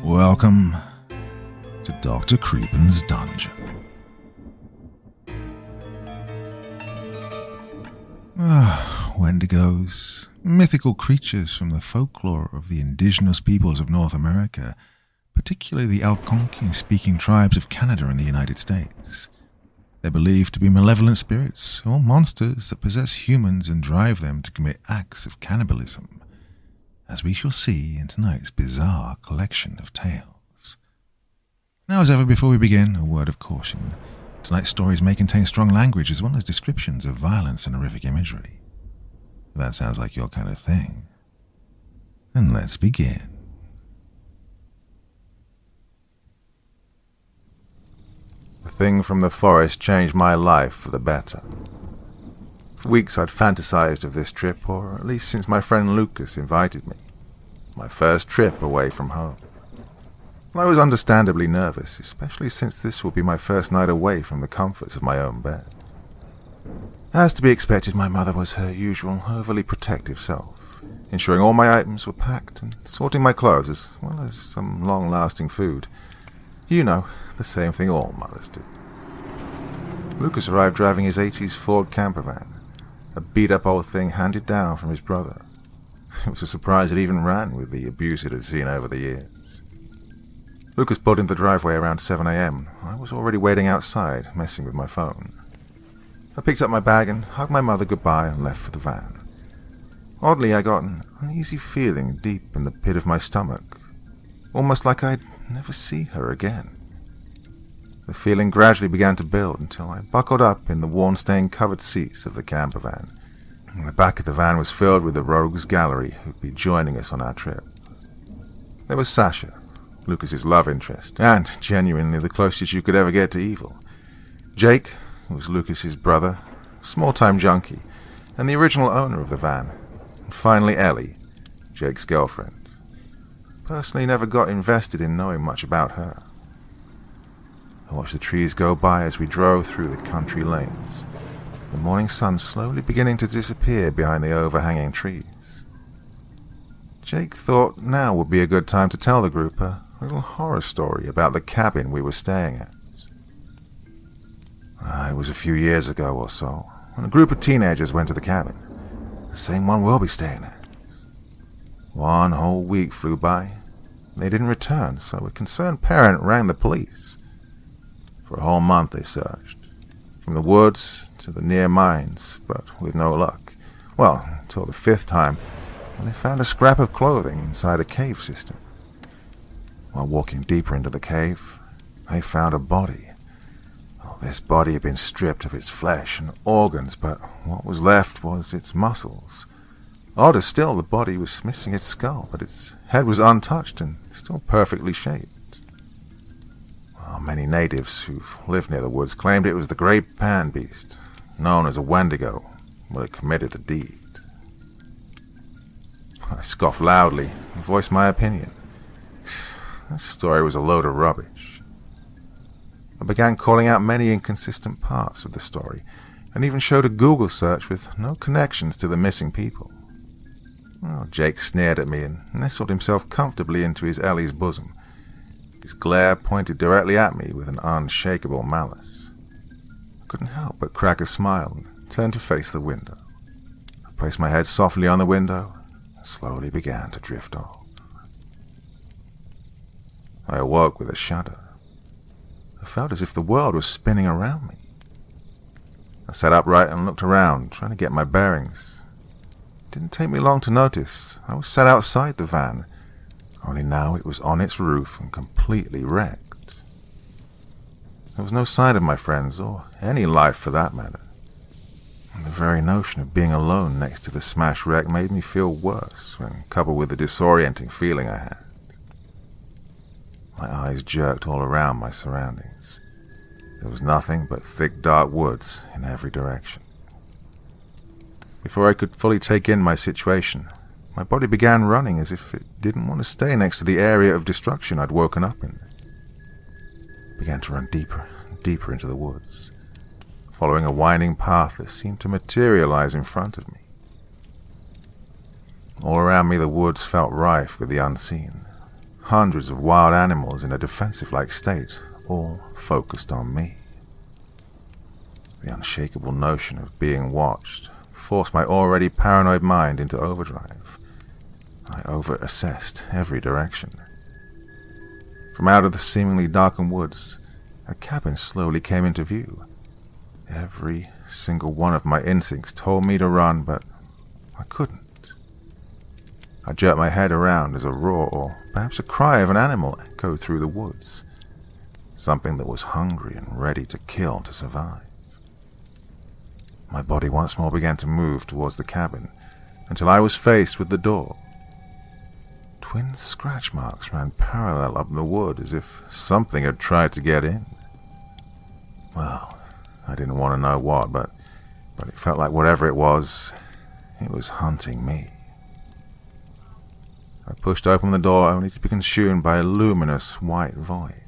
Welcome to Dr. Creepin's Dungeon. Wendigos, mythical creatures from the folklore of the indigenous peoples of North America, particularly the Algonquian-speaking tribes of Canada and the United States. They're believed to be malevolent spirits or monsters that possess humans and drive them to commit acts of cannibalism, as we shall see in tonight's bizarre collection of tales. Now, as ever, before we begin, a word of caution. Tonight's stories may contain strong language as well as descriptions of violence and horrific imagery. If that sounds like your kind of thing, then let's begin. The thing from the forest changed my life for the better. For weeks I'd fantasized of this trip, or at least since my friend Lucas invited me. My first trip away from home. I was understandably nervous, especially since this will be my first night away from the comforts of my own bed. As to be expected, my mother was her usual overly protective self, ensuring all my items were packed and sorting my clothes as well as some long-lasting food. You know, the same thing all mothers do. Lucas arrived driving his 80s Ford camper van, a beat-up old thing handed down from his brother. It was a surprise it even ran with the abuse it had seen over the years. Lucas pulled into the driveway around 7 a.m. I was already waiting outside, messing with my phone. I picked up my bag and hugged my mother goodbye and left for the van. Oddly, I got an uneasy feeling deep in the pit of my stomach, almost like I'd never see her again. The feeling gradually began to build until I buckled up in the worn-stained covered seats of the camper van. The back of the van was filled with the rogues gallery who'd be joining us on our trip. There was Sasha, Lucas's love interest, and genuinely the closest you could ever get to evil. Jake, who was Lucas's brother, small-time junkie, and the original owner of the van. And finally Ellie, Jake's girlfriend. Personally never got invested in knowing much about her. I watched the trees go by as we drove through the country lanes, the morning sun slowly beginning to disappear behind the overhanging trees. Jake thought now would be a good time to tell the group a little horror story about the cabin we were staying at. It was a few years ago or so, when a group of teenagers went to the cabin, the same one we'll be staying at. One whole week flew by. They didn't return, so a concerned parent rang the police. For a whole month they searched, from the woods to the near mines, but with no luck. Well, until the fifth time, when they found a scrap of clothing inside a cave system. While walking deeper into the cave, they found a body. This body had been stripped of its flesh and organs, but what was left was its muscles. Odder still, the body was missing its skull, but its head was untouched and still perfectly shaped. Many natives who've lived near the woods claimed it was the great pan beast, known as a Wendigo, who had committed the deed. I scoffed loudly and voiced my opinion. This story was a load of rubbish. I began calling out many inconsistent parts of the story, and even showed a Google search with no connections to the missing people. Jake sneered at me and nestled himself comfortably into his Ellie's bosom, his glare pointed directly at me with an unshakable malice. I couldn't help but crack a smile and turn to face the window. I placed my head softly on the window and slowly began to drift off. I awoke with a shudder. I felt as if the world was spinning around me. I sat upright and looked around, trying to get my bearings. It didn't take me long to notice. I was sat outside the van, only now it was on its roof and completely wrecked. There was no sign of my friends, or any life for that matter. And the very notion of being alone next to the smashed wreck made me feel worse, when coupled with the disorienting feeling I had. My eyes jerked all around my surroundings. There was nothing but thick, dark woods in every direction. Before I could fully take in my situation, My body began running as if it didn't want to stay next to the area of destruction I'd woken up in. It began to run deeper and deeper into the woods, following a winding path that seemed to materialize in front of me. All around me the woods felt rife with the unseen. Hundreds of wild animals in a defensive-like state, all focused on me. The unshakable notion of being watched forced my already paranoid mind into overdrive. I over-assessed every direction. From out of the seemingly darkened woods, a cabin slowly came into view. Every single one of my instincts told me to run, but I couldn't. I jerked my head around as a roar, or perhaps a cry of an animal, echoed through the woods. Something that was hungry and ready to kill to survive. My body once more began to move towards the cabin, until I was faced with the door. Twin scratch marks ran parallel up the wood, as if something had tried to get in. Well, I didn't want to know what, but it felt like whatever it was hunting me. I pushed open the door only to be consumed by a luminous white void.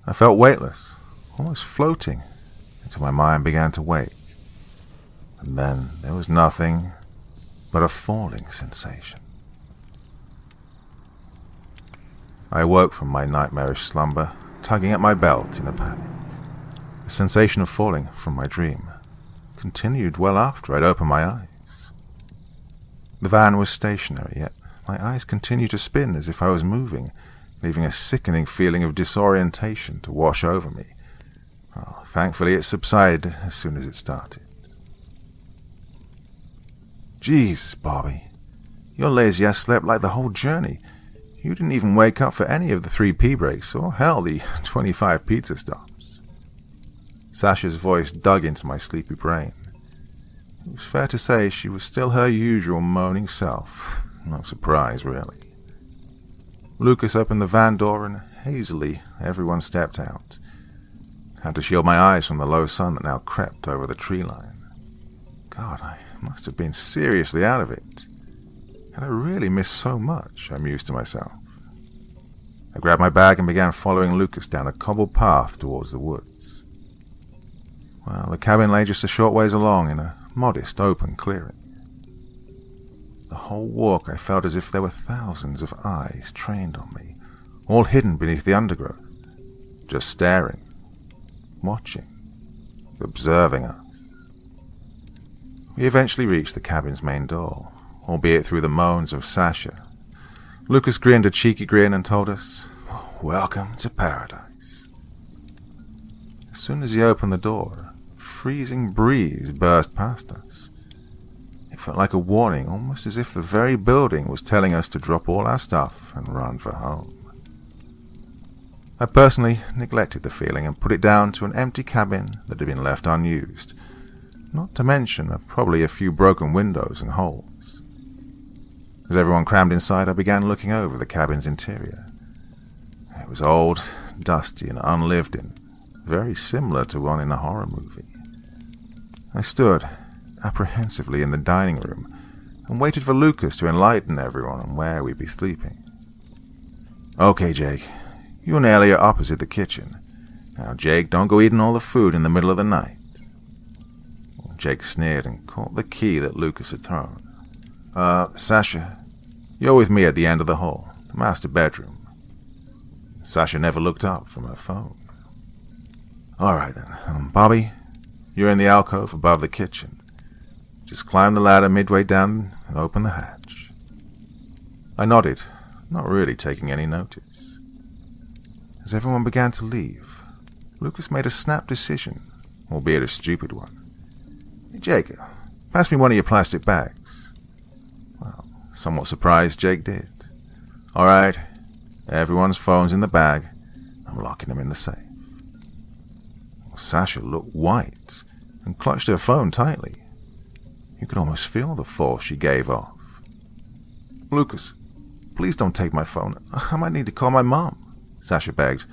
I felt weightless, almost floating, until my mind began to wake. And then there was nothing but a falling sensation. I awoke from my nightmarish slumber, tugging at my belt in a panic. The sensation of falling from my dream continued well after I'd opened my eyes. The van was stationary, yet my eyes continued to spin as if I was moving, leaving a sickening feeling of disorientation to wash over me. Oh, thankfully it subsided as soon as it started. Jeez, Bobby, your lazy ass slept like the whole journey. You didn't even wake up for any of the 3 pee breaks, or hell, the 25 pizza stops. Sasha's voice dug into my sleepy brain. It was fair to say she was still her usual moaning self. No surprise, really. Lucas opened the van door, and hazily everyone stepped out. Had to shield my eyes from the low sun that now crept over the tree line. God, I must have been seriously out of it. Had I really missed so much, I mused to myself. I grabbed my bag and began following Lucas down a cobbled path towards the woods. Well, the cabin lay just a short ways along in a modest open clearing. The whole walk I felt as if there were thousands of eyes trained on me, all hidden beneath the undergrowth, just staring, watching, observing us. We eventually reached the cabin's main door, albeit through the moans of Sasha. Lucas grinned a cheeky grin and told us, "Welcome to paradise." As soon as he opened the door, a freezing breeze burst past us. It felt like a warning, almost as if the very building was telling us to drop all our stuff and run for home. I personally neglected the feeling and put it down to an empty cabin that had been left unused, not to mention probably a few broken windows and holes. As everyone crammed inside, I began looking over the cabin's interior. It was old, dusty, and unlived in, very similar to one in a horror movie. I stood apprehensively in the dining room and waited for Lucas to enlighten everyone on where we'd be sleeping. "Okay, Jake, you and Ellie are opposite the kitchen. Now, Jake, don't go eating all the food in the middle of the night." Jake sneered and caught the key that Lucas had thrown. Sasha, you're with me at the end of the hall, the master bedroom." Sasha never looked up from her phone. "All right, then. Bobby, you're in the alcove above the kitchen. Just climb the ladder midway down and open the hatch." I nodded, not really taking any notice. As everyone began to leave, Lucas made a snap decision, albeit a stupid one. "Hey, Jake, pass me one of your plastic bags." Well, somewhat surprised, Jake did. "All right, everyone's phone's in the bag. I'm locking them in the safe." Well, Sasha looked white and clutched her phone tightly. You could almost feel the force she gave off. "Lucas, please don't take my phone. I might need to call my mom," Sasha begged.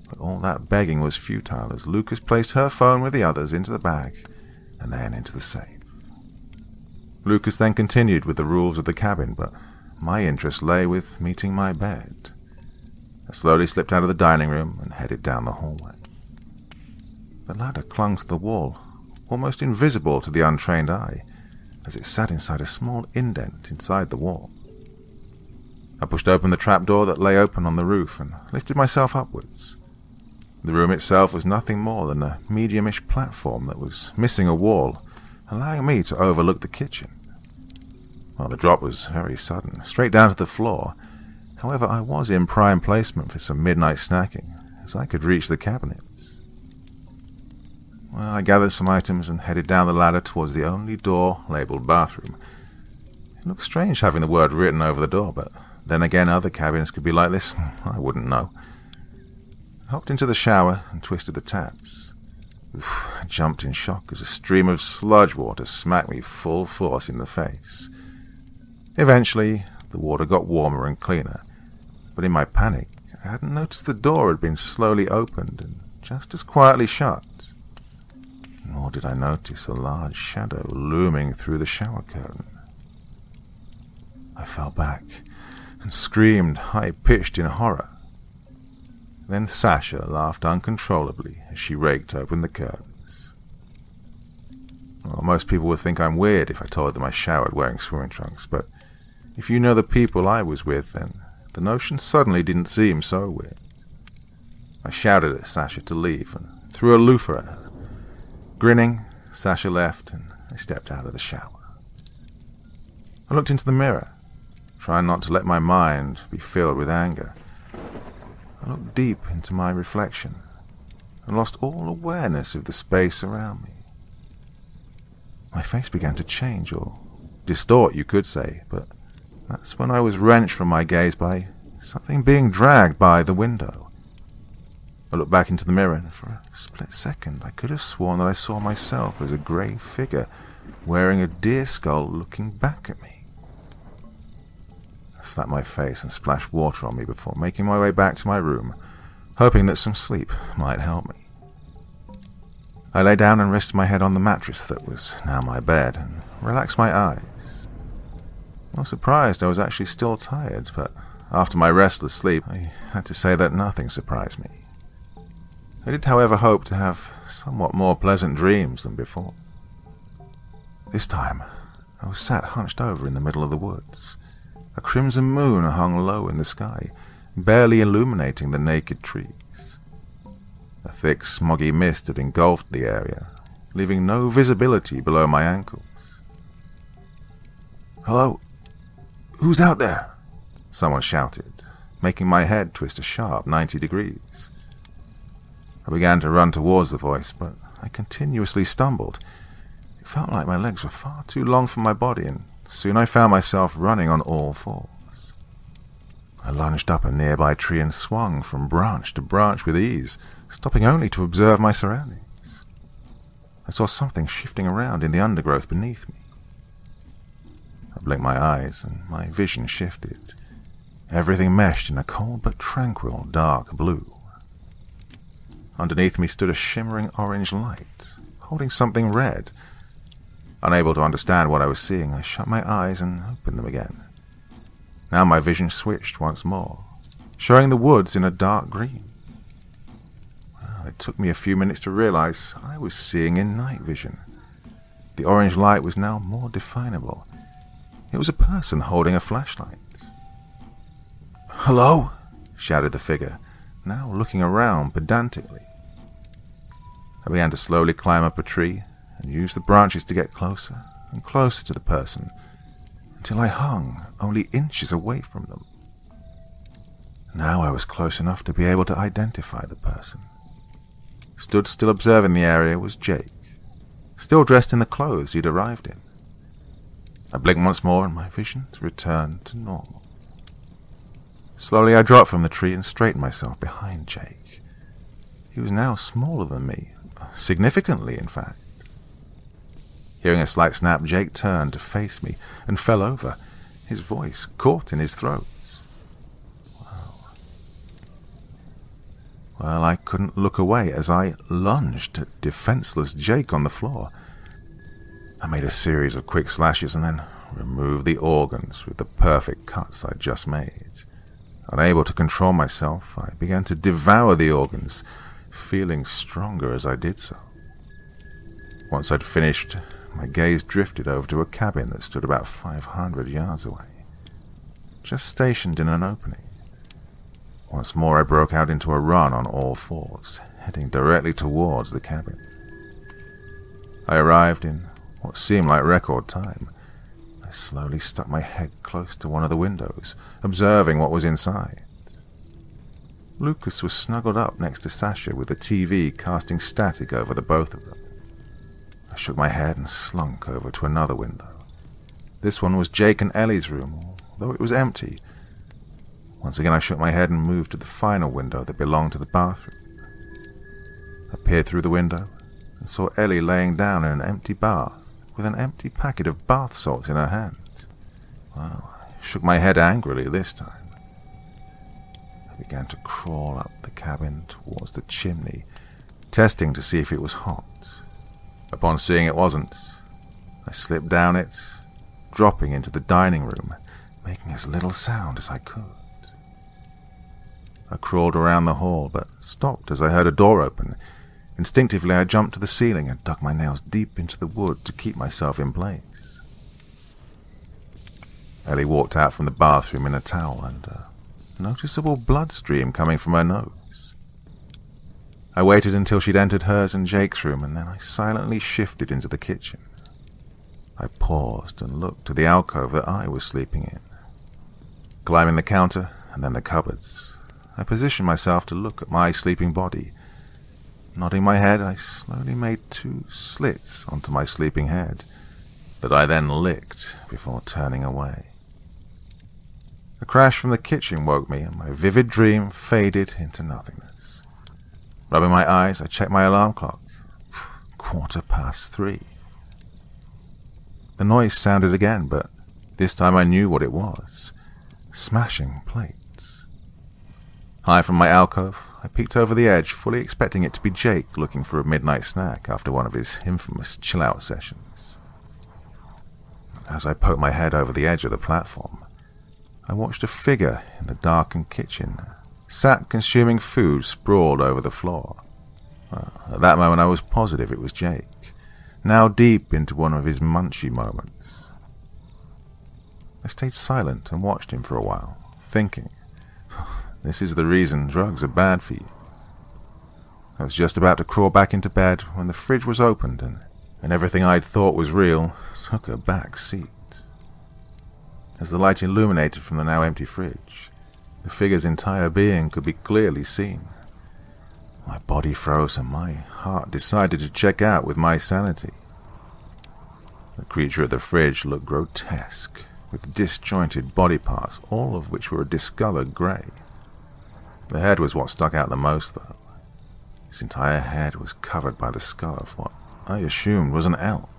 But all that begging was futile as Lucas placed her phone with the others into the bag and then into the safe. Lucas then continued with the rules of the cabin, but my interest lay with meeting my bed. I slowly slipped out of the dining room and headed down the hallway. The ladder clung to the wall, almost invisible to the untrained eye, as it sat inside a small indent inside the wall. I pushed open the trapdoor that lay open on the roof and lifted myself upwards. The room itself was nothing more than a medium-ish platform that was missing a wall, allowing me to overlook the kitchen. Well, the drop was very sudden, straight down to the floor. However, I was in prime placement for some midnight snacking, as I could reach the cabinets. Well, I gathered some items and headed down the ladder towards the only door labelled bathroom. It looked strange having the word written over the door, but then again other cabins could be like this. I wouldn't know. I hopped into the shower and twisted the taps. I jumped in shock as a stream of sludge water smacked me full force in the face. Eventually, the water got warmer and cleaner, but in my panic, I hadn't noticed the door had been slowly opened and just as quietly shut. Nor did I notice a large shadow looming through the shower curtain. I fell back and screamed high-pitched in horror. Then Sasha laughed uncontrollably as she raked open the curtains. Well, most people would think I'm weird if I told them I showered wearing swimming trunks, but if you know the people I was with, then the notion suddenly didn't seem so weird. I shouted at Sasha to leave and threw a loofah at her. Grinning, Sasha left and I stepped out of the shower. I looked into the mirror, trying not to let my mind be filled with anger. I looked deep into my reflection and lost all awareness of the space around me. My face began to change, or distort, you could say, but that's when I was wrenched from my gaze by something being dragged by the window. I looked back into the mirror, and for a split second I could have sworn that I saw myself as a grey figure wearing a deer skull looking back at me. I slapped my face and splashed water on me before making my way back to my room, hoping that some sleep might help me. I lay down and rested my head on the mattress that was now my bed and relaxed my eyes. I was surprised I was actually still tired, but after my restless sleep, I had to say that nothing surprised me. I did, however, hope to have somewhat more pleasant dreams than before. This time, I was sat hunched over in the middle of the woods. A crimson moon hung low in the sky, barely illuminating the naked trees. A thick, smoggy mist had engulfed the area, leaving no visibility below my ankles. "Hello? Who's out there?" someone shouted, making my head twist a sharp 90 degrees. I began to run towards the voice, but I continuously stumbled. It felt like my legs were far too long for my body, and soon I found myself running on all fours. I lunged up a nearby tree and swung from branch to branch with ease, stopping only to observe my surroundings. I saw something shifting around in the undergrowth beneath me. I blinked my eyes, and my vision shifted. Everything meshed in a cold but tranquil dark blue. Underneath me stood a shimmering orange light, holding something red. Unable to understand what I was seeing, I shut my eyes and opened them again. Now my vision switched once more, showing the woods in a dark green. Well, it took me a few minutes to realize I was seeing in night vision. The orange light was now more definable. It was a person holding a flashlight. "Hello?" shouted the figure, now looking around pedantically. I began to slowly climb up a tree and use the branches to get closer and closer to the person, until I hung only inches away from them. Now I was close enough to be able to identify the person. Stood still observing the area was Jake, still dressed in the clothes he'd arrived in. I blinked once more and my visions returned to normal. Slowly I dropped from the tree and straightened myself behind Jake. He was now smaller than me, significantly in fact. Hearing a slight snap, Jake turned to face me and fell over, his voice caught in his throat. Well, I couldn't look away as I lunged at defenseless Jake on the floor. I made a series of quick slashes and then removed the organs with the perfect cuts I'd just made. Unable to control myself, I began to devour the organs, feeling stronger as I did so. Once I'd finished, my gaze drifted over to a cabin that stood about 500 yards away, just stationed in an opening. Once more I broke out into a run on all fours, heading directly towards the cabin. I arrived in what seemed like record time. I slowly stuck my head close to one of the windows, observing what was inside. Lucas was snuggled up next to Sasha with the TV casting static over the both of them. I shook my head and slunk over to another window. This one was Jake and Ellie's room, although it was empty. Once again I shook my head and moved to the final window that belonged to the bathroom. I peered through the window and saw Ellie laying down in an empty bath with an empty packet of bath salts in her hand. Well, I shook my head angrily this time. I began to crawl up the cabin towards the chimney, testing to see if it was hot. Upon seeing it wasn't, I slipped down it, dropping into the dining room, making as little sound as I could. I crawled around the hall, but stopped as I heard a door open. Instinctively, I jumped to the ceiling and dug my nails deep into the wood to keep myself in place. Ellie walked out from the bathroom in a towel and a noticeable blood stream coming from her nose. I waited until she'd entered hers and Jake's room, and then I silently shifted into the kitchen. I paused and looked to the alcove that I was sleeping in. Climbing the counter and then the cupboards, I positioned myself to look at my sleeping body. Nodding my head, I slowly made 2 slits onto my sleeping head that I then licked before turning away. A crash from the kitchen woke me, and my vivid dream faded into nothingness. Rubbing my eyes, I checked my alarm clock. 3:15. The noise sounded again, but this time I knew what it was. Smashing plates. High from my alcove, I peeked over the edge, fully expecting it to be Jake looking for a midnight snack after one of his infamous chill-out sessions. As I poked my head over the edge of the platform, I watched a figure in the darkened kitchen, sat consuming food sprawled over the floor. At that moment I was positive it was Jake, now deep into one of his munchy moments. I stayed silent and watched him for a while, thinking, this is the reason drugs are bad for you. I was just about to crawl back into bed when the fridge was opened and everything I'd thought was real took a back seat. As the light illuminated from the now empty fridge, the figure's entire being could be clearly seen. My body froze and my heart decided to check out with my sanity. The creature at the fridge looked grotesque, with disjointed body parts, all of which were a discolored grey. The head was what stuck out the most, though. Its entire head was covered by the skull of what I assumed was an elk.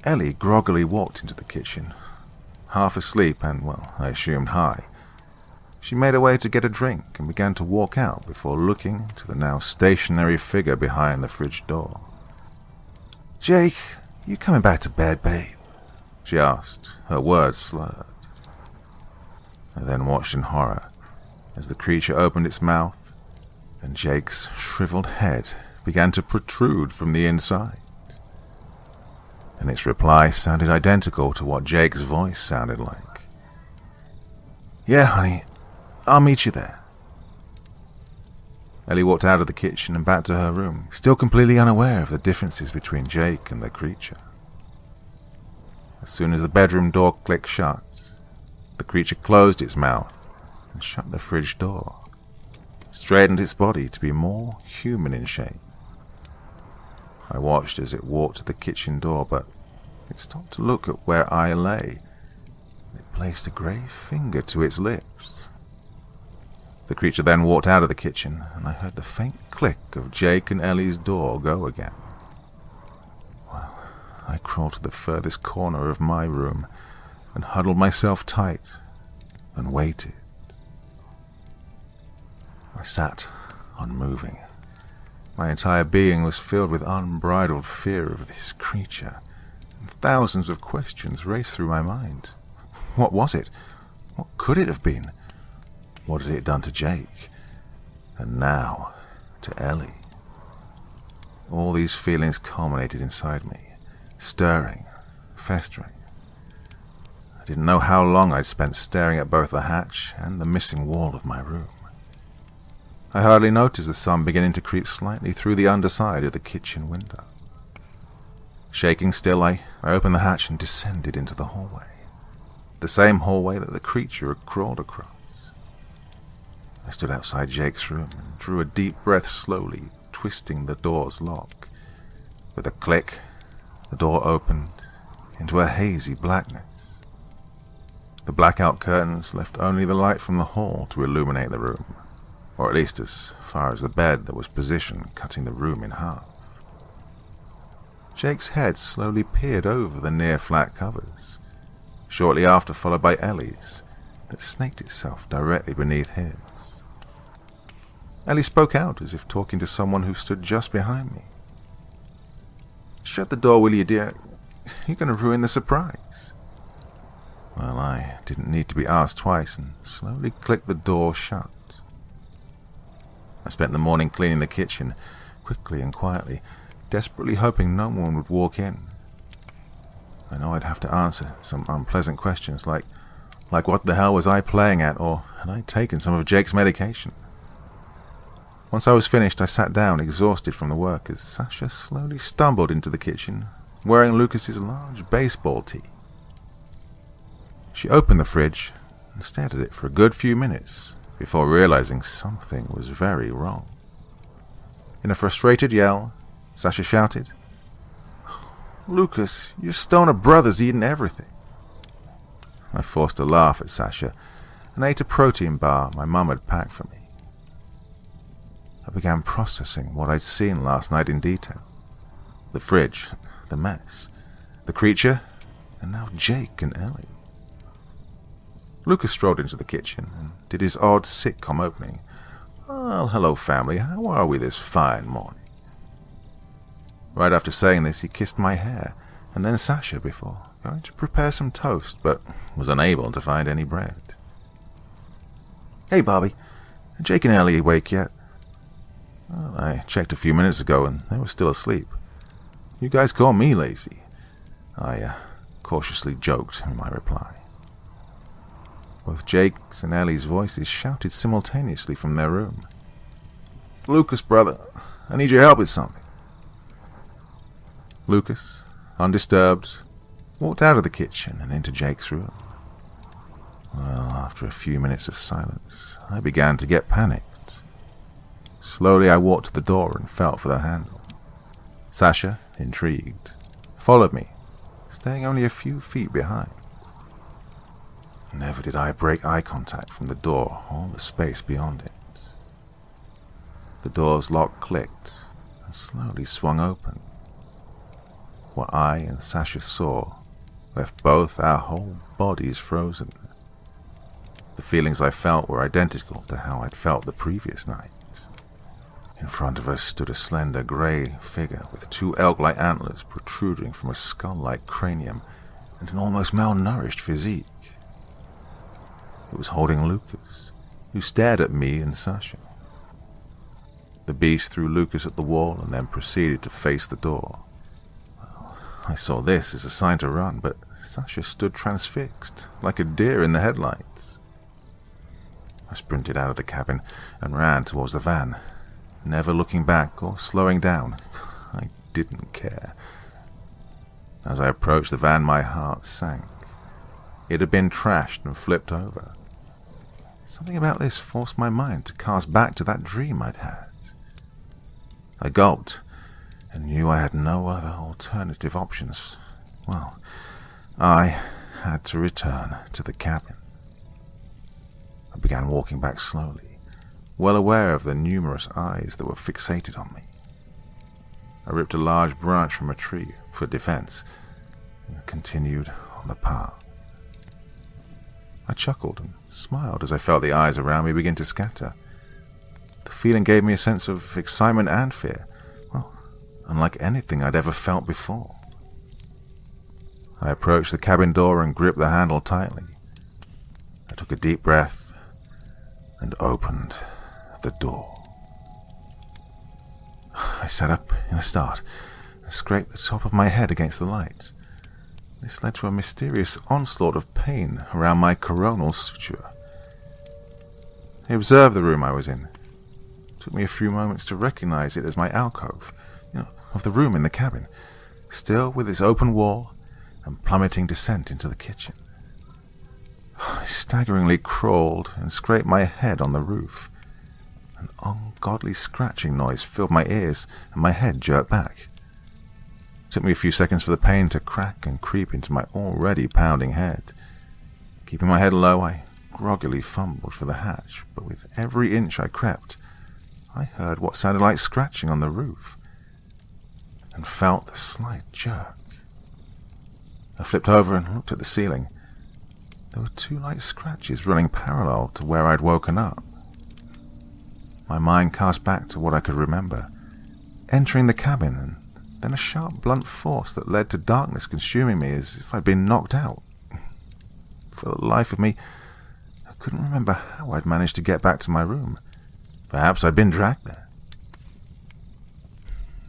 Ellie groggily walked into the kitchen, half asleep and, well, I assumed high. She made her way to get a drink and began to walk out before looking to the now stationary figure behind the fridge door. "Jake, you coming back to bed, babe?" she asked, her words slurred. I then watched in horror as the creature opened its mouth and Jake's shriveled head began to protrude from the inside. And its reply sounded identical to what Jake's voice sounded like. "Yeah, honey, I'll meet you there." Ellie walked out of the kitchen and back to her room, still completely unaware of the differences between Jake and the creature. As soon as the bedroom door clicked shut, the creature closed its mouth and shut the fridge door, straightened its body to be more human in shape. I watched as it walked to the kitchen door, but it stopped to look at where I lay. It placed a grey finger to its lips. The creature then walked out of the kitchen, and I heard the faint click of Jake and Ellie's door go again. Well, I crawled to the furthest corner of my room and huddled myself tight and waited. I sat, unmoving, My entire being was filled with unbridled fear of this creature, and thousands of questions raced through my mind. What was it? What could it have been? What had it done to Jake? And now, to Ellie. All these feelings culminated inside me, stirring, festering. I didn't know how long I'd spent staring at both the hatch and the missing wall of my room. I hardly noticed the sun beginning to creep slightly through the underside of the kitchen window. Shaking still, I opened the hatch and descended into the hallway. The same hallway that the creature had crawled across. I stood outside Jake's room and drew a deep breath slowly, twisting the door's lock. With a click, the door opened into a hazy blackness. The blackout curtains left only the light from the hall to illuminate the room, or at least as far as the bed that was positioned, cutting the room in half. Jake's head slowly peered over the near-flat covers, shortly after followed by Ellie's, that snaked itself directly beneath his. Ellie spoke out as if talking to someone who stood just behind me. "Shut the door, will you, dear? You're going to ruin the surprise." Well, I didn't need to be asked twice and slowly clicked the door shut. I spent the morning cleaning the kitchen, quickly and quietly, desperately hoping no one would walk in. I know I'd have to answer some unpleasant questions like what the hell was I playing at, or had I taken some of Jake's medication? Once I was finished, I sat down, exhausted from the work, as Sasha slowly stumbled into the kitchen, wearing Lucas's large baseball tee. She opened the fridge and stared at it for a good few minutes before realizing something was very wrong. In a frustrated yell, Sasha shouted, "Lucas, your stoner brother's eaten everything." I forced a laugh at Sasha and ate a protein bar my mum had packed for me. I began processing what I'd seen last night in detail. The fridge, the mess, the creature, and now Jake and Ellie. Lucas strolled into the kitchen and did his odd sitcom opening. "Well, hello family, how are we this fine morning?" Right after saying this, he kissed my hair and then Sasha before going to prepare some toast, but was unable to find any bread. "Hey Bobby, are Jake and Ellie awake yet?" "Well, I checked a few minutes ago and they were still asleep. You guys call me lazy," I cautiously joked in my reply. Both Jake's and Ellie's voices shouted simultaneously from their room. "Lucas, brother, I need your help with something." Lucas, undisturbed, walked out of the kitchen and into Jake's room. Well, after a few minutes of silence, I began to get panicked. Slowly I walked to the door and felt for the handle. Sasha, intrigued, followed me, staying only a few feet behind. Never did I break eye contact from the door or the space beyond it. The door's lock clicked and slowly swung open. What I and Sasha saw left both our whole bodies frozen. The feelings I felt were identical to how I'd felt the previous night. In front of us stood a slender grey figure with two elk-like antlers protruding from a skull-like cranium and an almost malnourished physique. It was holding Lucas, who stared at me and Sasha. The beast threw Lucas at the wall and then proceeded to face the door. Well, I saw this as a sign to run, but Sasha stood transfixed, like a deer in the headlights. I sprinted out of the cabin and ran towards the van, never looking back or slowing down. I didn't care. As I approached the van, my heart sank. It had been trashed and flipped over. Something about this forced my mind to cast back to that dream I'd had. I gulped and knew I had no other alternative options. Well, I had to return to the cabin. I began walking back slowly, well aware of the numerous eyes that were fixated on me. I ripped a large branch from a tree for defense and continued on the path. I chuckled and smiled as I felt the eyes around me begin to scatter. The feeling gave me a sense of excitement and fear, unlike anything I'd ever felt before. I approached the cabin door and gripped the handle tightly. I took a deep breath and opened the door. I sat up in a start and scraped the top of my head against the light. This led to a mysterious onslaught of pain around my coronal suture. I observed the room I was in. It took me a few moments to recognize it as my alcove, of the room in the cabin, still with its open wall and plummeting descent into the kitchen. I staggeringly crawled and scraped my head on the roof. An ungodly scratching noise filled my ears and my head jerked back. It took me a few seconds for the pain to crack and creep into my already pounding head. Keeping my head low, I groggily fumbled for the hatch, but with every inch I crept, I heard what sounded like scratching on the roof, and felt the slight jerk. I flipped over and looked at the ceiling. There were 2 light scratches running parallel to where I'd woken up. My mind cast back to what I could remember, entering the cabin, and then a sharp, blunt force that led to darkness consuming me as if I'd been knocked out. For the life of me, I couldn't remember how I'd managed to get back to my room. Perhaps I'd been dragged there.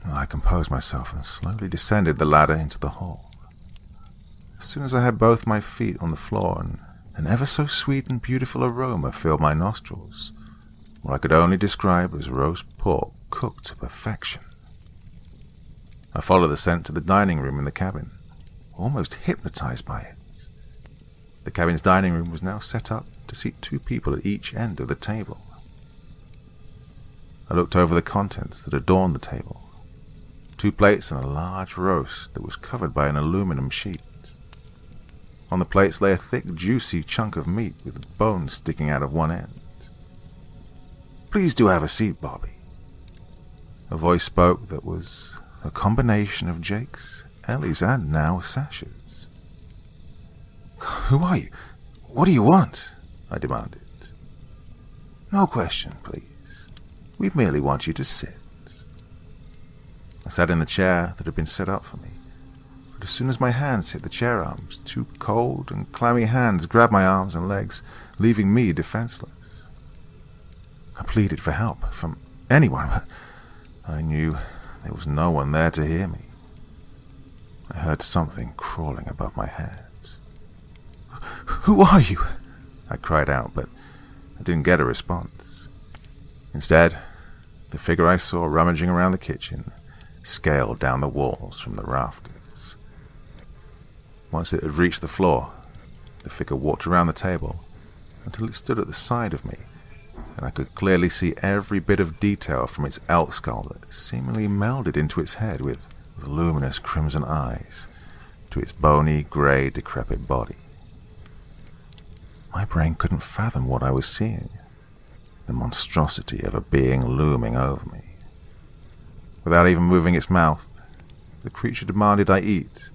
I composed myself and slowly descended the ladder into the hall. As soon as I had both my feet on the floor, an ever so sweet and beautiful aroma filled my nostrils, what I could only describe as roast pork cooked to perfection. I followed the scent to the dining room in the cabin, almost hypnotized by it. The cabin's dining room was now set up to seat 2 people at each end of the table. I looked over the contents that adorned the table. 2 plates and a large roast that was covered by an aluminum sheet. On the plates lay a thick, juicy chunk of meat with bones sticking out of one end. "Please do have a seat, Bobby." A voice spoke that was a combination of Jake's, Ellie's, and now Sasha's. "Who are you? What do you want?" I demanded. "No question, please. We merely want you to sit." I sat in the chair that had been set up for me, but as soon as my hands hit the chair arms, 2 cold and clammy hands grabbed my arms and legs, leaving me defenseless. I pleaded for help from anyone, but I knew there was no one there to hear me. I heard something crawling above my head. "Who are you?" I cried out, but I didn't get a response. Instead, the figure I saw rummaging around the kitchen scaled down the walls from the rafters. Once it had reached the floor, the figure walked around the table until it stood at the side of me, and I could clearly see every bit of detail from its elk skull that seemingly melded into its head with luminous crimson eyes to its bony, grey, decrepit body. My brain couldn't fathom what I was seeing, the monstrosity of a being looming over me. Without even moving its mouth, the creature demanded I eat,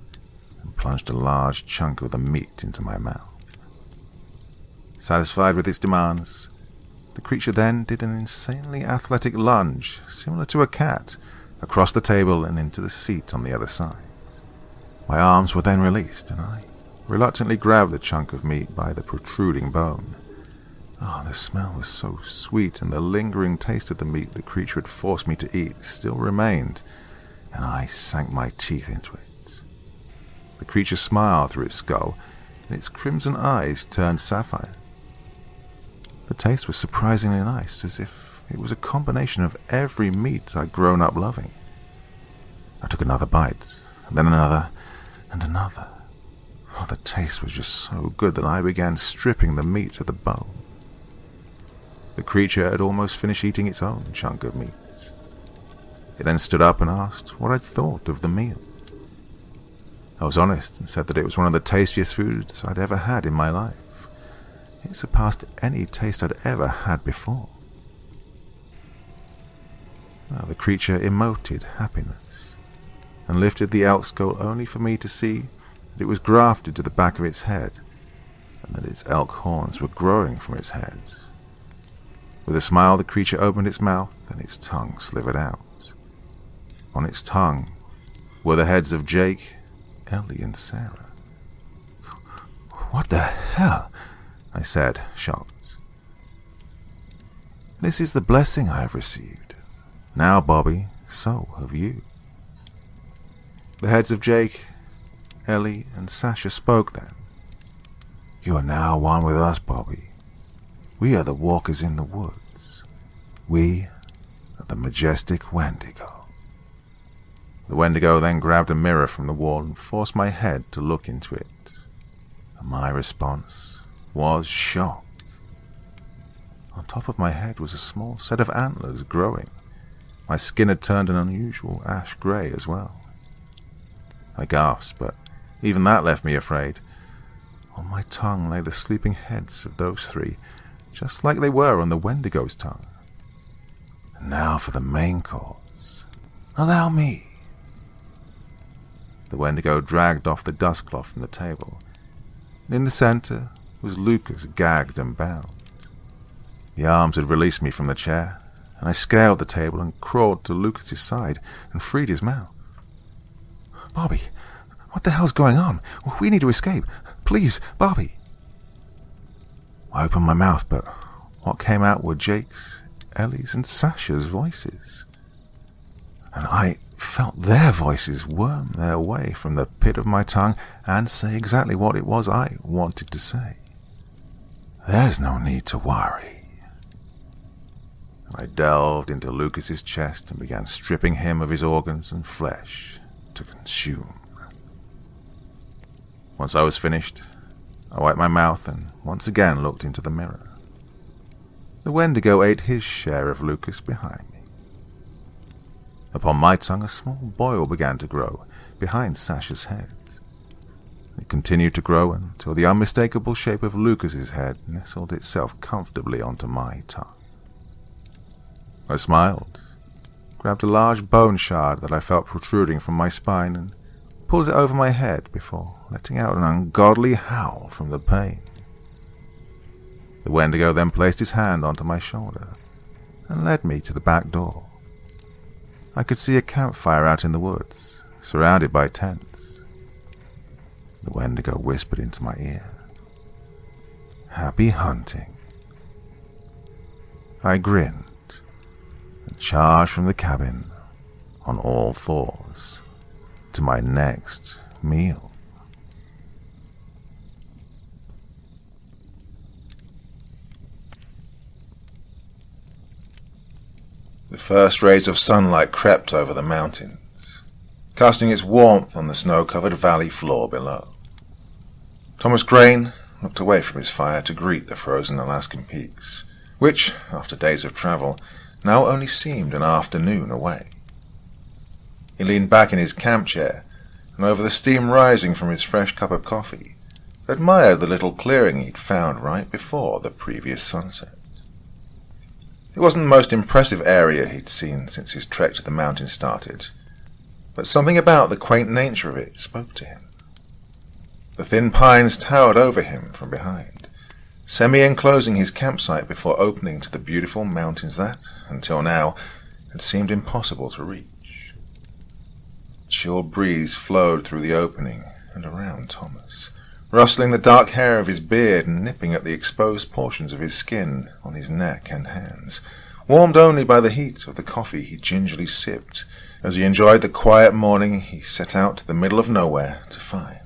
and plunged a large chunk of the meat into my mouth. Satisfied with its demands, the creature then did an insanely athletic lunge, similar to a cat, across the table and into the seat on the other side. My arms were then released, and I reluctantly grabbed the chunk of meat by the protruding bone. The smell was so sweet, and the lingering taste of the meat the creature had forced me to eat still remained, and I sank my teeth into it. The creature smiled through its skull, and its crimson eyes turned sapphire. The taste was surprisingly nice, as if it was a combination of every meat I'd grown up loving. I took another bite, and then another, and another. The taste was just so good that I began stripping the meat to the bone. The creature had almost finished eating its own chunk of meat. It then stood up and asked what I'd thought of the meal. I was honest and said that it was one of the tastiest foods I'd ever had in my life. It surpassed any taste I'd ever had before. The creature emoted happiness and lifted the elk skull only for me to see that it was grafted to the back of its head and that its elk horns were growing from its head. With a smile, the creature opened its mouth and its tongue slithered out. On its tongue were the heads of Jake, Ellie, and Sarah. "What the hell?" I said, shocked. "This is the blessing I have received. Now, Bobby, so have you." The heads of Jake, Ellie, and Sasha spoke then. "You are now one with us, Bobby. We are the walkers in the woods. We are the majestic Wendigo." The Wendigo then grabbed a mirror from the wall and forced my head to look into it. And my response was shock. On top of my head was a small set of antlers growing. My skin had turned an unusual ash grey as well. I gasped, but even that left me afraid. On my tongue lay the sleeping heads of those three, just like they were on the Wendigo's tongue. And now for the main course. Allow me. The Wendigo dragged off the dustcloth from the table. In the center was Lucas, gagged and bound. The arms had released me from the chair, and I scaled the table and crawled to Lucas's side and freed his mouth. "Bobby, what the hell's going on? We need to escape. Please, Bobby." I opened my mouth, but what came out were Jake's, Ellie's, and Sasha's voices. And I felt their voices worm their way from the pit of my tongue and say exactly what it was I wanted to say. "There's no need to worry." I delved into Lucas's chest and began stripping him of his organs and flesh to consume. Once I was finished, I wiped my mouth and once again looked into the mirror. The Wendigo ate his share of Lucas behind me. Upon my tongue a small boil began to grow behind Sasha's head. It continued to grow until the unmistakable shape of Lucas's head nestled itself comfortably onto my tongue. I smiled, grabbed a large bone shard that I felt protruding from my spine and pulled it over my head before letting out an ungodly howl from the pain. The Wendigo then placed his hand onto my shoulder and led me to the back door. I could see a campfire out in the woods, surrounded by tents. The Wendigo whispered into my ear, "Happy hunting." I grinned and charged from the cabin on all fours to my next meal. The first rays of sunlight crept over the mountains, casting its warmth on the snow-covered valley floor below. Thomas Crane looked away from his fire to greet the frozen Alaskan peaks, which, after days of travel, now only seemed an afternoon away. He leaned back in his camp chair, and over the steam rising from his fresh cup of coffee, admired the little clearing he'd found right before the previous sunset. It wasn't the most impressive area he'd seen since his trek to the mountains started, but something about the quaint nature of it spoke to him. The thin pines towered over him from behind, semi-enclosing his campsite before opening to the beautiful mountains that, until now, had seemed impossible to reach. A chill breeze flowed through the opening and around Thomas, rustling the dark hair of his beard and nipping at the exposed portions of his skin on his neck and hands, warmed only by the heat of the coffee he gingerly sipped as he enjoyed the quiet morning he set out to the middle of nowhere to find.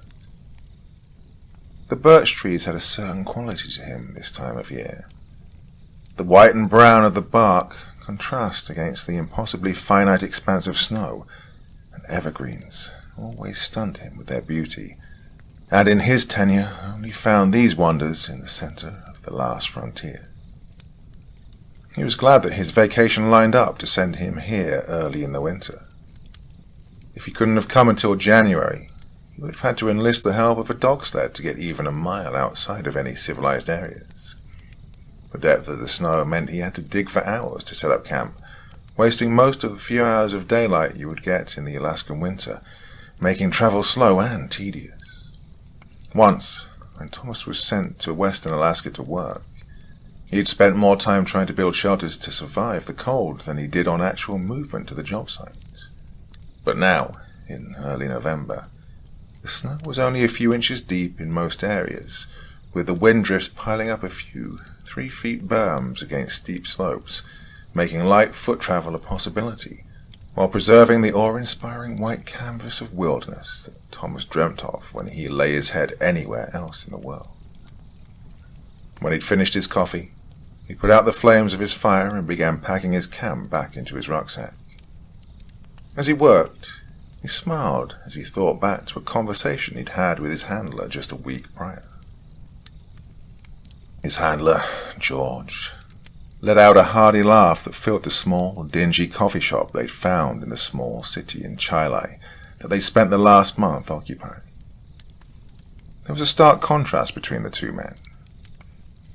The birch trees had a certain quality to him this time of year. The white and brown of the bark contrast against the impossibly finite expanse of snow, and evergreens always stunned him with their beauty, and in his tenure only found these wonders in the center of the last frontier. He was glad that his vacation lined up to send him here early in the winter. If he couldn't have come until January, he would have had to enlist the help of a dog sled to get even a mile outside of any civilized areas. The depth of the snow meant he had to dig for hours to set up camp, wasting most of the few hours of daylight you would get in the Alaskan winter, making travel slow and tedious. Once, when Thomas was sent to western Alaska to work, he had spent more time trying to build shelters to survive the cold than he did on actual movement to the job site. But now, in early November, the snow was only a few inches deep in most areas, with the wind drifts piling up a few 3-foot berms against steep slopes, making light foot travel a possibility, while preserving the awe-inspiring white canvas of wilderness that Thomas dreamt of when he lay his head anywhere else in the world. When he'd finished his coffee, he put out the flames of his fire and began packing his camp back into his rucksack. As he worked, he smiled as he thought back to a conversation he'd had with his handler just a week prior. His handler, George, let out a hearty laugh that filled the small, dingy coffee shop they'd found in the small city in Chile that they'd spent the last month occupying. There was a stark contrast between the two men.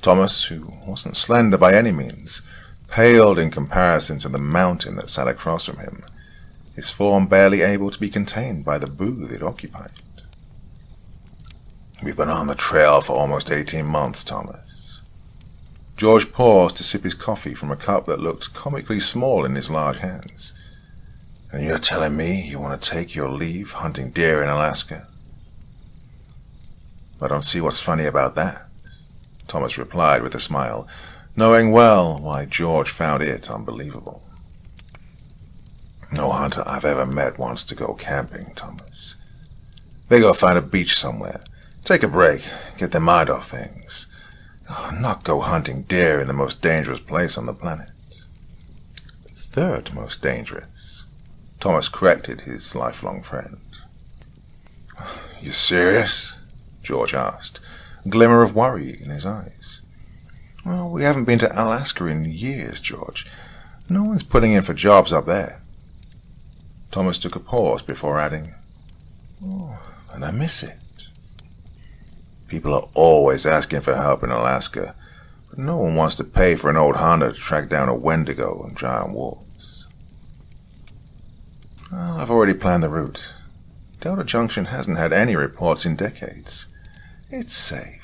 Thomas, who wasn't slender by any means, paled in comparison to the mountain that sat across from him, his form barely able to be contained by the booth it occupied. "We've been on the trail for almost 18 months, Thomas." George paused to sip his coffee from a cup that looked comically small in his large hands. "And you're telling me you want to take your leave hunting deer in Alaska?" "I don't see what's funny about that," Thomas replied with a smile, knowing well why George found it unbelievable. "No hunter I've ever met wants to go camping, Thomas. They go find a beach somewhere, take a break, get their mind off things. Not go hunting deer in the most dangerous place on the planet." "Third most dangerous," Thomas corrected his lifelong friend. "You serious?" George asked, a glimmer of worry in his eyes. "Well, we haven't been to Alaska in years, George. No one's putting in for jobs up there." Thomas took a pause before adding, "Oh, and I miss it. People are always asking for help in Alaska, but no one wants to pay for an old hunter to track down a Wendigo and giant wolves." "Well, I've already planned the route. Delta Junction hasn't had any reports in decades. It's safe."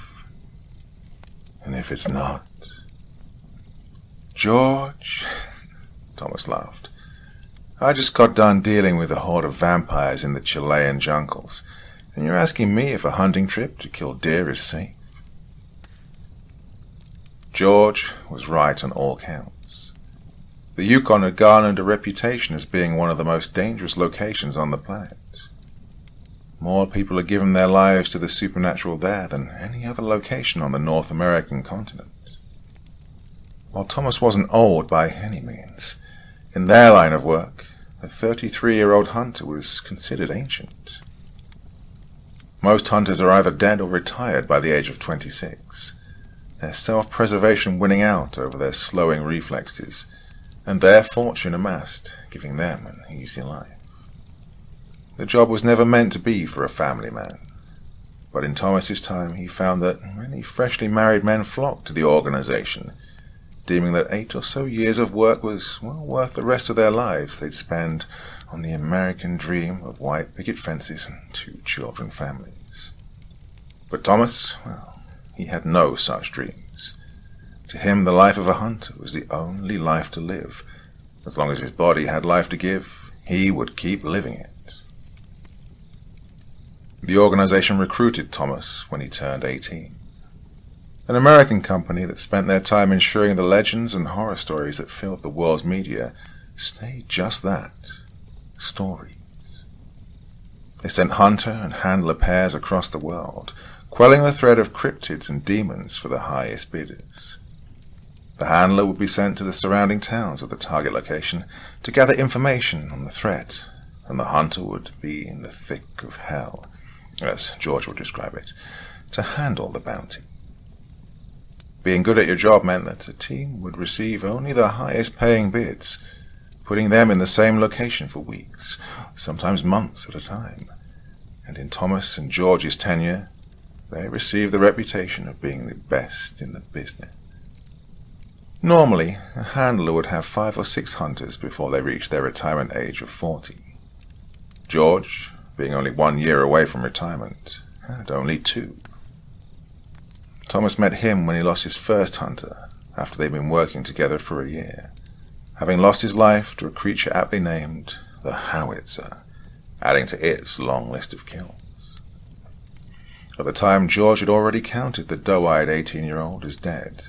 "And if it's not?" "George," Thomas laughed, "I just got done dealing with a horde of vampires in the Chilean jungles, and you're asking me if a hunting trip to kill deer is safe?" George was right on all counts. The Yukon had garnered a reputation as being one of the most dangerous locations on the planet. More people had given their lives to the supernatural there than any other location on the North American continent. While Thomas wasn't old by any means, in their line of work, a 33-year-old hunter was considered ancient. Most hunters are either dead or retired by the age of 26, their self-preservation winning out over their slowing reflexes, and their fortune amassed, giving them an easy life. The job was never meant to be for a family man, but in Thomas's time he found that many freshly married men flocked to the organization, deeming that 8 or so years of work was well worth the rest of their lives they'd spend on the American dream of white picket fences and 2 children families. But Thomas, well, he had no such dreams. To him, the life of a hunter was the only life to live. As long as his body had life to give, he would keep living it. The organization recruited Thomas when he turned 18. An American company that spent their time ensuring the legends and horror stories that filled the world's media stayed just that, stories. They sent hunter and handler pairs across the world, quelling the threat of cryptids and demons for the highest bidders. The handler would be sent to the surrounding towns of the target location to gather information on the threat, and the hunter would be in the thick of hell, as George would describe it, to handle the bounty. Being good at your job meant that a team would receive only the highest paying bids, putting them in the same location for weeks, sometimes months at a time. And in Thomas and George's tenure, they received the reputation of being the best in the business. Normally, a handler would have 5 or 6 hunters before they reached their retirement age of 40. George, being only 1 year away from retirement, had only 2. Thomas met him when he lost his first hunter, after they'd been working together for a year, having lost his life to a creature aptly named the Howitzer, adding to its long list of kills. At the time, George had already counted the doe-eyed 18-year-old as dead,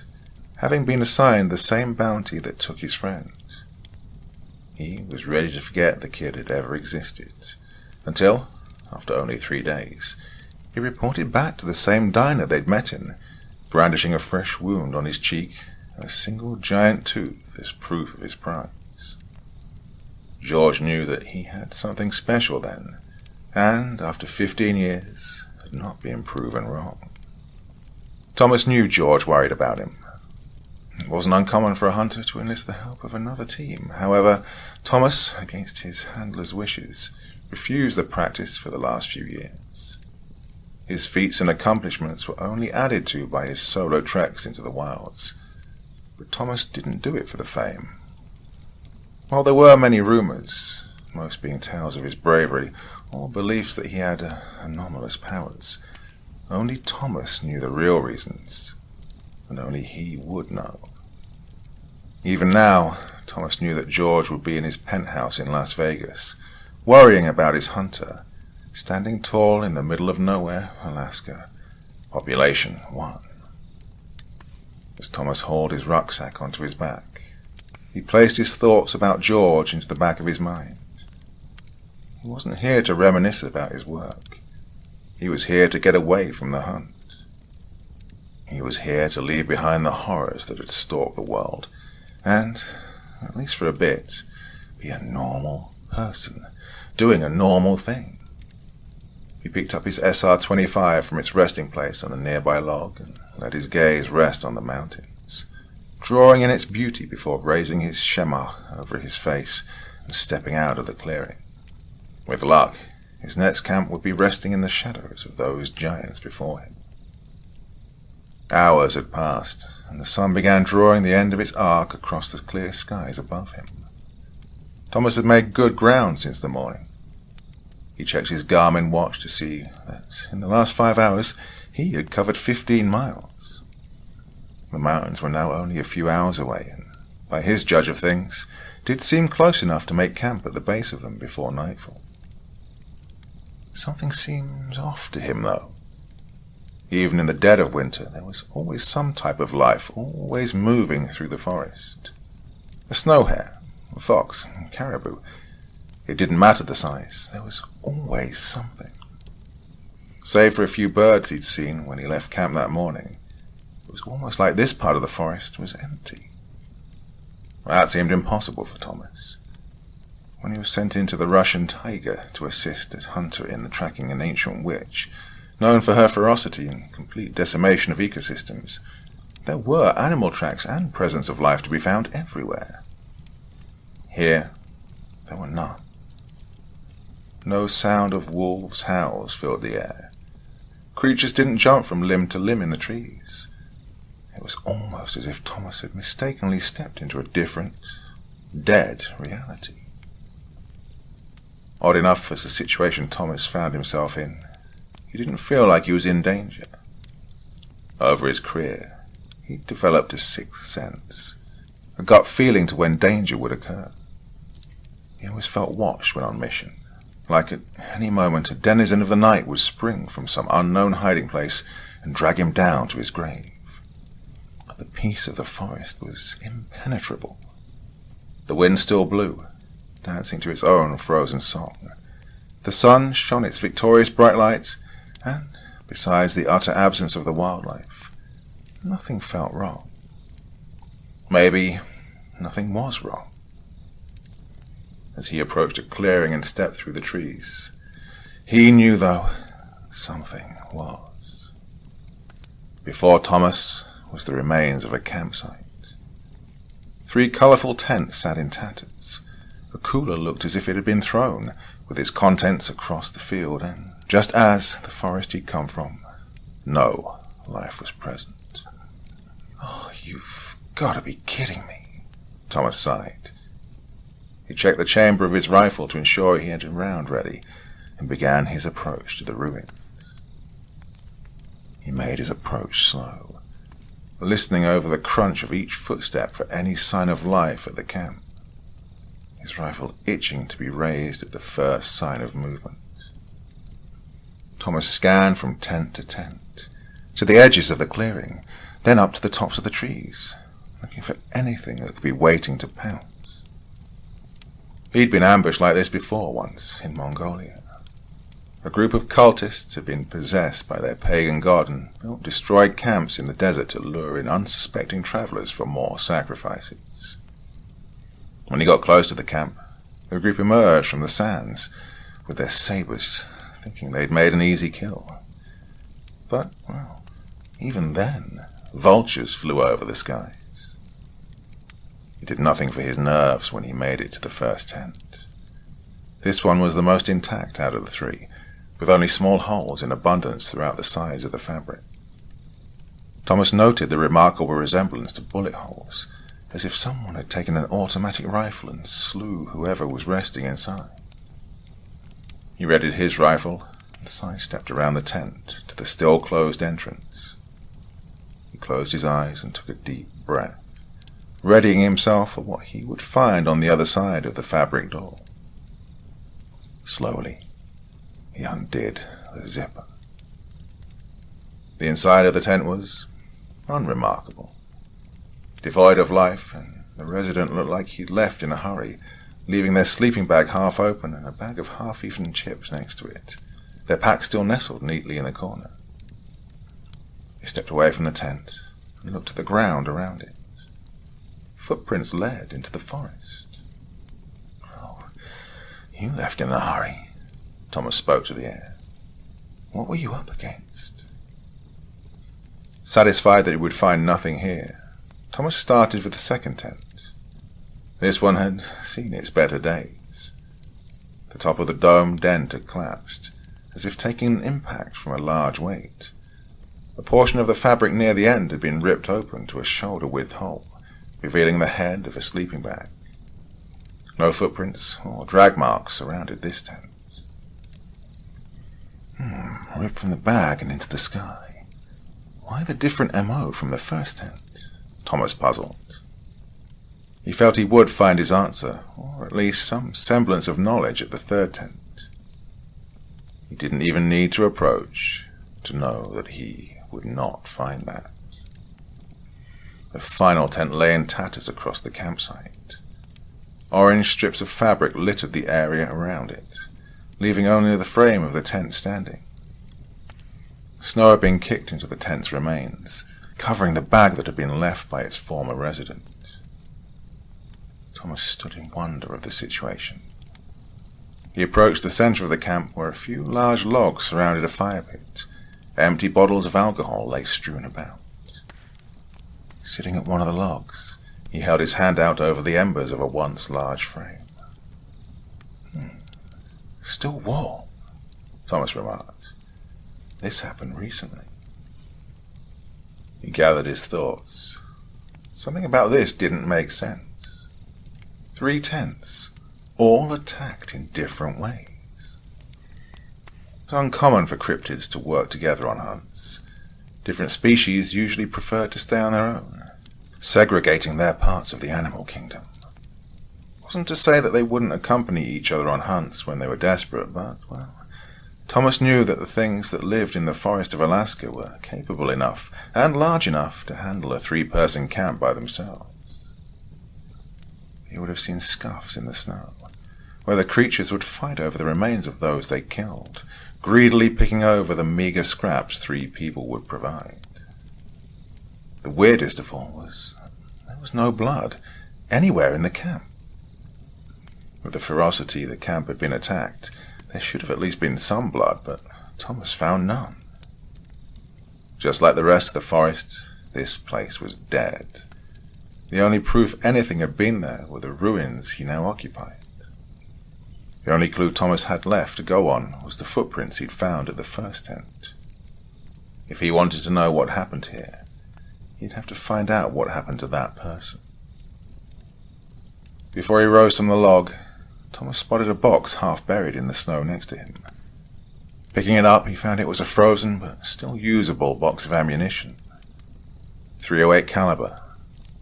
having been assigned the same bounty that took his friend. He was ready to forget the kid had ever existed, until, after only 3 days, he reported back to the same diner they'd met in, brandishing a fresh wound on his cheek and a single giant tooth as proof of his prize. George knew that he had something special then, and after 15 years, had not been proven wrong. Thomas knew George worried about him. It wasn't uncommon for a hunter to enlist the help of another team. However, Thomas, against his handler's wishes, refused the practice for the last few years. His feats and accomplishments were only added to by his solo treks into the wilds, but Thomas didn't do it for the fame. While there were many rumors, most being tales of his bravery or beliefs that he had anomalous powers, only Thomas knew the real reasons, and only he would know. Even now, Thomas knew that George would be in his penthouse in Las Vegas, worrying about his hunter, standing tall in the middle of nowhere, Alaska, population 1. As Thomas hauled his rucksack onto his back, he placed his thoughts about George into the back of his mind. He wasn't here to reminisce about his work. He was here to get away from the hunt. He was here to leave behind the horrors that had stalked the world, and, at least for a bit, be a normal person, doing a normal thing. He picked up his SR-25 from its resting place on a nearby log and let his gaze rest on the mountains, drawing in its beauty before raising his shemagh over his face and stepping out of the clearing. With luck, his next camp would be resting in the shadows of those giants before him. Hours had passed, and the sun began drawing the end of its arc across the clear skies above him. Thomas had made good ground since the morning. He checked his Garmin watch to see that in the last 5 hours he had covered 15 miles. The mountains were now only a few hours away, and by his judge of things, did seem close enough to make camp at the base of them before nightfall. Something seemed off to him, though. Even in the dead of winter, there was always some type of life, always moving through the forest. A snow hare, a fox, a caribou. It didn't matter the size, there was always something. Save for a few birds he'd seen when he left camp that morning, it was almost like this part of the forest was empty. That seemed impossible for Thomas. When he was sent into the Russian taiga to assist as hunter in the tracking an ancient witch, known for her ferocity and complete decimation of ecosystems, there were animal tracks and presence of life to be found everywhere. Here, there were none. No sound of wolves' howls filled the air. Creatures didn't jump from limb to limb in the trees. It was almost as if Thomas had mistakenly stepped into a different, dead reality. Odd enough as the situation Thomas found himself in, he didn't feel like he was in danger. Over his career, he'd developed a sixth sense, a gut feeling to when danger would occur. He always felt watched when on mission, like at any moment a denizen of the night would spring from some unknown hiding place and drag him down to his grave. But the peace of the forest was impenetrable. The wind still blew, dancing to its own frozen song. The sun shone its victorious bright light, and, besides the utter absence of the wildlife, nothing felt wrong. Maybe nothing was wrong. As he approached a clearing and stepped through the trees, he knew, though, something was. Before Thomas was the remains of a campsite. 3 colorful tents sat in tatters. A cooler looked as if it had been thrown, with its contents across the field, and just as the forest he'd come from, no life was present. "Oh, you've got to be kidding me," Thomas sighed. He checked the chamber of his rifle to ensure he had a round ready, and began his approach to the ruins. He made his approach slow, listening over the crunch of each footstep for any sign of life at the camp. his rifle itching to be raised at the first sign of movement. Thomas scanned from tent to tent, to the edges of the clearing, then up to the tops of the trees, looking for anything that could be waiting to pounce. He'd been ambushed like this before once, in Mongolia. A group of cultists had been possessed by their pagan god and built destroyed camps in the desert to lure in unsuspecting travellers for more sacrifices. When he got close to the camp, the group emerged from the sands with their sabres, thinking they'd made an easy kill. But, well, even then, vultures flew over the skies. It did nothing for his nerves when he made it to the first tent. This one was the most intact out of the three, with only small holes in abundance throughout the sides of the fabric. Thomas noted the remarkable resemblance to bullet holes, as if someone had taken an automatic rifle and slew whoever was resting inside. He readied his rifle and sidestepped around the tent to the still-closed entrance. He closed his eyes and took a deep breath, readying himself for what he would find on the other side of the fabric door. Slowly, he undid the zipper. The inside of the tent was unremarkable, devoid of life, and the resident looked like he'd left in a hurry, leaving their sleeping bag half open and a bag of half-eaten chips next to it, their pack still nestled neatly in the corner. He stepped away from the tent and looked at the ground around it. Footprints led into the forest. "Oh, you left in a hurry," Thomas spoke to the air. "What were you up against?" Satisfied that he would find nothing here, Thomas started with the second tent. This one had seen its better days. The top of the dome dent had collapsed, as if taking an impact from a large weight. A portion of the fabric near the end had been ripped open to a shoulder-width hole, revealing the head of a sleeping bag. No footprints or drag marks surrounded this tent. Ripped from the bag and into the sky. Why the different MO from the first tent? Thomas puzzled. He felt he would find his answer, or at least some semblance of knowledge at the third tent. He didn't even need to approach to know that he would not find that. The final tent lay in tatters across the campsite. Orange strips of fabric littered the area around it, leaving only the frame of the tent standing. Snow had been kicked into the tent's remains, covering the bag that had been left by its former resident. Thomas stood in wonder of the situation. He approached the center of the camp where a few large logs surrounded a fire pit. Empty bottles of alcohol lay strewn about. Sitting at one of the logs, he held his hand out over the embers of a once large frame. Still warm, Thomas remarked. This happened recently. He gathered his thoughts. Something about this didn't make sense. 3 tents, all attacked in different ways. It's uncommon for cryptids to work together on hunts. Different species usually prefer to stay on their own, segregating their parts of the animal kingdom. It wasn't to say that they wouldn't accompany each other on hunts when they were desperate, but, well, Thomas knew that the things that lived in the forest of Alaska were capable enough and large enough to handle a 3-person camp by themselves. He would have seen scuffs in the snow, where the creatures would fight over the remains of those they killed, greedily picking over the meager scraps 3 people would provide. The weirdest of all was there was no blood anywhere in the camp. With the ferocity the camp had been attacked, there should have at least been some blood, but Thomas found none. Just like the rest of the forest, this place was dead. The only proof anything had been there were the ruins he now occupied. The only clue Thomas had left to go on was the footprints he'd found at the first tent. If he wanted to know what happened here, he'd have to find out what happened to that person. Before he rose from the log, Thomas spotted a box half buried in the snow next to him. Picking it up, he found it was a frozen but still usable box of ammunition. .308 caliber,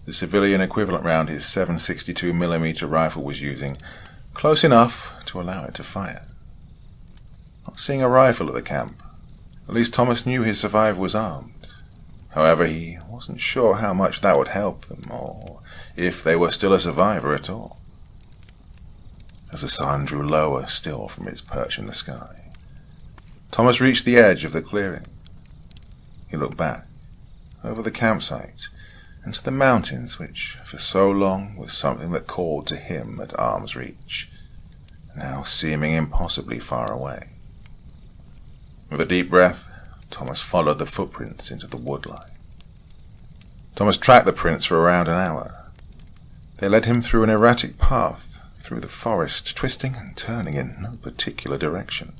The civilian equivalent round his 7.62mm rifle was using, close enough to allow it to fire. Not seeing a rifle at the camp, at least Thomas knew his survivor was armed. However, he wasn't sure how much that would help them, or if they were still a survivor at all. As the sun drew lower still from its perch in the sky, Thomas reached the edge of the clearing. He looked back, over the campsite, and to the mountains which, for so long, was something that called to him at arm's reach, now seeming impossibly far away. With a deep breath, Thomas followed the footprints into the woodline. Thomas tracked the prints for around an hour. They led him through an erratic path, through the forest, twisting and turning in no particular direction.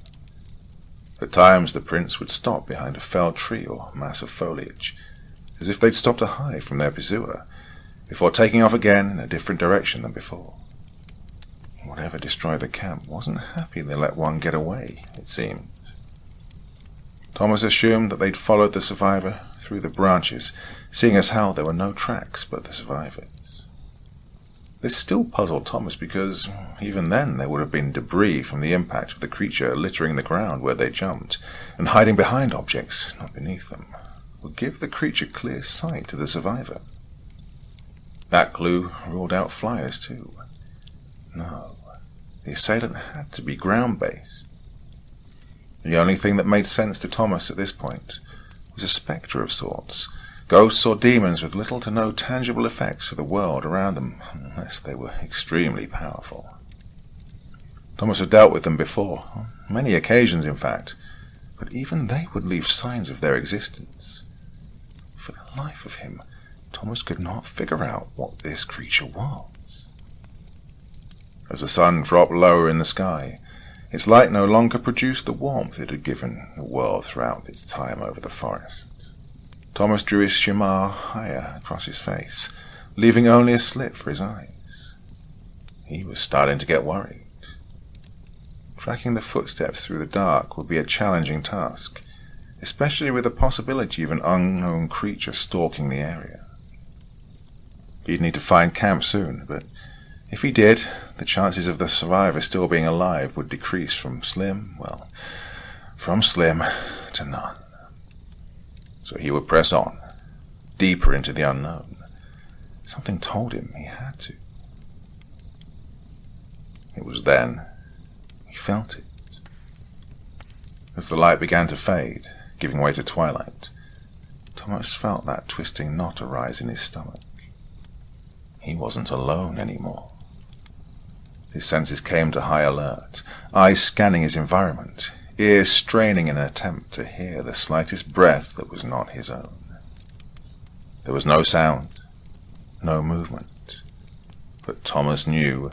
At times the prints would stop behind a felled tree or mass of foliage, as if they'd stopped to hide from their pursuer, before taking off again in a different direction than before. Whatever destroyed the camp wasn't happy they let one get away, it seemed. Thomas assumed that they'd followed the survivor through the branches, seeing as how there were no tracks but the survivors. This still puzzled Thomas because, even then, there would have been debris from the impact of the creature littering the ground where they jumped, and hiding behind objects not beneath them would give the creature clear sight to the survivor. That clue ruled out flyers too. No, the assailant had to be ground-based. The only thing that made sense to Thomas at this point was a spectre of sorts, ghosts or demons with little to no tangible effects to the world around them, unless they were extremely powerful. Thomas had dealt with them before, on many occasions in fact, but even they would leave signs of their existence. For the life of him, Thomas could not figure out what this creature was. As the sun dropped lower in the sky, its light no longer produced the warmth it had given the world throughout its time over the forest. Thomas drew his shimar higher across his face, leaving only a slit for his eyes. He was starting to get worried. Tracking the footsteps through the dark would be a challenging task, especially with the possibility of an unknown creature stalking the area. He'd need to find camp soon, but if he did, the chances of the survivor still being alive would decrease from slim to none. So he would press on, deeper into the unknown. Something told him he had to. It was then he felt it. As the light began to fade, giving way to twilight, Thomas felt that twisting knot arise in his stomach. He wasn't alone anymore. His senses came to high alert, eyes scanning his environment, ears straining in an attempt to hear the slightest breath that was not his own. There was no sound, no movement, but Thomas knew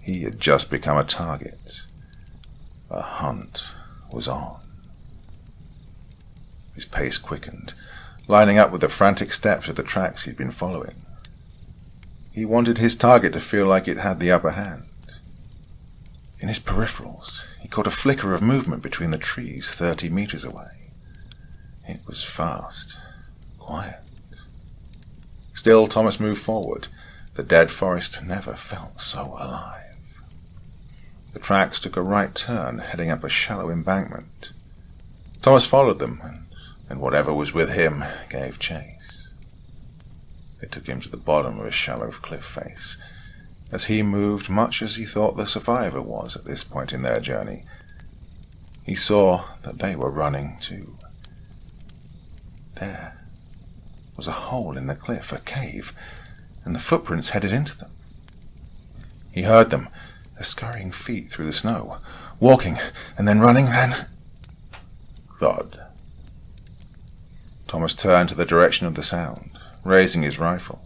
he had just become a target. A hunt was on. His pace quickened, lining up with the frantic steps of the tracks he'd been following. He wanted his target to feel like it had the upper hand. In his peripherals, he caught a flicker of movement between the trees 30 meters away. It was fast, quiet. Still, Thomas moved forward. The dead forest never felt so alive. The tracks took a right turn, heading up a shallow embankment. Thomas followed them, and whatever was with him gave chase. They took him to the bottom of a shallow cliff face. As he moved much as he thought the survivor was at this point in their journey, he saw that they were running too. There was a hole in the cliff, a cave, and the footprints headed into them. He heard them, their scurrying feet through the snow, walking and then running, then thud. Thomas turned to the direction of the sound, raising his rifle.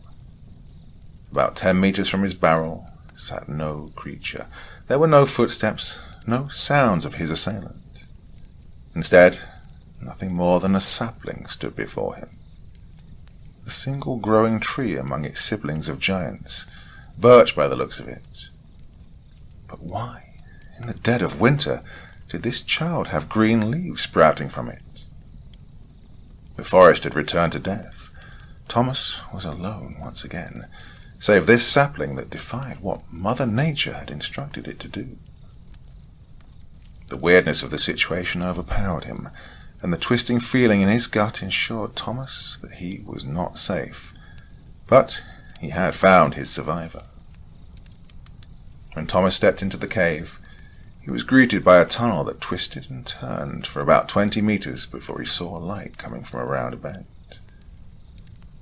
About 10 meters from his barrel sat no creature. There were no footsteps, no sounds of his assailant. Instead, nothing more than a sapling stood before him. A single growing tree among its siblings of giants, birch by the looks of it. But why, in the dead of winter, did this child have green leaves sprouting from it? The forest had returned to death. Thomas was alone once again, save this sapling that defied what Mother Nature had instructed it to do. The weirdness of the situation overpowered him, and the twisting feeling in his gut ensured Thomas that he was not safe. But he had found his survivor. When Thomas stepped into the cave, he was greeted by a tunnel that twisted and turned for about 20 meters before he saw a light coming from around a bend.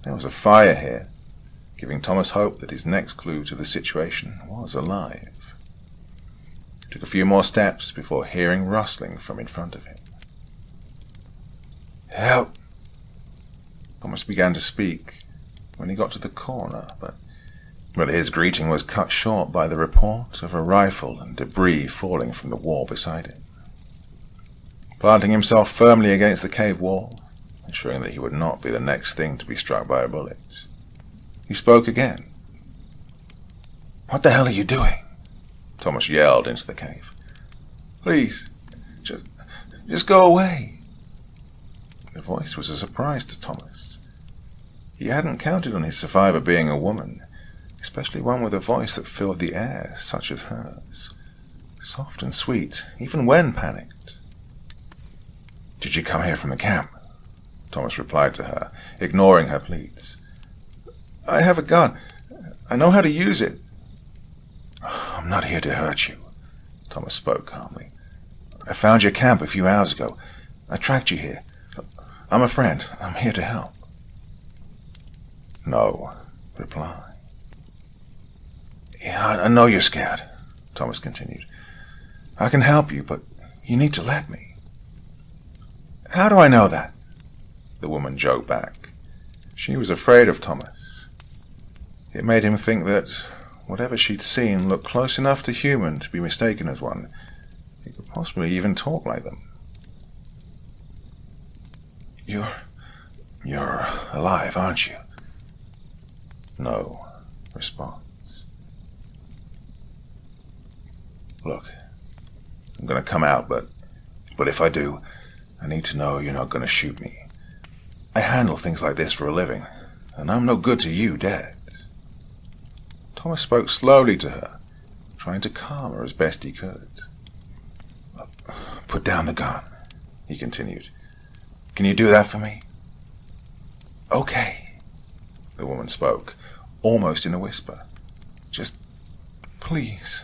There was a fire here, giving Thomas hope that his next clue to the situation was alive. He took a few more steps before hearing rustling from in front of him. "Help!" Thomas began to speak when he got to the corner, but his greeting was cut short by the report of a rifle and debris falling from the wall beside him. Planting himself firmly against the cave wall, ensuring that he would not be the next thing to be struck by a bullet, he spoke again. "What the hell are you doing?" Thomas yelled into the cave. "Please, just go away." The voice was a surprise to Thomas. He hadn't counted on his survivor being a woman, especially one with a voice that filled the air, such as hers, soft and sweet, even when panicked. "Did you come here from the camp?" Thomas replied to her, ignoring her pleas. "I have a gun. I know how to use it." "I'm not here to hurt you," Thomas spoke calmly. "I found your camp a few hours ago. I tracked you here. I'm a friend. I'm here to help." No reply. "Yeah, I know you're scared," Thomas continued. "I can help you, but you need to let me." "How do I know that?" the woman joked back. She was afraid of Thomas. It made him think that whatever she'd seen looked close enough to human to be mistaken as one. He could possibly even talk like them. You're alive, aren't you?" No response. "Look, I'm going to come out, but if I do, I need to know you're not going to shoot me. I handle things like this for a living, and I'm no good to you dead." Thomas spoke slowly to her, trying to calm her as best he could. "Put down the gun," he continued. "Can you do that for me?" "Okay," the woman spoke, almost in a whisper. "Just, please,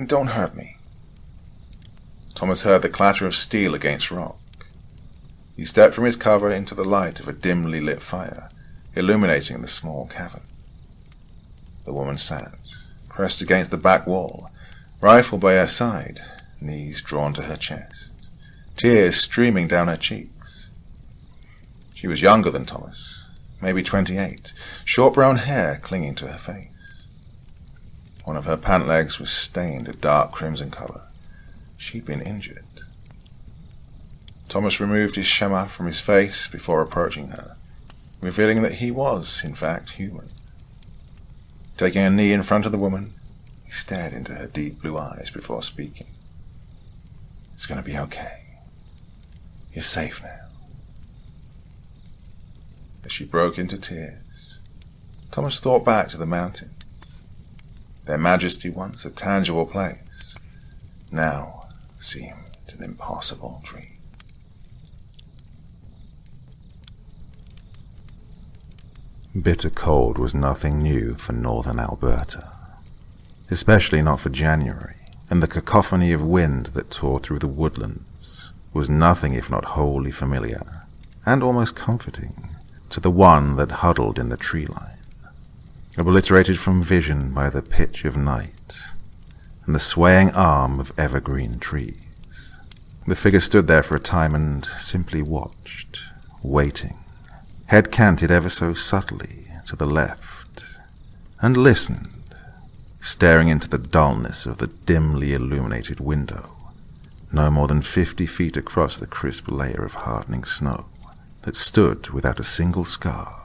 don't hurt me." Thomas heard the clatter of steel against rock. He stepped from his cover into the light of a dimly lit fire, illuminating the small cavern. The woman sat, pressed against the back wall, rifle by her side, knees drawn to her chest, tears streaming down her cheeks. She was younger than Thomas, maybe 28, short brown hair clinging to her face. One of her pant legs was stained a dark crimson color. She'd been injured. Thomas removed his shema from his face before approaching her, revealing that he was, in fact, human. Taking a knee in front of the woman, he stared into her deep blue eyes before speaking. "It's going to be okay. You're safe now." As she broke into tears, Thomas thought back to the mountains. Their majesty once a tangible place, now seemed an impossible dream. Bitter cold was nothing new for northern Alberta, especially not for January, and the cacophony of wind that tore through the woodlands was nothing if not wholly familiar, and almost comforting, to the one that huddled in the tree line, obliterated from vision by the pitch of night and the swaying arm of evergreen trees. The figure stood there for a time and simply watched, waiting, head canted ever so subtly to the left, and listened, staring into the dullness of the dimly illuminated window, no more than 50 feet across the crisp layer of hardening snow that stood without a single scar,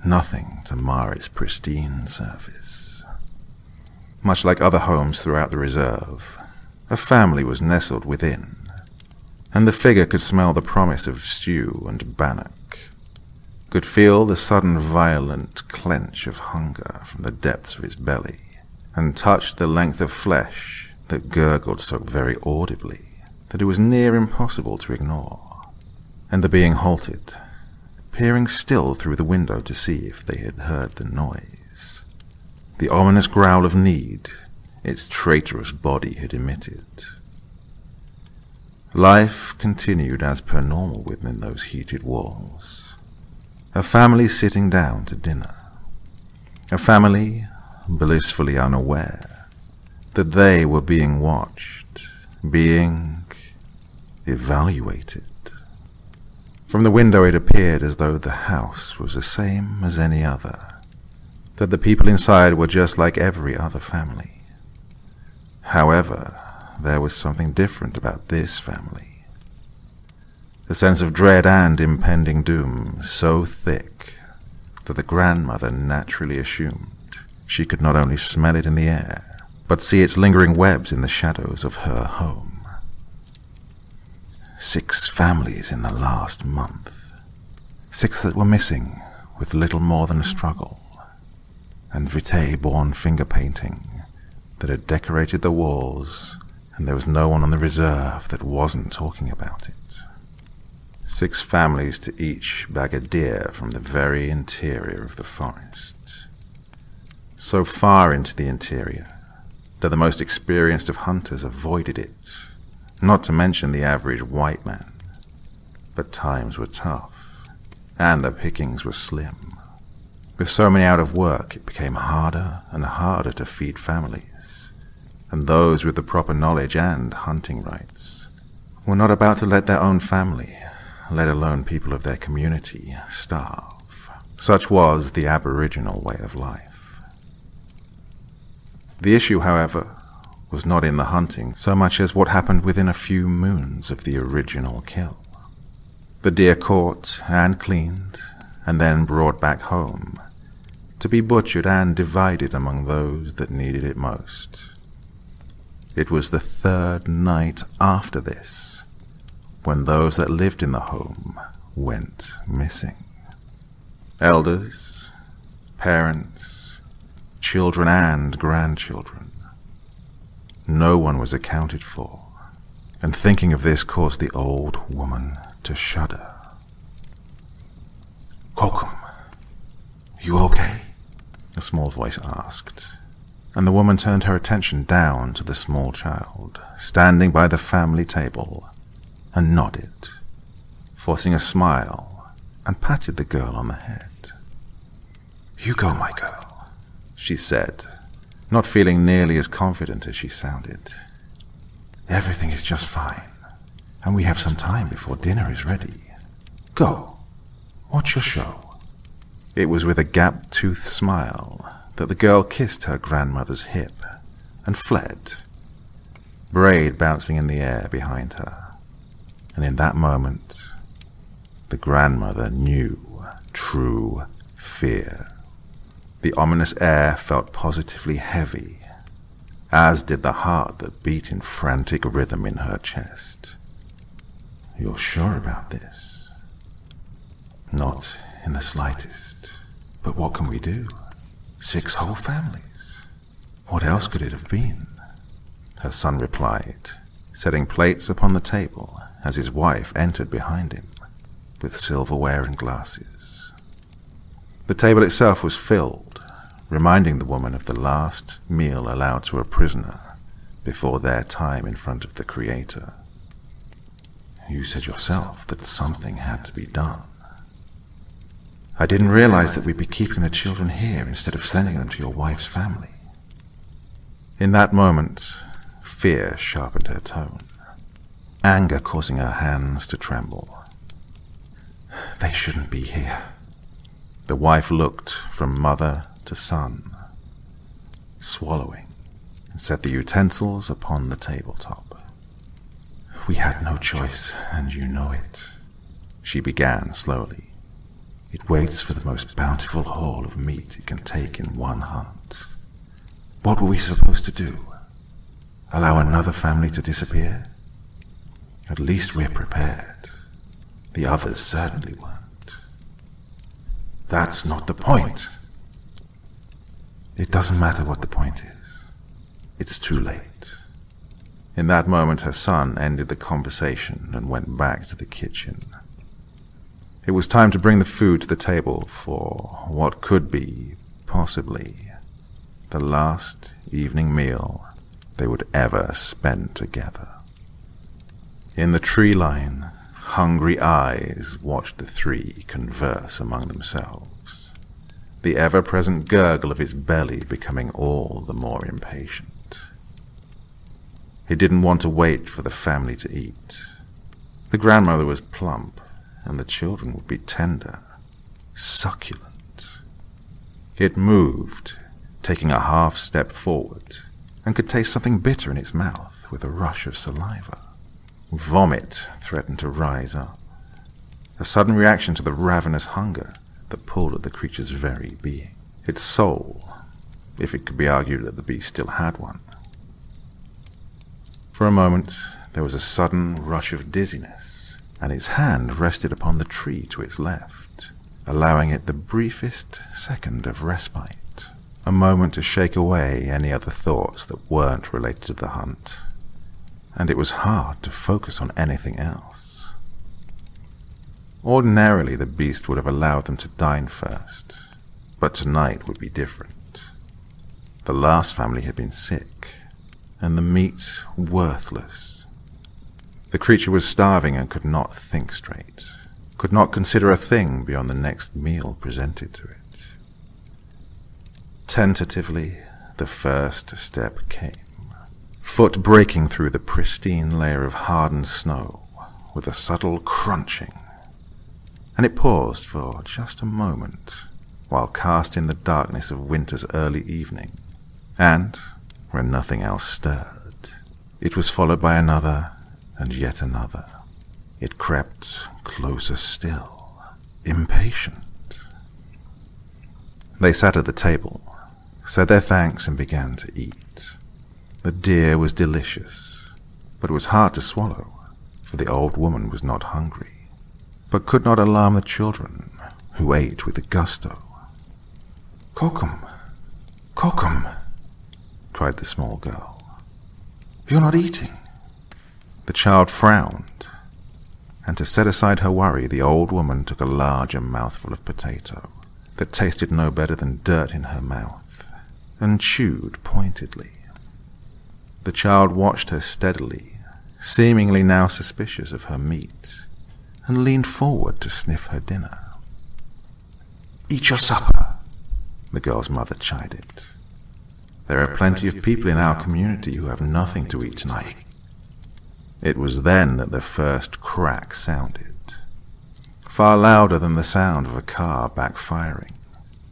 nothing to mar its pristine surface. Much like other homes throughout the reserve, a family was nestled within, and the figure could smell the promise of stew and bannock, could feel the sudden violent clench of hunger from the depths of his belly, and touched the length of flesh that gurgled so very audibly that it was near impossible to ignore. And the being halted, peering still through the window to see if they had heard the noise. The ominous growl of need its traitorous body had emitted. Life continued as per normal within those heated walls. A family sitting down to dinner. A family blissfully unaware that they were being watched, being evaluated. From the window it appeared as though the house was the same as any other, that the people inside were just like every other family. However, there was something different about this family. The sense of dread and impending doom so thick that the grandmother naturally assumed she could not only smell it in the air, but see its lingering webs in the shadows of her home. 6 families in the last month. 6 that were missing with little more than a struggle, and vitae-born finger painting that had decorated the walls, and there was no one on the reserve that wasn't talking about it. 6 families to each bag a deer from the very interior of the forest. So far into the interior that the most experienced of hunters avoided it, not to mention the average white man. But times were tough, and the pickings were slim. With so many out of work, it became harder and harder to feed families, and those with the proper knowledge and hunting rights were not about to let their own family, let alone people of their community, starve. Such was the Aboriginal way of life. The issue, however, was not in the hunting so much as what happened within a few moons of the original kill. The deer caught and cleaned, and then brought back home, to be butchered and divided among those that needed it most. It was the 3rd night after this, when those that lived in the home went missing. Elders, parents, children and grandchildren. No one was accounted for, and thinking of this caused the old woman to shudder. "Kokum, you okay?" a small voice asked, and the woman turned her attention down to the small child, standing by the family table, and nodded, forcing a smile, and patted the girl on the head. "You go, my girl," she said, not feeling nearly as confident as she sounded. "Everything is just fine, and we have some time before dinner is ready. Go, watch your show." It was with a gap-toothed smile that the girl kissed her grandmother's hip and fled, braid bouncing in the air behind her. And in that moment, the grandmother knew true fear. The ominous air felt positively heavy, as did the heart that beat in frantic rhythm in her chest. "You're sure about this?" "Not in the slightest. But what can we do? 6 whole families. What else could it have been?" her son replied, setting plates upon the table as his wife entered behind him, with silverware and glasses. The table itself was filled, reminding the woman of the last meal allowed to a prisoner before their time in front of the Creator. "You said yourself that something had to be done." "I didn't realize that we'd be keeping the children here instead of sending them to your wife's family." In that moment, fear sharpened her tone, anger causing her hands to tremble. "They shouldn't be here." The wife looked from mother to son, swallowing, and set the utensils upon the tabletop. "We had no choice, and you know it," she began slowly. "It waits for the most bountiful haul of meat it can take in one hunt. What were we supposed to do? Allow another family to disappear? At least we're prepared. The others certainly weren't." That's not the point. It doesn't matter what the point is. It's too late. In that moment, her son ended the conversation and went back to the kitchen. It was time to bring the food to the table for what could be, possibly, the last evening meal they would ever spend together. In the tree line, hungry eyes watched the three converse among themselves, the ever-present gurgle of his belly becoming all the more impatient. He didn't want to wait for the family to eat. The grandmother was plump, and the children would be tender, succulent. It moved, taking a half-step forward, and could taste something bitter in its mouth with a rush of saliva. Vomit threatened to rise up, a sudden reaction to the ravenous hunger that pulled at the creature's very being, its soul, if it could be argued that the beast still had one. For a moment, there was a sudden rush of dizziness, and its hand rested upon the tree to its left, allowing it the briefest second of respite, a moment to shake away any other thoughts that weren't related to the hunt, and it was hard to focus on anything else. Ordinarily, the beast would have allowed them to dine first, but tonight would be different. The last family had been sick, and the meat worthless. The creature was starving and could not think straight, could not consider a thing beyond the next meal presented to it. Tentatively, the first step came, foot breaking through the pristine layer of hardened snow with a subtle crunching, and it paused for just a moment while cast in the darkness of winter's early evening, and, when nothing else stirred, it was followed by another and yet another. It crept closer still, impatient. They sat at the table, said their thanks, and began to eat. The deer was delicious, but it was hard to swallow, for the old woman was not hungry, but could not alarm the children, who ate with gusto. "Kokum, Kokum," cried the small girl. "You're not eating." The child frowned, and to set aside her worry, the old woman took a larger mouthful of potato that tasted no better than dirt in her mouth, and chewed pointedly. The child watched her steadily, seemingly now suspicious of her meat, and leaned forward to sniff her dinner. "Eat your supper," the girl's mother chided. "There are plenty of people in our community who have nothing to eat tonight." It was then that the first crack sounded, far louder than the sound of a car backfiring,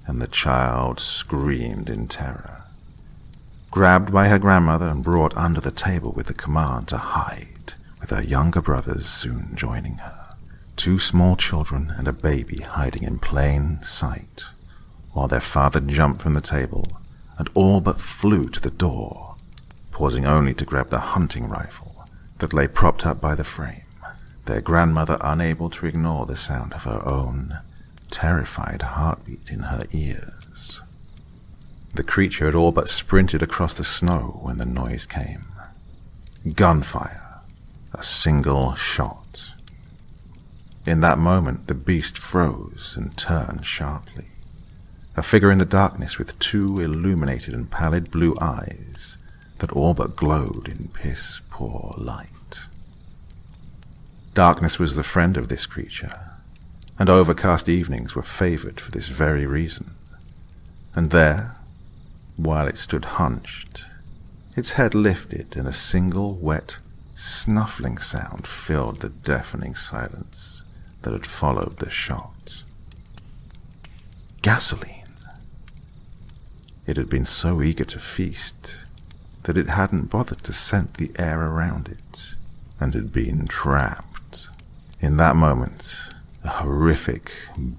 and the child screamed in terror. Grabbed by her grandmother and brought under the table with the command to hide, with her younger brothers soon joining her. 2 small children and a baby hiding in plain sight, while their father jumped from the table and all but flew to the door, pausing only to grab the hunting rifle that lay propped up by the frame, their grandmother unable to ignore the sound of her own terrified heartbeat in her ears. The creature had all but sprinted across the snow when the noise came. Gunfire. A single shot. In that moment, the beast froze and turned sharply. A figure in the darkness with 2 illuminated and pallid blue eyes that all but glowed in piss-poor light. Darkness was the friend of this creature, and overcast evenings were favored for this very reason. And there, while it stood hunched, its head lifted and a single wet, snuffling sound filled the deafening silence that had followed the shot. Gasoline. It had been so eager to feast that it hadn't bothered to scent the air around it, and had been trapped. In that moment, a horrific,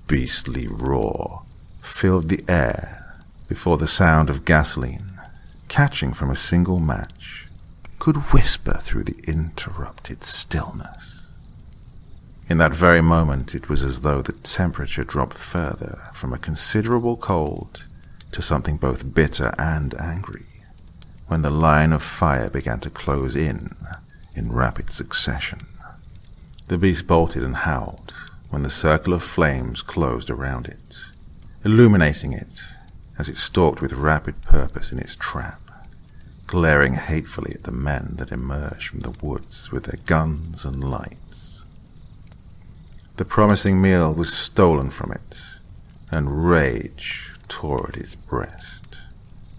beastly roar filled the air before the sound of gasoline, catching from a single match, could whisper through the interrupted stillness. In that very moment, it was as though the temperature dropped further from a considerable cold to something both bitter and angry, when the line of fire began to close in rapid succession. The beast bolted and howled when the circle of flames closed around it, illuminating it as it stalked with rapid purpose in its trap, glaring hatefully at the men that emerged from the woods with their guns and lights. The promising meal was stolen from it, and rage tore at its breast,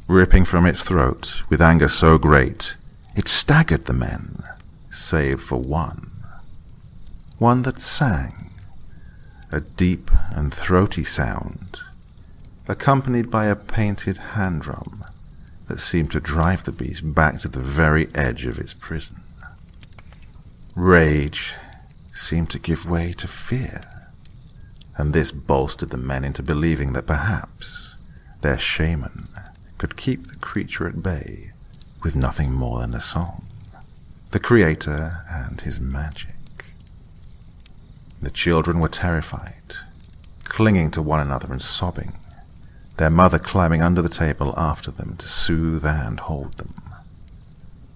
ripping from its throat with anger so great it staggered the men, save for one that sang, a deep and throaty sound, accompanied by a painted hand drum that seemed to drive the beast back to the very edge of its prison. Rage seemed to give way to fear, and this bolstered the men into believing that perhaps their shaman could keep the creature at bay with nothing more than a song, the creator and his magic. The children were terrified, clinging to one another and sobbing, their mother climbing under the table after them to soothe and hold them,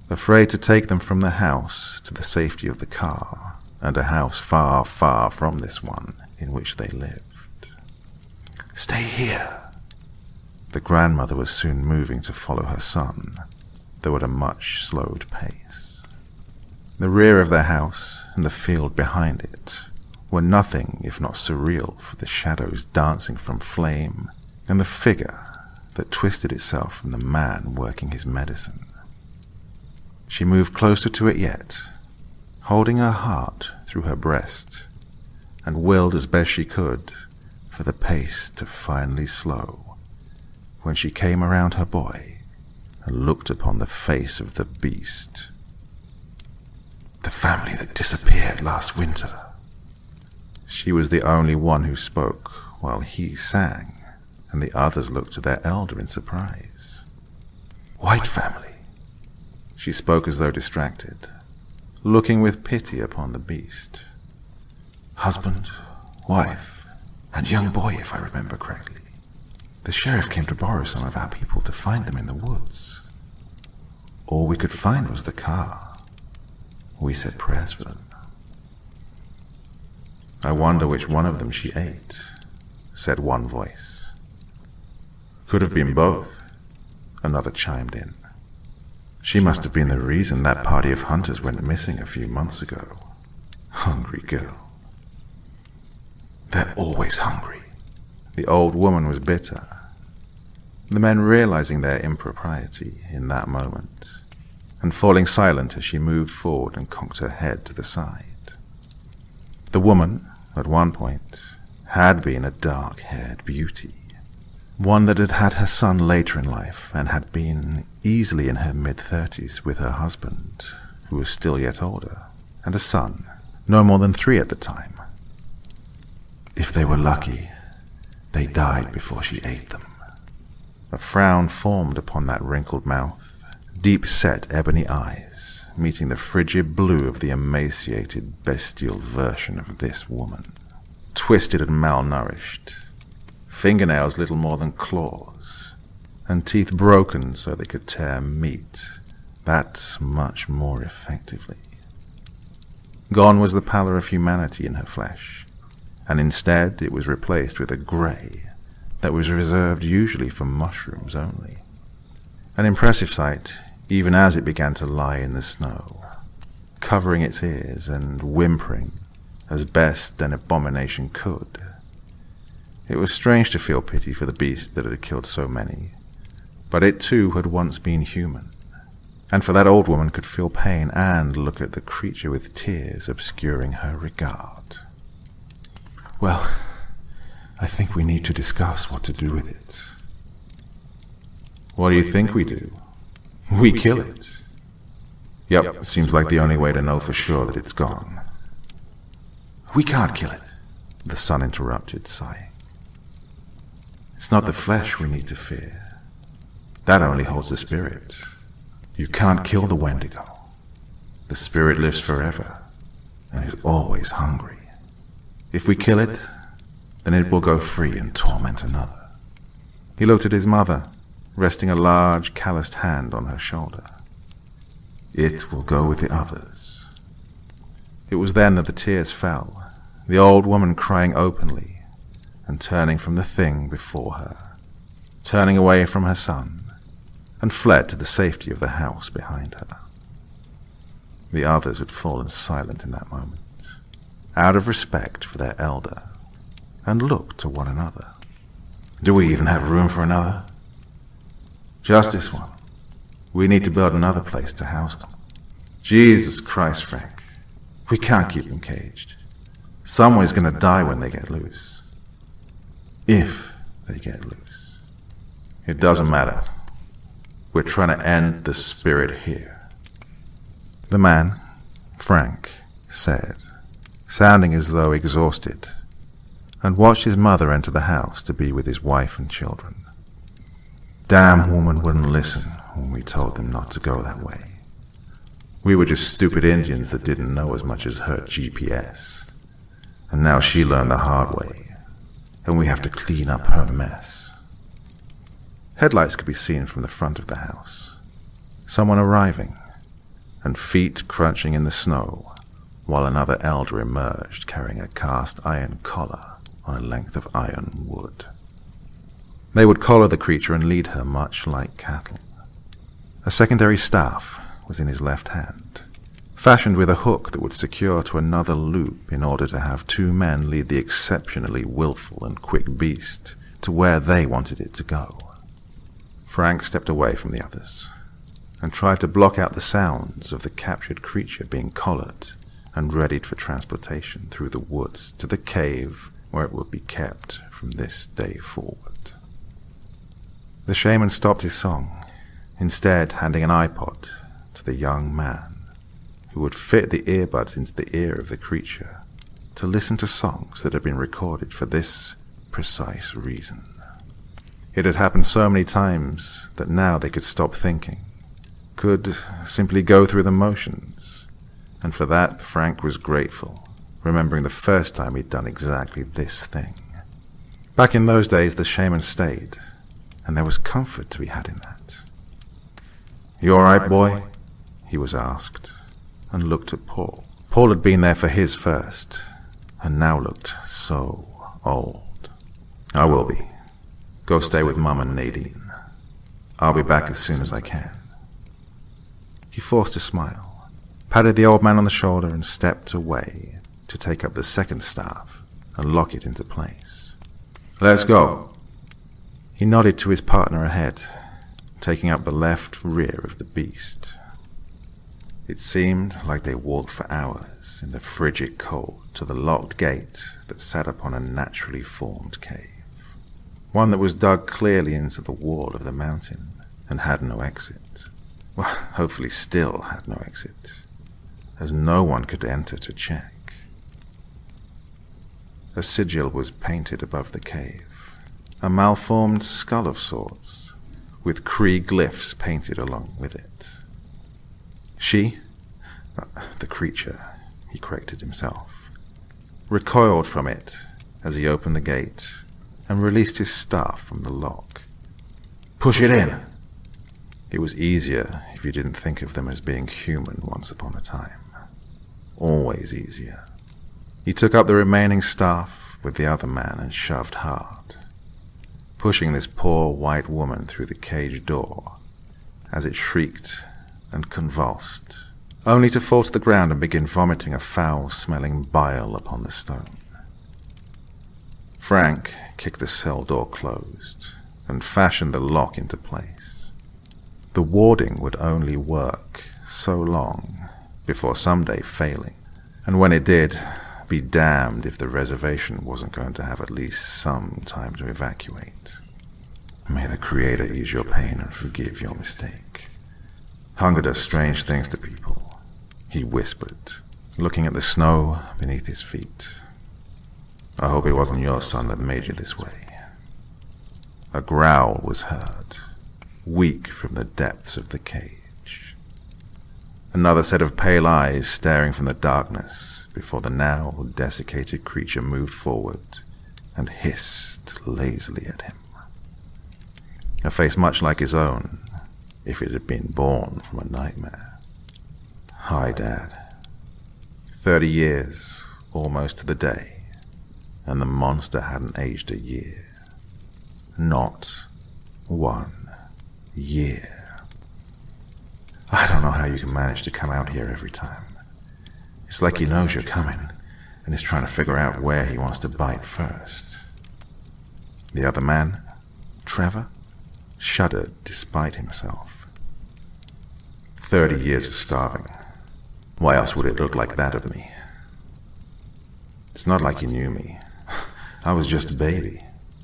afraid to take them from the house to the safety of the car, and a house far, far from this one in which they lived. "Stay here." The grandmother was soon moving to follow her son, though at a much slowed pace. The rear of their house and the field behind it were nothing if not surreal for the shadows dancing from flame and the figure that twisted itself from the man working his medicine. She moved closer to it yet, holding her heart through her breast, and willed as best she could for the pace to finally slow when she came around her boy and looked upon the face of the beast. "The family that disappeared last winter." She was the only one who spoke while he sang, and the others looked to their elder in surprise. "White family." She spoke as though distracted, looking with pity upon the beast. "Husband, wife, and young boy, if I remember correctly. The sheriff came to borrow some of our people to find them in the woods. All we could find was the car. We said prayers for them." "I wonder which one of them she ate," said one voice. "Could have been both," another chimed in. "She must have been the reason that party of hunters went missing a few months ago. Hungry girl." "They're always hungry." The old woman was bitter, the men realizing their impropriety in that moment, and falling silent as she moved forward and cocked her head to the side. The woman, at one point, had been a dark-haired beauty, one that had had her son later in life and had been easily in her mid-30s with her husband, who was still yet older, and a son, no more than 3 at the time. If they were lucky, they died before she ate them. A frown formed upon that wrinkled mouth, deep-set ebony eyes, meeting the frigid blue of the emaciated, bestial version of this woman, twisted and malnourished, fingernails little more than claws, and teeth broken so they could tear meat that much more effectively. Gone was the pallor of humanity in her flesh, and instead it was replaced with a grey that was reserved usually for mushrooms only. An impressive sight, even as it began to lie in the snow, covering its ears and whimpering as best an abomination could. It was strange to feel pity for the beast that had killed so many, but it too had once been human, and for that old woman could feel pain and look at the creature with tears obscuring her regard. "Well, I think we need to discuss what to do with it." "What do you think we do?" "We kill it." "Yep, seems like the only way to know for sure that it's gone." "We can't kill it," the son interrupted, sighing. "It's not the flesh we need to fear. That only holds the spirit. You can't kill the Wendigo. The spirit lives forever and is always hungry." If we kill it, then it will go free and torment another. He looked at his mother, resting a large, calloused hand on her shoulder. It will go with the others. It was then that the tears fell, the old woman crying openly and turning from the thing before her, turning away from her son, and fled to the safety of the house behind her. The others had fallen silent in that moment, out of respect for their elder, and looked to one another. Do we even have room for another? Just this one. We need to build another place to house them. Jesus Christ, Frank. We can't keep them caged. Someone's going to die when they get loose. If they get loose. It doesn't matter. We're trying to end the spirit here. The man, Frank, said, sounding as though exhausted, and watched his mother enter the house to be with his wife and children. Damn woman wouldn't listen when we told them not to go that way. We were just stupid Indians that didn't know as much as her GPS. And now she learned the hard way, and we have to clean up her mess. Headlights could be seen from the front of the house. Someone arriving, and feet crunching in the snow, while another elder emerged carrying a cast iron collar on a length of iron wood. They would collar the creature and lead her much like cattle. A secondary staff was in his left hand, fashioned with a hook that would secure to another loop in order to have two men lead the exceptionally willful and quick beast to where they wanted it to go. Frank stepped away from the others and tried to block out the sounds of the captured creature being collared and readied for transportation through the woods to the cave where it would be kept from this day forward. The shaman stopped his song, instead handing an iPod to the young man, who would fit the earbuds into the ear of the creature to listen to songs that had been recorded for this precise reason. It had happened so many times that now they could stop thinking, could simply go through the motions, and for that Frank was grateful, remembering the first time he'd done exactly this thing. Back in those days the shaman stayed, and there was comfort to be had in that. "You all right, boy?" he was asked, and looked at Paul. Paul had been there for his first, and now looked so old. "I will be. Go stay with Mum and Nadine. I'll be back as soon as I can." He forced a smile, patted the old man on the shoulder, and stepped away to take up the second staff and lock it into place. "Let's go." He nodded to his partner ahead, taking up the left rear of the beast. It seemed like they walked for hours in the frigid cold to the locked gate that sat upon a naturally formed cave, one that was dug clearly into the wall of the mountain and had no exit. Well, hopefully still had no exit, as no one could enter to check. A sigil was painted above the cave, a malformed skull of sorts, with Cree glyphs painted along with it. The creature, he corrected himself, recoiled from it as he opened the gate and released his staff from the lock. "Push it in!" It was easier if you didn't think of them as being human once upon a time. Always easier. He took up the remaining staff with the other man and shoved hard, pushing this poor white woman through the cage door as it shrieked and convulsed, only to fall to the ground and begin vomiting a foul-smelling bile upon the stone. Frank kicked the cell door closed and fashioned the lock into place. The warding would only work so long before someday failing, and when it did, be damned if the reservation wasn't going to have at least some time to evacuate. May the Creator ease your pain and forgive your mistake. Hunger does strange things to people, he whispered, looking at the snow beneath his feet. I hope it wasn't your son that made you this way. A growl was heard, weak from the depths of the cage. Another set of pale eyes staring from the darkness before the now desiccated creature moved forward and hissed lazily at him. A face much like his own, if it had been born from a nightmare. "Hi, Dad." 30 years, almost to the day, and the monster hadn't aged a year. Not 1 year. "I don't know how you can manage to come out here every time. It's like he knows you're coming, and is trying to figure out where he wants to bite first." The other man, Trevor, shuddered despite himself. 30 years of starving. Why else would it look like that of me? "It's not like you knew me. I was just a baby,"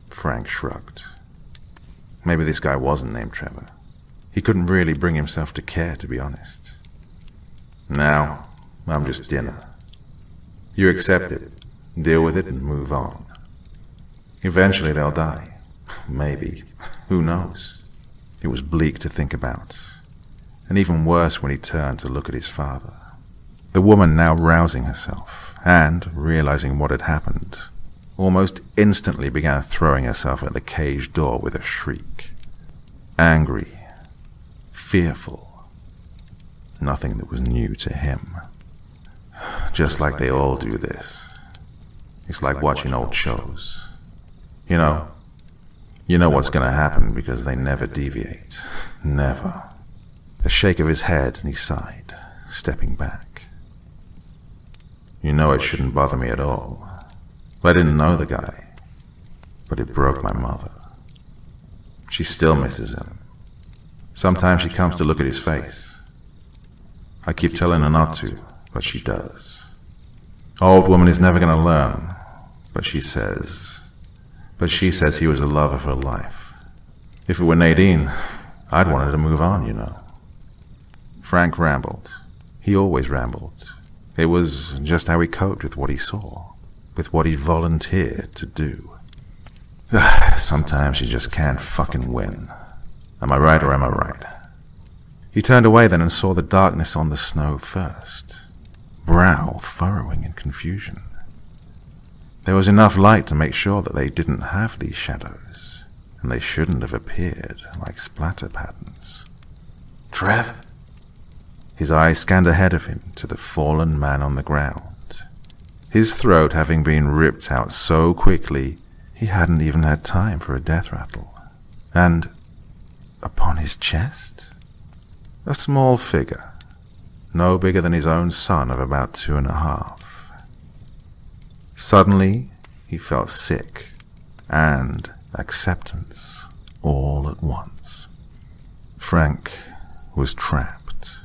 Frank shrugged. Maybe this guy wasn't named Trevor. He couldn't really bring himself to care, to be honest. "Now, I'm just dinner. You accept it, deal with it, and move on. Eventually they'll die. Maybe. Who knows?" It was bleak to think about, and even worse when he turned to look at his father. The woman now rousing herself, and, realizing what had happened, almost instantly began throwing herself at the cage door with a shriek. Angry, fearful, nothing that was new to him. Just like they all do this. It's like watching old shows. You know what's going to happen because they never deviate. Never. A shake of his head and he sighed, stepping back. "You know it shouldn't bother me at all. I didn't know the guy, but it broke my mother. She still misses him. Sometimes she comes to look at his face. I keep telling her not to, but she does. Old woman is never going to learn, but she says he was the love of her life. If it were Nadine, I'd want her to move on, you know." Frank rambled. He always rambled. It was just how he coped with what he saw, with what he volunteered to do. Sometimes you just can't fucking win. Am I right or am I right? He turned away then and saw the darkness on the snow first, brow furrowing in confusion. There was enough light to make sure that they didn't have these shadows, and they shouldn't have appeared like splatter patterns. "Trev?" His eyes scanned ahead of him to the fallen man on the ground, his throat having been ripped out so quickly he hadn't even had time for a death rattle. And upon his chest, a small figure, no bigger than his own son of about 2.5. Suddenly, he felt sick and acceptance all at once. Frank was trapped.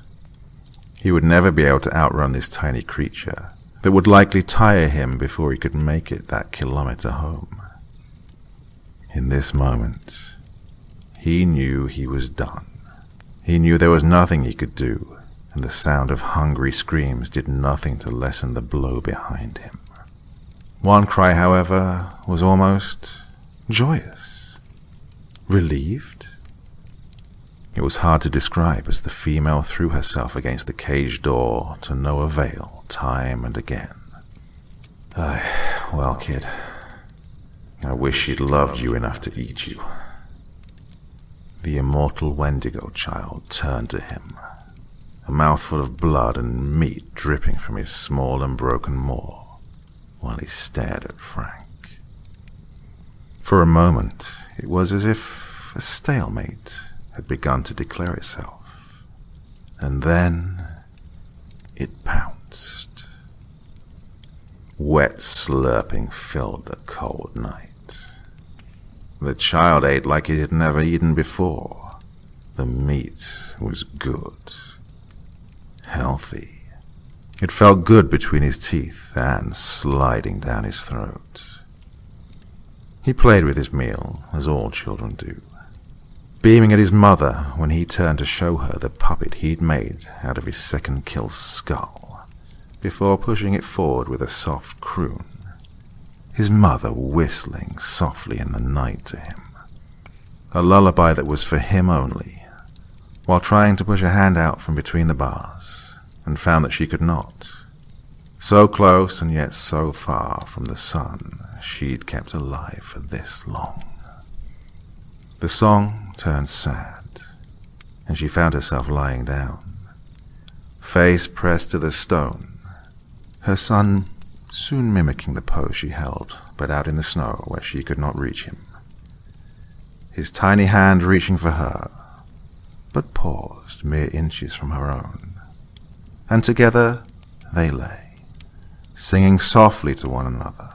He would never be able to outrun this tiny creature that would likely tire him before he could make it that kilometer home. In this moment, he knew he was done. He knew there was nothing he could do, and the sound of hungry screams did nothing to lessen the blow behind him. One cry, however, was almost joyous, relieved. It was hard to describe as the female threw herself against the cage door to no avail time and again. Well, kid, I wish she'd loved you enough to eat you." The immortal Wendigo child turned to him, a mouthful of blood and meat dripping from his small and broken maw, while he stared at Frank. For a moment, it was as if a stalemate had begun to declare itself, and then it pounced. Wet slurping filled the cold night. The child ate like it had never eaten before. The meat was good, healthy. It felt good between his teeth and sliding down his throat. He played with his meal, as all children do, beaming at his mother when he turned to show her the puppet he'd made out of his second kill's skull, before pushing it forward with a soft croon, his mother whistling softly in the night to him, a lullaby that was for him only, while trying to push a hand out from between the bars, and found that she could not. So close and yet so far from the sun she'd kept alive for this long. The song turned sad, and she found herself lying down, face pressed to the stone, her son soon mimicking the pose she held, but out in the snow where she could not reach him. His tiny hand reaching for her, but paused mere inches from her own, and together they lay, singing softly to one another,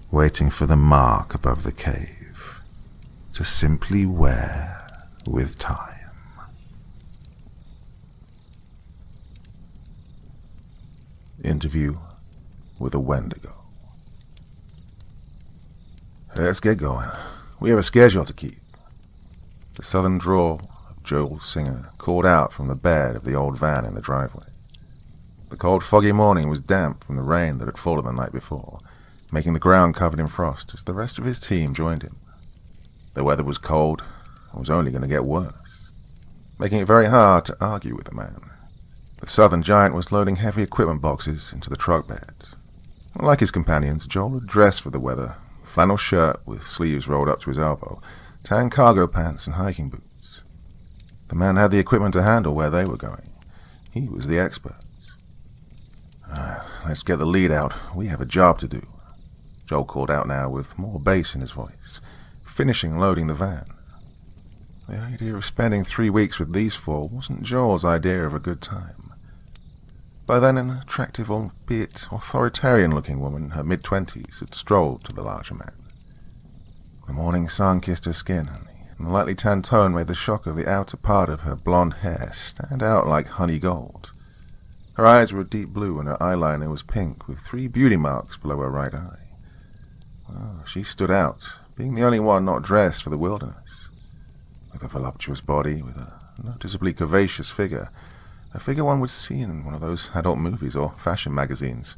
waiting for the mark above the cave to simply wear with time. Interview with a Wendigo. Let's get going. We have a schedule to keep. The southern drawl of Joel Singer called out from the bed of the old van in the driveway. The cold, foggy morning was damp from the rain that had fallen the night before, making the ground covered in frost as the rest of his team joined him. The weather was cold and was only going to get worse, making it very hard to argue with the man. The southern giant was loading heavy equipment boxes into the truck bed. Like his companions, Joel had dressed for the weather, flannel shirt with sleeves rolled up to his elbow, tan cargo pants and hiking boots. The man had the equipment to handle where they were going. He was the expert. Let's get the lead out. We have a job to do. Joel called out now with more bass in his voice, finishing loading the van. The idea of spending 3 weeks with these four wasn't Joel's idea of a good time. By then, an attractive, albeit authoritarian-looking woman in her mid-20s had strolled to the larger man. The morning sun kissed her skin, and the lightly tanned tone made the shock of the outer part of her blonde hair stand out like honey gold. Her eyes were a deep blue, and her eyeliner was pink, with 3 beauty marks below her right eye. Well, she stood out, being the only one not dressed for the wilderness. With a voluptuous body, with a noticeably curvaceous figure, a figure one would see in one of those adult movies or fashion magazines.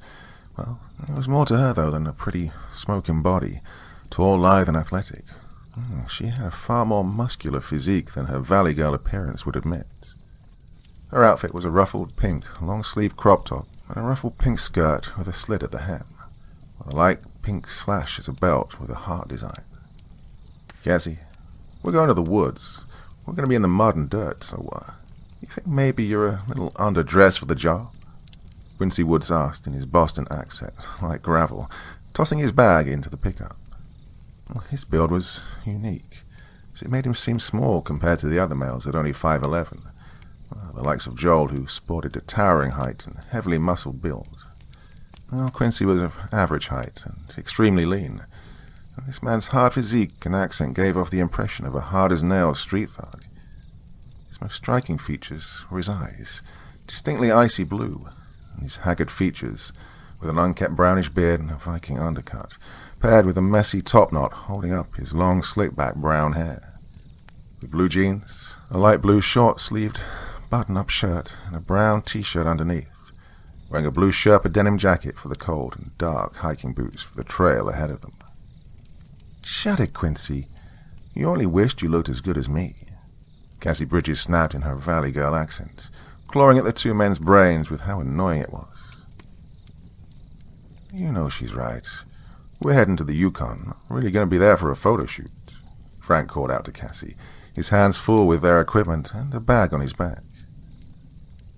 Well, there was more to her, though, than a pretty, smoking body, tall, lithe, and athletic. She had a far more muscular physique than her valley girl appearance would admit. Her outfit was a ruffled pink, long-sleeved crop top, and a ruffled pink skirt with a slit at the hem, with a light pink slash as a belt with a heart design. Cassie, we're going to the woods. We're going to be in the mud and dirt, so, you think maybe you're a little underdressed for the job? Quincy Woods asked in his Boston accent, like gravel, tossing his bag into the pickup. Well, his build was unique, so it made him seem small compared to the other males at only 5'11", the likes of Joel, who sported a towering height and heavily muscled build. Well, Quincy was of average height and extremely lean. This man's hard physique and accent gave off the impression of a hard-as-nails street thug. His most striking features were his eyes, distinctly icy blue, and his haggard features, with an unkempt brownish beard and a Viking undercut, paired with a messy topknot holding up his long, slick-back brown hair. With blue jeans, a light blue short-sleeved button-up shirt, and a brown T-shirt underneath, wearing a blue Sherpa denim jacket for the cold and dark hiking boots for the trail ahead of them. "Shut it, Quincy. You only wished you looked as good as me," Cassie Bridges snapped in her Valley Girl accent, clawing at the 2 men's brains with how annoying it was. "You know she's right. We're heading to the Yukon. Really going to be there for a photo shoot," Frank called out to Cassie, his hands full with their equipment and a bag on his back.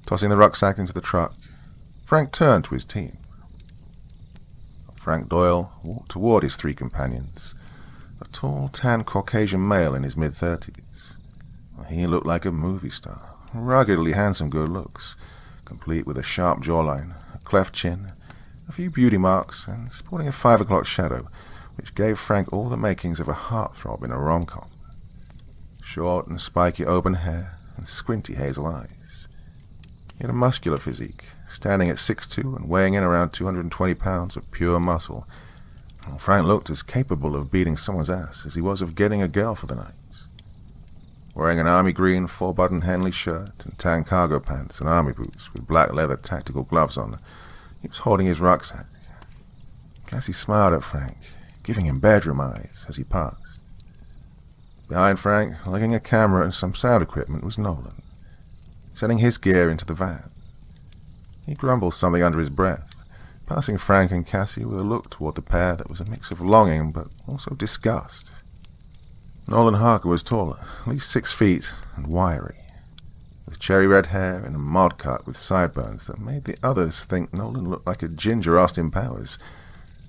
Tossing the rucksack into the truck, Frank turned to his team. Frank Doyle walked toward his 3 companions, a tall, tan Caucasian male in his mid-30s. He looked like a movie star, ruggedly handsome good looks, complete with a sharp jawline, a cleft chin, a few beauty marks, and sporting a 5 o'clock shadow, which gave Frank all the makings of a heartthrob in a rom-com. Short and spiky auburn hair, and squinty hazel eyes. He had a muscular physique, standing at 6'2" and weighing in around 220 pounds of pure muscle. Frank looked as capable of beating someone's ass as he was of getting a girl for the night. Wearing an army green 4-button Henley shirt and tan cargo pants and army boots with black leather tactical gloves on, he was holding his rucksack. Cassie smiled at Frank, giving him bedroom eyes as he passed. Behind Frank, lugging a camera and some sound equipment, was Nolan, setting his gear into the van. He grumbled something under his breath, passing Frank and Cassie with a look toward the pair that was a mix of longing but also disgust. Nolan Harker was taller, at least 6 feet, and wiry, with cherry-red hair and a mod cut with sideburns that made the others think Nolan looked like a ginger Austin Powers,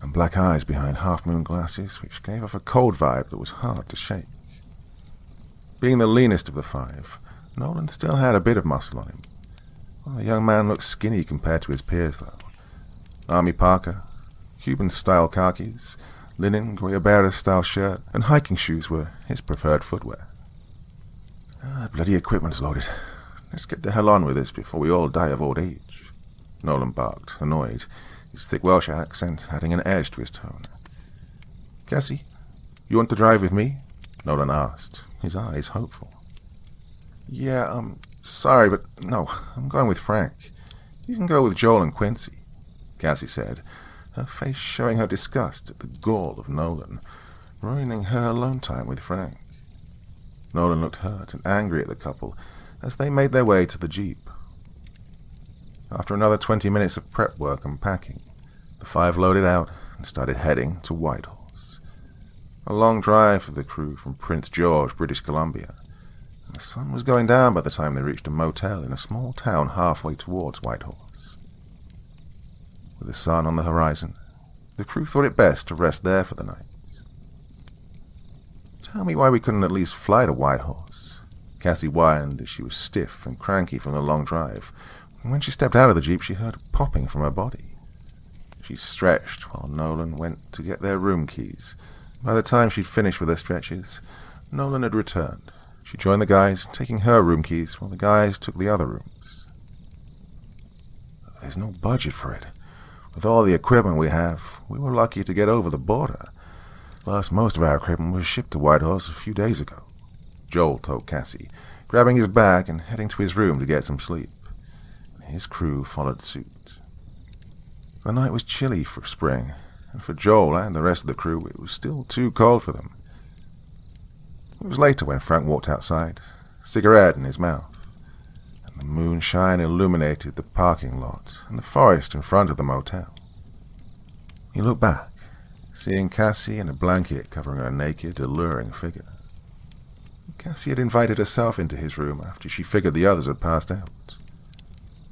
and black eyes behind half-moon glasses which gave off a cold vibe that was hard to shake. Being the leanest of the 5, Nolan still had a bit of muscle on him. Well, the young man looked skinny compared to his peers, though. Army parka, Cuban-style khakis, linen Guayabera-style shirt, and hiking shoes were his preferred footwear. Bloody equipment's loaded. Let's get the hell on with this before we all die of old age, Nolan barked, annoyed, his thick Welsh accent adding an edge to his tone. Cassie, you want to drive with me? Nolan asked, his eyes hopeful. Yeah, sorry, but no, I'm going with Frank. You can go with Joel and Quincy, Cassie said, her face showing her disgust at the gall of Nolan, ruining her alone time with Frank. Nolan looked hurt and angry at the couple as they made their way to the Jeep. After another 20 minutes of prep work and packing, the 5 loaded out and started heading to Whitehorse. A long drive for the crew from Prince George, British Columbia, and the sun was going down by the time they reached a motel in a small town halfway towards Whitehorse. With the sun on the horizon, the crew thought it best to rest there for the night. Tell me why we couldn't at least fly to Whitehorse, Cassie whined as she was stiff and cranky from the long drive. When she stepped out of the Jeep, she heard a popping from her body. She stretched while Nolan went to get their room keys. By the time she'd finished with her stretches, Nolan had returned. She joined the guys, taking her room keys while the guys took the other rooms. There's no budget for it. With all the equipment we have, we were lucky to get over the border. Plus, most of our equipment was shipped to Whitehorse a few days ago, Joel told Cassie, grabbing his bag and heading to his room to get some sleep. His crew followed suit. The night was chilly for spring, and for Joel and the rest of the crew, it was still too cold for them. It was later when Frank walked outside, cigarette in his mouth, and the moonshine illuminated the parking lot and the forest in front of the motel. He looked back, seeing Cassie in a blanket covering her naked, alluring figure. Cassie had invited herself into his room after she figured the others had passed out.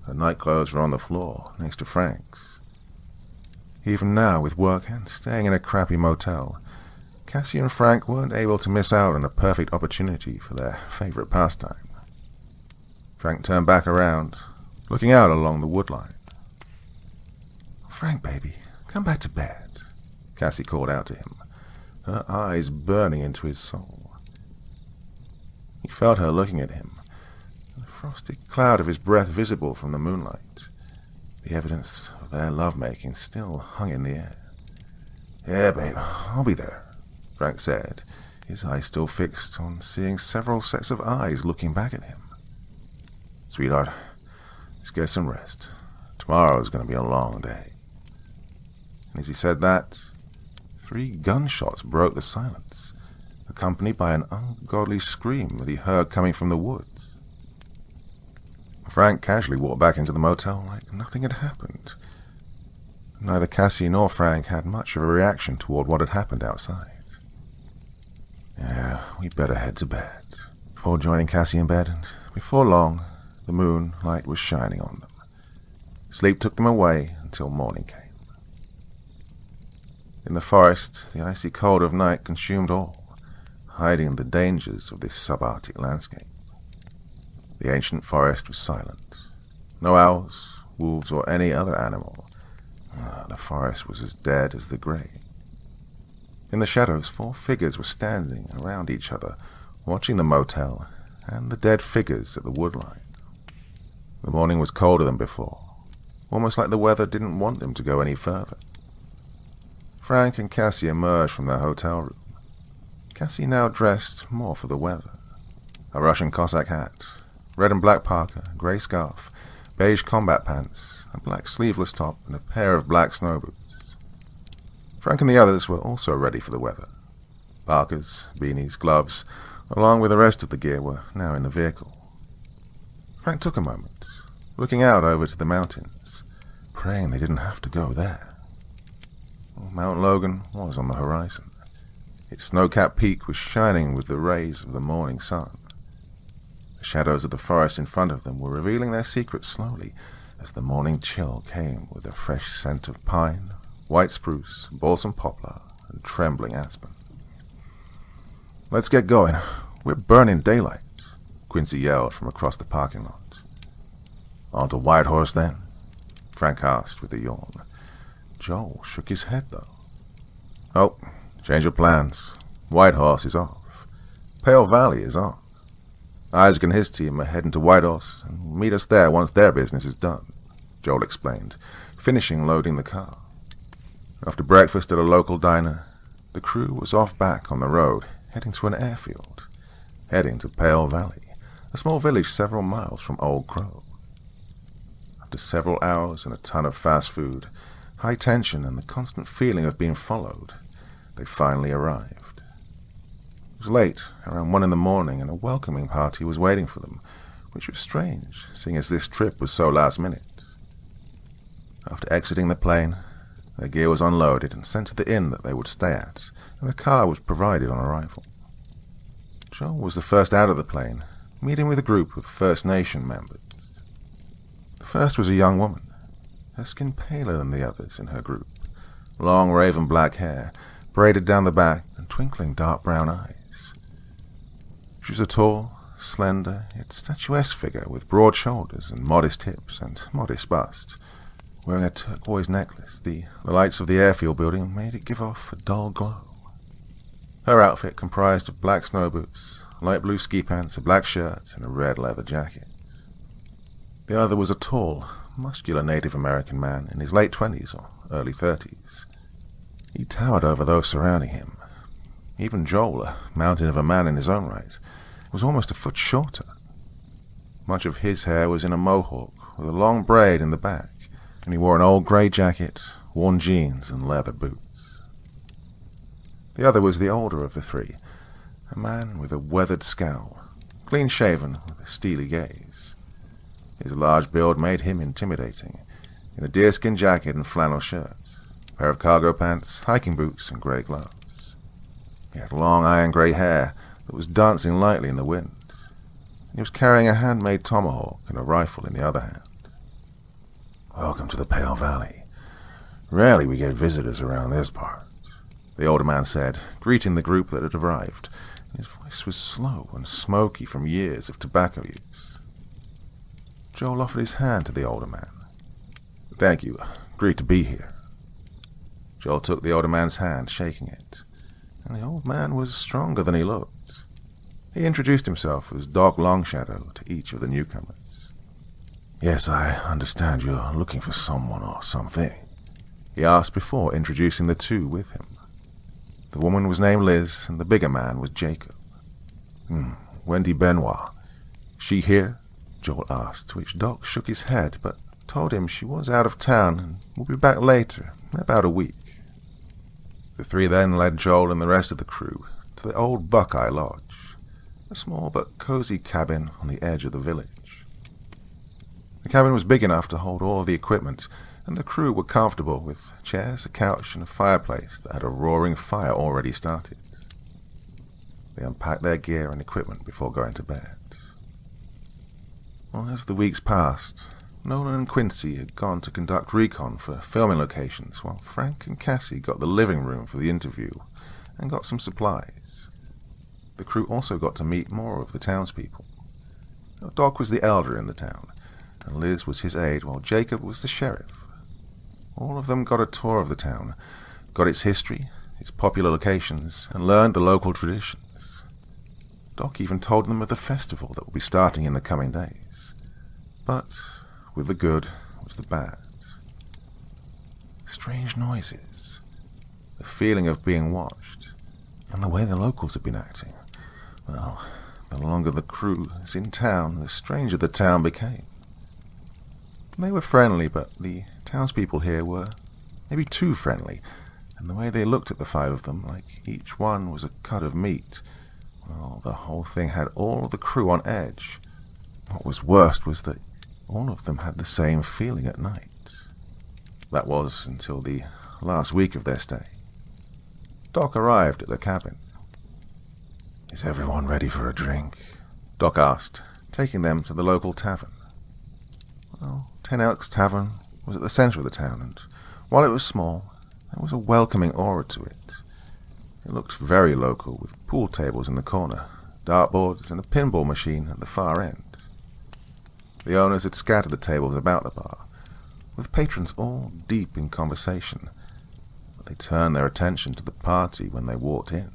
Her nightclothes were on the floor, next to Frank's. Even now, with work and staying in a crappy motel, Cassie and Frank weren't able to miss out on a perfect opportunity for their favorite pastime. Frank turned back around, looking out along the woodline. Frank, baby, come back to bed, Cassie called out to him, her eyes burning into his soul. He felt her looking at him, the frosty cloud of his breath visible from the moonlight. The evidence of their lovemaking still hung in the air. Yeah, babe, I'll be there, Frank said, his eyes still fixed on seeing several sets of eyes looking back at him. Sweetheart, let's get some rest. Tomorrow's going to be a long day. And as he said that, 3 gunshots broke the silence, accompanied by an ungodly scream that he heard coming from the woods. Frank casually walked back into the motel like nothing had happened. Neither Cassie nor Frank had much of a reaction toward what had happened outside. Yeah, we'd better head to bed, before joining Cassie in bed, and before long, the moonlight was shining on them. Sleep took them away until morning came. In the forest, the icy cold of night consumed all, hiding the dangers of this subarctic landscape. The ancient forest was silent. No owls, wolves, or any other animal. The forest was as dead as the grave. In the shadows, 4 figures were standing around each other, watching the motel and the dead figures at the woodline. The morning was colder than before, almost like the weather didn't want them to go any further. Frank and Cassie emerged from their hotel room. Cassie now dressed more for the weather. A Russian Cossack hat, red and black parka, grey scarf, beige combat pants, a black sleeveless top, and a pair of black snow boots. Frank and the others were also ready for the weather. Parkas, beanies, gloves, along with the rest of the gear, were now in the vehicle. Frank took a moment, looking out over to the mountains, praying they didn't have to go there. Well, Mount Logan was on the horizon. Its snow-capped peak was shining with the rays of the morning sun. The shadows of the forest in front of them were revealing their secrets slowly as the morning chill came with a fresh scent of pine, white spruce, balsam poplar, and trembling aspen. "Let's get going. We're burning daylight," Quincy yelled from across the parking lot. "On to Whitehorse, then?" Frank asked with a yawn. Joel shook his head, though. "Oh, change of plans. Whitehorse is off. Pale Valley is on. Isaac and his team are heading to Whitehorse and meet us there once their business is done," Joel explained, finishing loading the car. After breakfast at a local diner, the crew was off back on the road, heading to an airfield, heading to Pale Valley, a small village several miles from Old Crow. After several hours and a ton of fast food, high tension, and the constant feeling of being followed, they finally arrived. It was late, around 1 in the morning, and a welcoming party was waiting for them, which was strange, seeing as this trip was so last minute. After exiting the plane, their gear was unloaded and sent to the inn that they would stay at, and a car was provided on arrival. Joel was the first out of the plane, meeting with a group of First Nation members. The first was a young woman, her skin paler than the others in her group, long raven black hair, braided down the back, and twinkling dark brown eyes. She was a tall, slender, yet statuesque figure with broad shoulders and modest hips and modest bust. Wearing a turquoise necklace, the lights of the airfield building made it give off a dull glow. Her outfit comprised of black snow boots, light blue ski pants, a black shirt, and a red leather jacket. The other was a tall, muscular Native American man in his late 20s or early 30s. He towered over those surrounding him. Even Joel, a mountain of a man in his own right, was almost a foot shorter. Much of his hair was in a mohawk, with a long braid in the back, and he wore an old grey jacket, worn jeans, and leather boots. The other was the older of the three, a man with a weathered scowl, clean-shaven with a steely gaze. His large build made him intimidating, in a deerskin jacket and flannel shirt, a pair of cargo pants, hiking boots, and grey gloves. He had long iron grey hair that was dancing lightly in the wind, and he was carrying a handmade tomahawk and a rifle in the other hand. "Welcome to the Pale Valley. Rarely we get visitors around this part," the older man said, greeting the group that had arrived, and his voice was slow and smoky from years of tobacco use. Joel offered his hand to the older man. "Thank you. Great to be here." Joel took the older man's hand, shaking it, and the old man was stronger than he looked. He introduced himself as Doc Longshadow to each of the newcomers. "Yes, I understand you're looking for someone or something," he asked before introducing the two with him. The woman was named Liz, and the bigger man was Jacob. Wendy Benoit. She here?" Joel asked, to which Doc shook his head, but told him she was out of town and would be back later, in about a week. The three then led Joel and the rest of the crew to the old Buckeye Lodge, a small but cozy cabin on the edge of the village. The cabin was big enough to hold all of the equipment, and the crew were comfortable with chairs, a couch, and a fireplace that had a roaring fire already started. They unpacked their gear and equipment before going to bed. Well, as the weeks passed, Nolan and Quincy had gone to conduct recon for filming locations, while Frank and Cassie got the living room for the interview and got some supplies. The crew also got to meet more of the townspeople. Doc was the elder in the town, and Liz was his aide, while Jacob was the sheriff. All of them got a tour of the town, got its history, its popular locations, and learned the local traditions. Doc even told them of the festival that would be starting in the coming days. But with the good was the bad. Strange noises, the feeling of being watched, and the way the locals had been acting. Well, the longer the crew was in town, the stranger the town became. They were friendly, but the townspeople here were maybe too friendly, and the way they looked at the five of them, like each one was a cut of meat, well, the whole thing had all the crew on edge. What was worst was that all of them had the same feeling at night. That was until the last week of their stay. Doc arrived at the cabin. "Is everyone ready for a drink?" Doc asked, taking them to the local tavern. Well, Ten Elks Tavern was at the center of the town, and while it was small, there was a welcoming aura to it. It looked very local, with pool tables in the corner, dartboards, and a pinball machine at the far end. The owners had scattered the tables about the bar, with patrons all deep in conversation, but they turned their attention to the party when they walked in.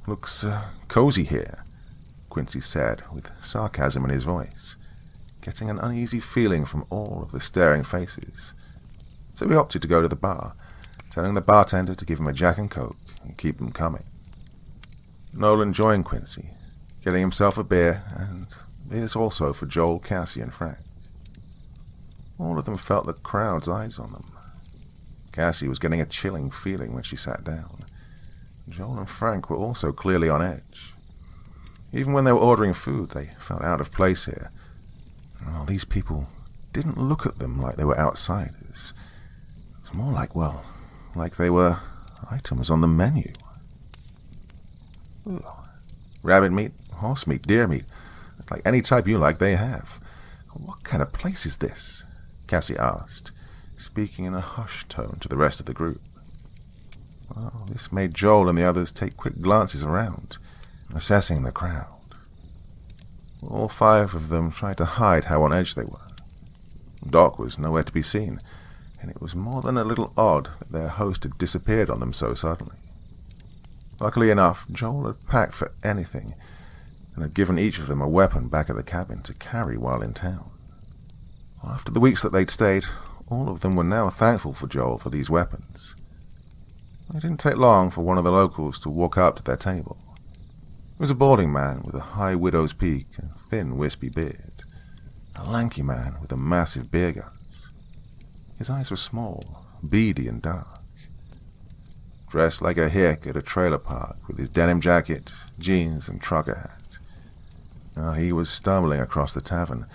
Looks cozy here," Quincy said, with sarcasm in his voice, getting an uneasy feeling from all of the staring faces. So he opted to go to the bar, telling the bartender to give him a Jack and Coke and keep them coming. Nolan joined Quincy, getting himself a beer, and beers also for Joel, Cassie, and Frank. All of them felt the crowd's eyes on them. Cassie was getting a chilling feeling when she sat down. Joel and Frank were also clearly on edge. Even when they were ordering food, they felt out of place here. Well, these people didn't look at them like they were outsiders. It was more like they were items on the menu. Ugh. Rabbit meat, horse meat, deer meat. It's like any type you like they have. "What kind of place is this?" Cassie asked, speaking in a hushed tone to the rest of the group. Well, this made Joel and the others take quick glances around, assessing the crowd. All 5 of them tried to hide how on edge they were. Doc was nowhere to be seen, and it was more than a little odd that their host had disappeared on them so suddenly. Luckily enough, Joel had packed for anything, and had given each of them a weapon back at the cabin to carry while in town. After the weeks that they'd stayed, all of them were now thankful for Joel for these weapons. It didn't take long for one of the locals to walk up to their table. He was a balding man with a high widow's peak and thin wispy beard, a lanky man with a massive beer guns. His eyes were small, beady and dark. Dressed like a hick at a trailer park with his denim jacket, jeans and trucker hat. He was stumbling across the tavern,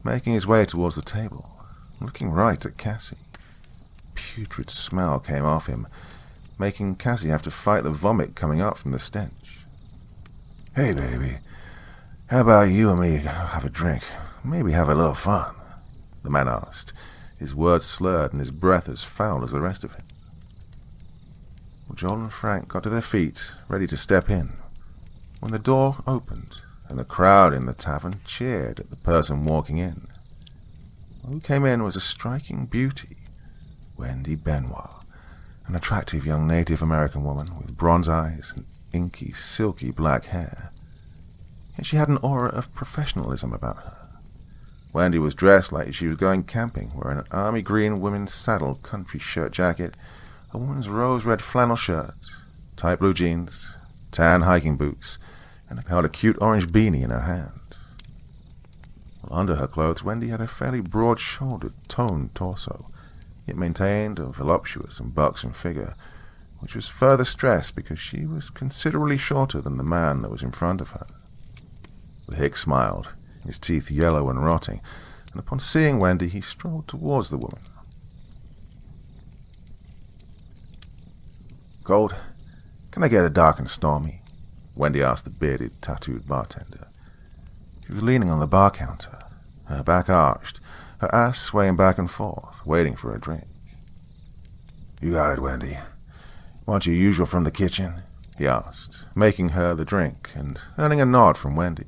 making his way towards the table, looking right at Cassie. Putrid smell came off him, making Cassie have to fight the vomit coming up from the stench. "Hey, baby, how about you and me have a drink? Maybe have a little fun?" the man asked, his words slurred and his breath as foul as the rest of him. Joel and Frank got to their feet, ready to step in, when the door opened and the crowd in the tavern cheered at the person walking in. Who came in was a striking beauty, Wendy Benoit, an attractive young Native American woman with bronze eyes and inky, silky black hair. Yet she had an aura of professionalism about her. Wendy was dressed like she was going camping, wearing an army green women's saddle country shirt jacket, a woman's rose-red flannel shirt, tight blue jeans, tan hiking boots, and held a cute orange beanie in her hand. Under her clothes, Wendy had a fairly broad-shouldered, toned torso. It maintained a voluptuous and buxom figure, which was further stressed because she was considerably shorter than the man that was in front of her. The hick smiled, his teeth yellow and rotting, and upon seeing Wendy, he strolled towards the woman. "Cold? Can I get a dark and stormy?" Wendy asked the bearded, tattooed bartender. She was leaning on the bar counter, her back arched, her ass swaying back and forth, waiting for a drink. "You got it, Wendy. Want your usual from the kitchen?" he asked, making her the drink and earning a nod from Wendy.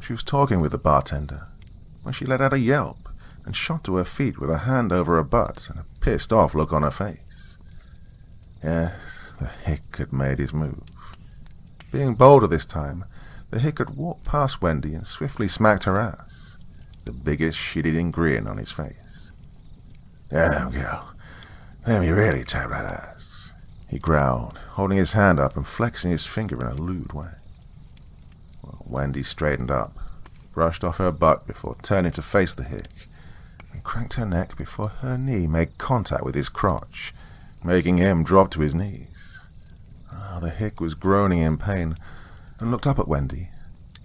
She was talking with the bartender when she let out a yelp and shot to her feet with a hand over her butt and a pissed-off look on her face. Yes, the hick had made his move. Being bolder this time, the hick had walked past Wendy and swiftly smacked her ass, the biggest shit-eating grin on his face. "Damn, girl, let me really tap that ass," he growled, holding his hand up and flexing his finger in a lewd way. Wendy straightened up, brushed off her butt before turning to face the hick, and cranked her neck before her knee made contact with his crotch, making him drop to his knees. The hick was groaning in pain and looked up at Wendy,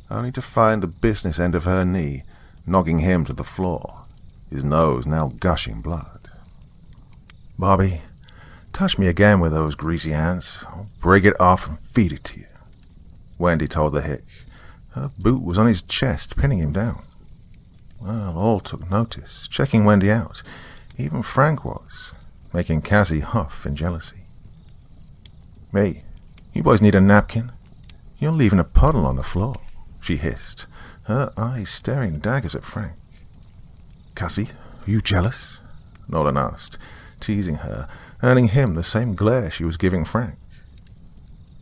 only to find the business end of her knee knocking him to the floor, his nose now gushing blood. "Bobby, touch me again with those greasy hands. I'll break it off and feed it to you," Wendy told the hick. Her boot was on his chest, pinning him down. Well, all took notice, checking Wendy out. Even Frank was, making Cassie huff in jealousy. "Hey, you boys need a napkin? You're leaving a puddle on the floor," she hissed, her eyes staring daggers at Frank. "Cassie, are you jealous?" Nolan asked, teasing her, earning him the same glare she was giving Frank.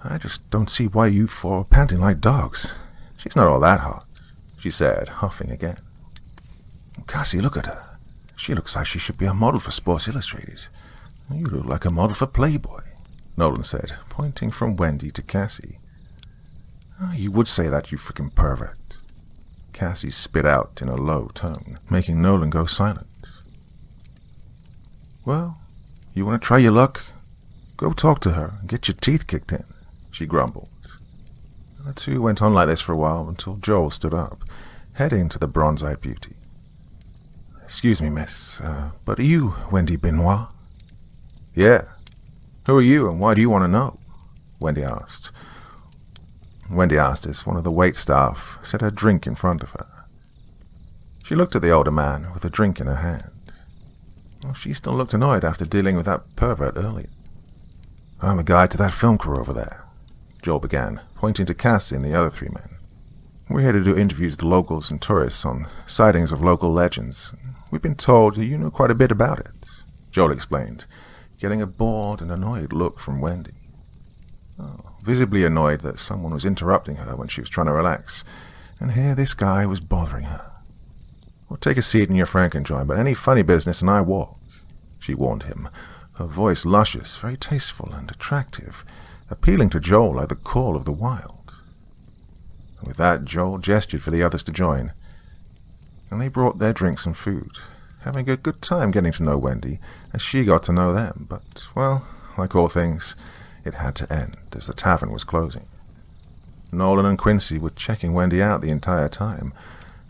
"I just don't see why you four are panting like dogs. She's not all that hot," she said, huffing again. "Cassie, look at her. She looks like she should be a model for Sports Illustrated. You look like a model for Playboy," Nolan said, pointing from Wendy to Cassie. "Oh, you would say that, you freaking pervert," Cassie spit out in a low tone, making Nolan go silent. "Well, you want to try your luck? Go talk to her and get your teeth kicked in," she grumbled. And the two went on like this for a while until Joel stood up, heading to the bronze-eyed beauty. "Excuse me, miss, but are you Wendy Benoit?" "Yeah. Who are you and why do you want to know?" Wendy asked. Wendy asked as one of the wait staff set her drink in front of her. She looked at the older man with a drink in her hand. Well, she still looked annoyed after dealing with that pervert earlier. "I'm the guide to that film crew over there," Joel began, pointing to Cassie and the other three men. "We're here to do interviews with locals and tourists on sightings of local legends. We've been told you know quite a bit about it," Joel explained, getting a bored and annoyed look from Wendy. Visibly annoyed that someone was interrupting her when she was trying to relax, and here this guy was bothering her. "Well, take a seat in your Frankenjoy, but any funny business and I walk," she warned him, her voice luscious, very tasteful and attractive, appealing to Joel like the call of the wild. With that, Joel gestured for the others to join, and they brought their drinks and food, having a good time getting to know Wendy as she got to know them, but, well, like all things, it had to end as the tavern was closing. Nolan and Quincy were checking Wendy out the entire time,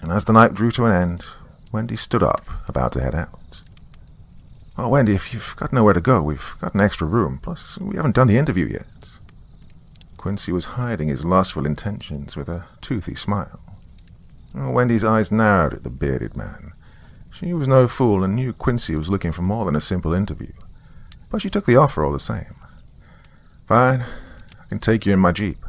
and as the night drew to an end, Wendy stood up, about to head out. "Oh, Wendy, if you've got nowhere to go, we've got an extra room, plus we haven't done the interview yet." Quincy was hiding his lustful intentions with a toothy smile. Wendy's eyes narrowed at the bearded man. She was no fool and knew Quincy was looking for more than a simple interview, but she took the offer all the same. "Fine, I can take you in my Jeep.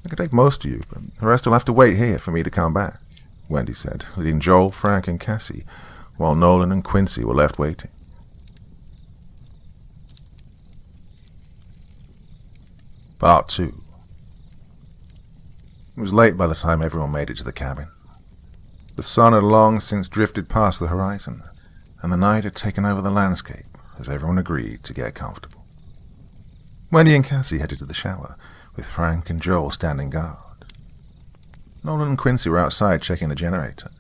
I can take most of you, but the rest will have to wait here for me to come back," Wendy said, leading Joel, Frank, and Cassie, while Nolan and Quincy were left waiting. Part 2. It was late by the time everyone made it to the cabin. The sun had long since drifted past the horizon, and the night had taken over the landscape as everyone agreed to get comfortable. Wendy and Cassie headed to the shower, with Frank and Joel standing guard. Nolan and Quincy were outside checking the generator.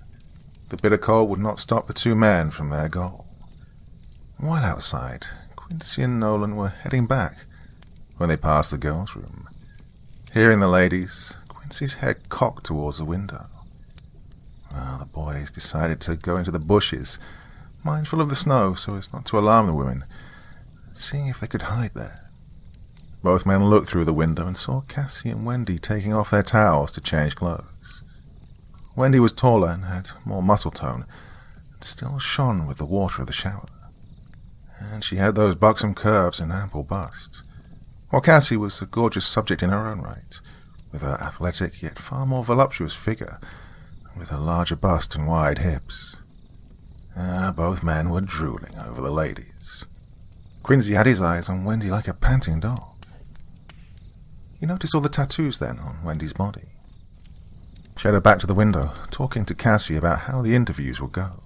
The bitter cold would not stop the two men from their goal. While outside, Quincy and Nolan were heading back when they passed the girls' room. Hearing the ladies, Quincy's head cocked towards the window. Well, the boys decided to go into the bushes, mindful of the snow so as not to alarm the women, seeing if they could hide there. Both men looked through the window and saw Cassie and Wendy taking off their towels to change clothes. Wendy was taller and had more muscle tone, and still shone with the water of the shower. And she had those buxom curves and ample bust, while Cassie was a gorgeous subject in her own right, with her athletic yet far more voluptuous figure, with her larger bust and wide hips. Both men were drooling over the ladies. Quincy had his eyes on Wendy like a panting dog. He noticed all the tattoos then on Wendy's body. She headed back to the window, talking to Cassie about how the interviews would go.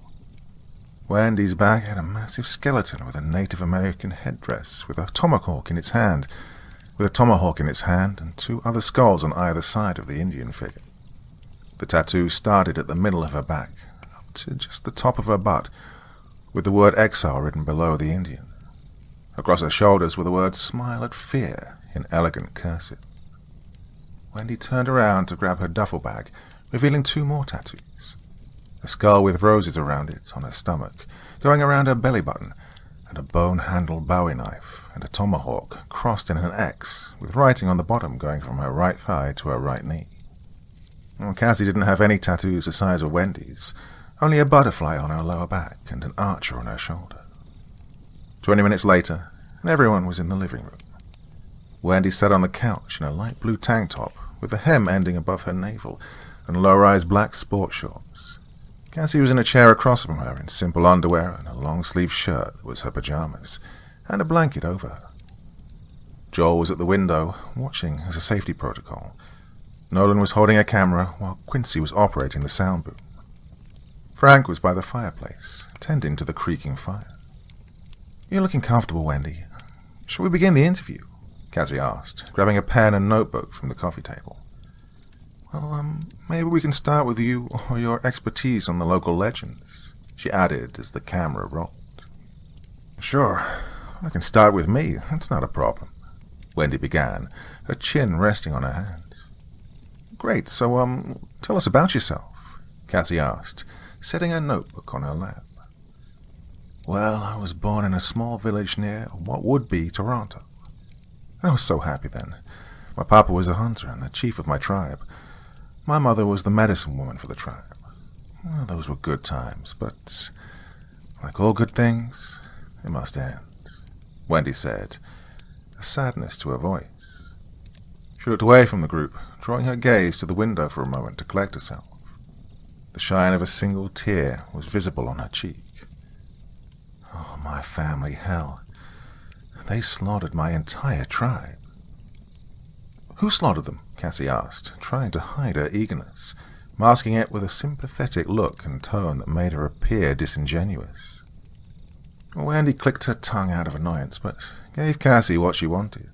Wendy's back had a massive skeleton with a Native American headdress, with a tomahawk in its hand, and two other skulls on either side of the Indian figure. The tattoo started at the middle of her back, up to just the top of her butt, with the word Exile written below the Indian. Across her shoulders were the words Smile at Fear in elegant cursive. Wendy turned around to grab her duffel bag, revealing 2 more tattoos. A skull with roses around it on her stomach, going around her belly button, and a bone-handled bowie knife and a tomahawk crossed in an X, with writing on the bottom going from her right thigh to her right knee. Well, Cassie didn't have any tattoos the size of Wendy's, only a butterfly on her lower back and an archer on her shoulder. 20 minutes later, and everyone was in the living room. Wendy sat on the couch in a light blue tank top with the hem ending above her navel and low-rise black sport shorts. Cassie was in a chair across from her in simple underwear and a long-sleeved shirt that was her pajamas, and a blanket over her. Joel was at the window, watching as a safety protocol. Nolan was holding a camera while Quincy was operating the sound boom. Frank was by the fireplace, tending to the creaking fire. "You're looking comfortable, Wendy. Shall we begin the interview?" Cassie asked, grabbing a pen and notebook from the coffee table. "Well, maybe we can start with you or your expertise on the local legends," she added as the camera rolled. "Sure, I can start with me. That's not a problem," Wendy began, her chin resting on her hand. "Great, so, tell us about yourself," Cassie asked, setting her notebook on her lap. "Well, I was born in a small village near what would be Toronto. I was so happy then. My papa was a hunter and the chief of my tribe. My mother was the medicine woman for the tribe. Well, those were good times, but like all good things, it must end," Wendy said, a sadness to her voice. She looked away from the group, drawing her gaze to the window for a moment to collect herself. The shine of a single tear was visible on her cheek. "Oh, my family, hell. They slaughtered my entire tribe." "Who slaughtered them?" Cassie asked, trying to hide her eagerness, masking it with a sympathetic look and tone that made her appear disingenuous. Wendy clicked her tongue out of annoyance, but gave Cassie what she wanted.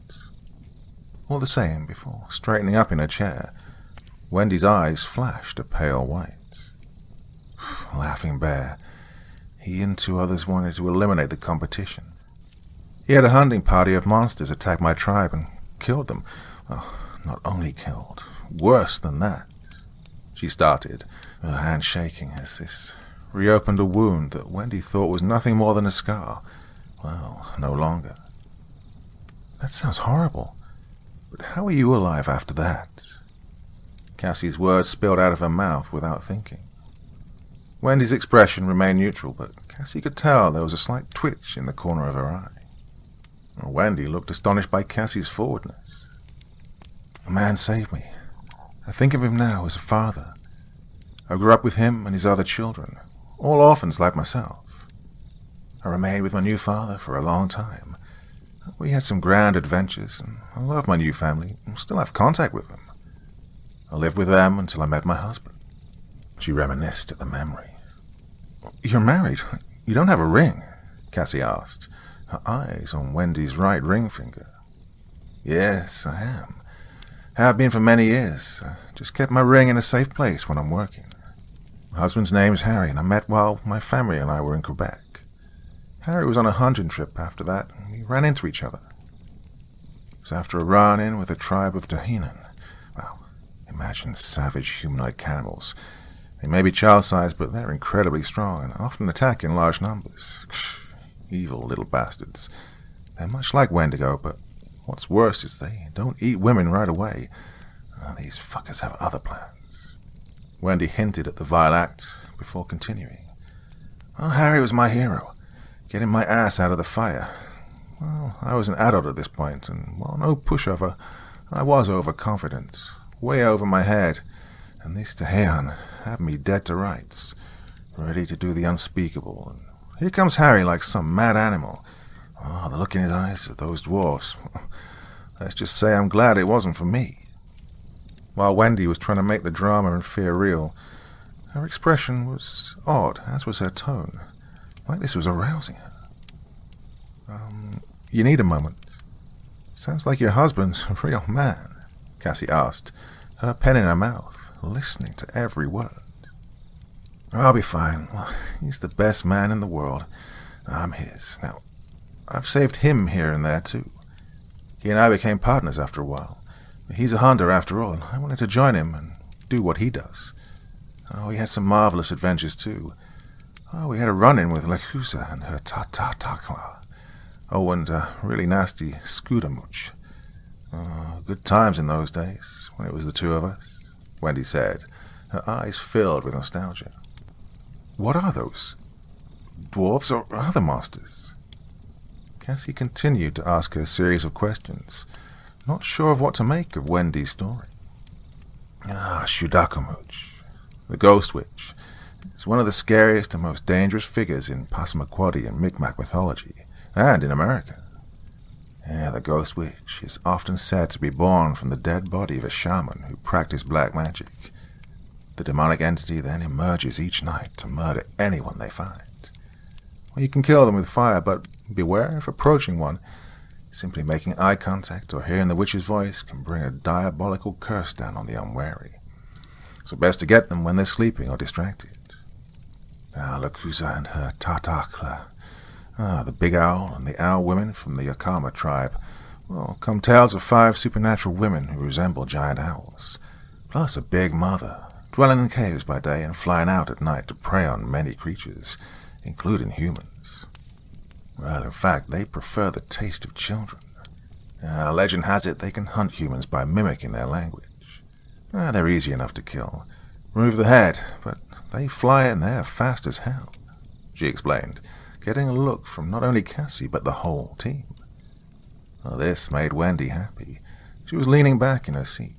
All the same, before straightening up in her chair, Wendy's eyes flashed a pale white. Laughing Bear. He and 2 others wanted to eliminate the competition. He had a hunting party of monsters attack my tribe and killed them. Oh, not only killed, worse than that. She started, her hand shaking as this reopened a wound that Wendy thought was nothing more than a scar. Well, no longer. "That sounds horrible. But how are you alive after that?" Cassie's words spilled out of her mouth without thinking. Wendy's expression remained neutral, but Cassie could tell there was a slight twitch in the corner of her eye. Wendy looked astonished by Cassie's forwardness. "A man saved me. I think of him now as a father. I grew up with him and his other children, all orphans like myself. I remained with my new father for a long time. We had some grand adventures, and I love my new family and still have contact with them. I lived with them until I met my husband." She reminisced at the memory. "You're married. You don't have a ring?" Cassie asked, her eyes on Wendy's right ring finger. "Yes, I am. Have been for many years. I just kept my ring in a safe place when I'm working. My husband's name is Harry, and I met while my family and I were in Quebec. Harry was on a hunting trip after that, and we ran into each other. It was after a run-in with a tribe of Dahinan. Well, imagine savage humanoid cannibals. They may be child-sized, but they're incredibly strong and often attack in large numbers. Evil little bastards. They're much like Wendigo, but what's worse is they don't eat women right away. These fuckers have other plans." Wendy hinted at the vile act before continuing. "Well, Harry was my hero, getting my ass out of the fire. Well, I was an adult at this point, and while no pushover, I was overconfident, way over my head, and this Tehean had me dead to rights, ready to do the unspeakable. And here comes Harry like some mad animal. Oh, the look in his eyes at those dwarfs. Let's just say I'm glad it wasn't for me." While Wendy was trying to make the drama and fear real, her expression was odd, as was her tone, like this was arousing her. You need a moment. Sounds like your husband's a real man," Cassie asked, her pen in her mouth, listening to every word. "I'll be fine. Well, he's the best man in the world. I'm his. Now, I've saved him here and there, too. He and I became partners after a while. He's a hunter after all, and I wanted to join him and do what he does. Oh, he had some marvelous adventures too. Oh, we had a run-in with Lechusa and her ta-ta-ta-kla. Oh, and a really nasty scootamooch. Oh, good times in those days, when it was the two of us, Wendy said, her eyes filled with nostalgia. What are those? Dwarves or other monsters? Cassie continued to ask her a series of questions, not sure of what to make of Wendy's story. Shudakamooch, the Ghost Witch, is one of the scariest and most dangerous figures in Passamaquoddy and Micmac mythology, and in America. The Ghost Witch is often said to be born from the dead body of a shaman who practiced black magic. The demonic entity then emerges each night to murder anyone they find. Well, you can kill them with fire, but beware if approaching one. Simply making eye contact or hearing the witch's voice can bring a diabolical curse down on the unwary. So best to get them when they're sleeping or distracted. Lechusa and her tatakla. The big owl and the owl women from the Yakama tribe. Well, come tales of 5 supernatural women who resemble giant owls, plus a big mother, dwelling in caves by day and flying out at night to prey on many creatures, including humans. Well, in fact, they prefer the taste of children. Legend has it they can hunt humans by mimicking their language. They're easy enough to kill. Remove the head, but they fly and they're fast as hell, she explained, getting a look from not only Cassie but the whole team. This made Wendy happy. She was leaning back in her seat.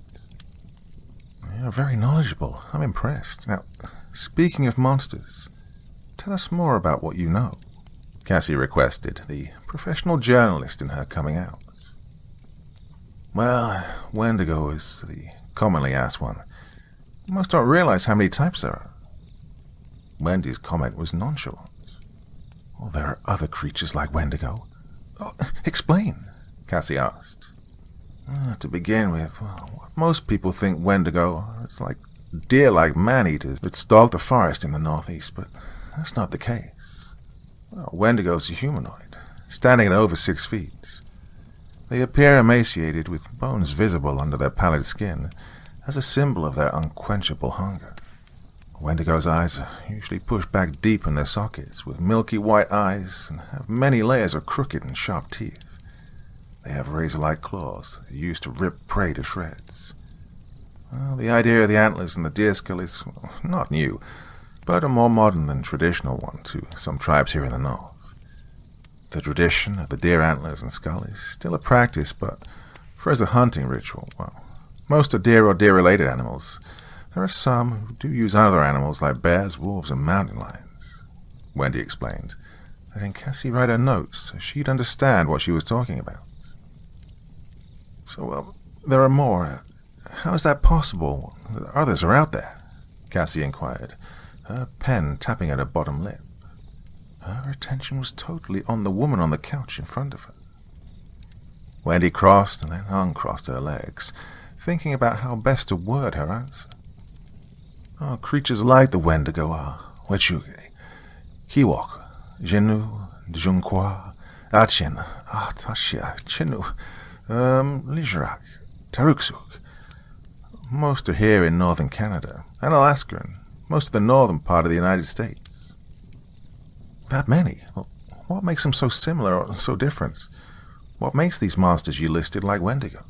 You're very knowledgeable. I'm impressed. Now, speaking of monsters, tell us more about what you know, Cassie requested, the professional journalist in her coming out. Well, Wendigo is the commonly asked one. Most don't realize how many types there are. Wendy's comment was nonchalant. Well, there are other creatures like Wendigo. Explain, Cassie asked. To begin with, what most people think Wendigo are, it's like deer-like man-eaters that stalk the forest in the northeast, but that's not the case. Wendigos are humanoid, standing at over 6 feet. They appear emaciated with bones visible under their pallid skin as a symbol of their unquenchable hunger. Wendigo's eyes are usually pushed back deep in their sockets with milky white eyes and have many layers of crooked and sharp teeth. They have razor-like claws used to rip prey to shreds. The idea of the antlers and the deer skull is not new, but a more modern than traditional one to some tribes here in the north. The tradition of the deer antlers and skull is still a practice, but for as a hunting ritual, well, most are deer or deer-related animals. There are some who do use other animals like bears, wolves, and mountain lions, Wendy explained, letting Cassie write her notes so she'd understand what she was talking about. So, there are more. How is that possible? Others are out there, Cassie inquired, her pen tapping at her bottom lip. Her attention was totally on the woman on the couch in front of her. Wendy crossed and then uncrossed her legs, thinking about how best to word her answer. Creatures like the Wendigo are Wechuge, Kiwok, Jenu, Djunkwa, Achen, Tashia, Chinu, Lijerak, Taruksuk. Most are here in northern Canada and Alaska and most of the northern part of the United States. That many? What makes them so similar or so different? What makes these monsters you listed like Wendigo?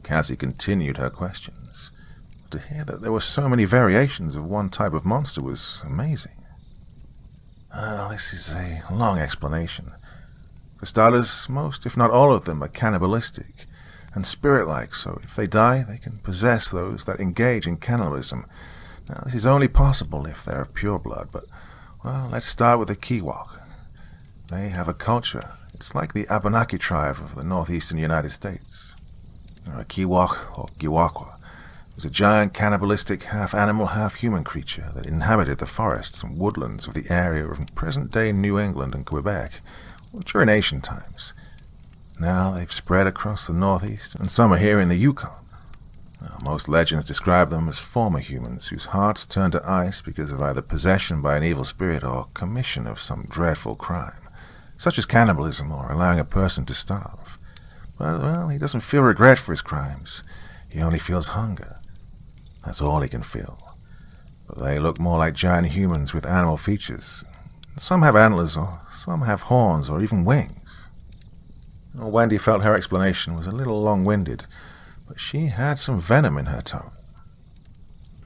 Cassie continued her questions. To hear that there were so many variations of one type of monster was amazing. This is a long explanation. For starters, most, if not all of them, are cannibalistic and spirit-like, so if they die, they can possess those that engage in cannibalism. Now, this is only possible if they're of pure blood, but, well, let's start with the Kiwok. They have a culture. It's like the Abenaki tribe of the northeastern United States. A Kiwok, or Giwakwa, was a giant cannibalistic half-animal, half-human creature that inhabited the forests and woodlands of the area of present-day New England and Quebec during ancient times. Now they've spread across the northeast, and some are here in the Yukon. Most legends describe them as former humans whose hearts turned to ice because of either possession by an evil spirit or commission of some dreadful crime, such as cannibalism or allowing a person to starve. But, well, he doesn't feel regret for his crimes. He only feels hunger. That's all he can feel. But they look more like giant humans with animal features. Some have antlers, or some have horns, or even wings. Well, Wendy felt her explanation was a little long-winded, but she had some venom in her tone.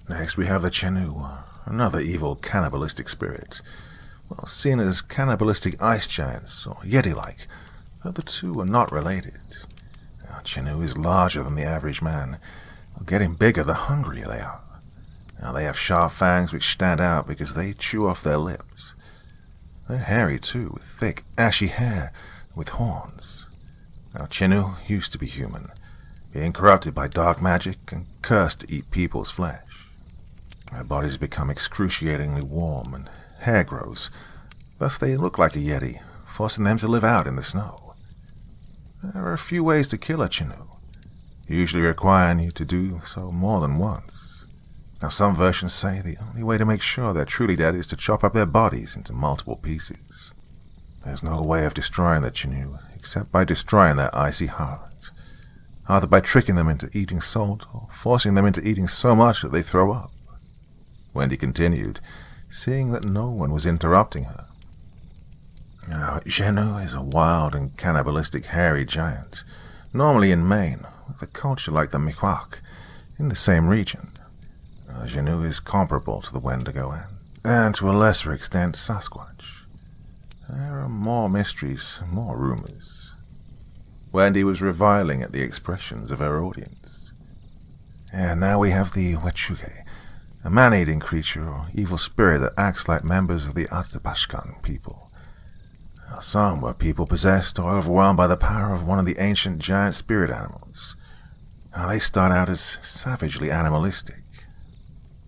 Next we have the Chenu, another evil cannibalistic spirit. Well, seen as cannibalistic ice giants, or Yeti-like, though the two are not related. Now, Chenu is larger than the average man. Getting bigger the hungrier they are. Now, they have sharp fangs which stand out because they chew off their lips. They're hairy too, with thick, ashy hair, with horns. Now, Chenu used to be human, being corrupted by dark magic and cursed to eat people's flesh. Their bodies become excruciatingly warm and hair grows. Thus they look like a Yeti, forcing them to live out in the snow. There are a few ways to kill a Chenu, usually requiring you to do so more than once. Now some versions say the only way to make sure they're truly dead is to chop up their bodies into multiple pieces. There's no way of destroying the Chenu except by destroying their icy heart, either by tricking them into eating salt or forcing them into eating so much that they throw up. Wendy continued, seeing that no one was interrupting her. Now, Chenu is a wild and cannibalistic hairy giant, normally in Maine, with a culture like the Miwok, in the same region. Chenu is comparable to the Wendigo and to a lesser extent Sasquatch. There are more mysteries, more rumors. Wendy was reviling at the expressions of her audience. And now we have the Wechuge, a man-eating creature or evil spirit that acts like members of the Athabaskan people. Some were people possessed or overwhelmed by the power of one of the ancient giant spirit animals. They start out as savagely animalistic.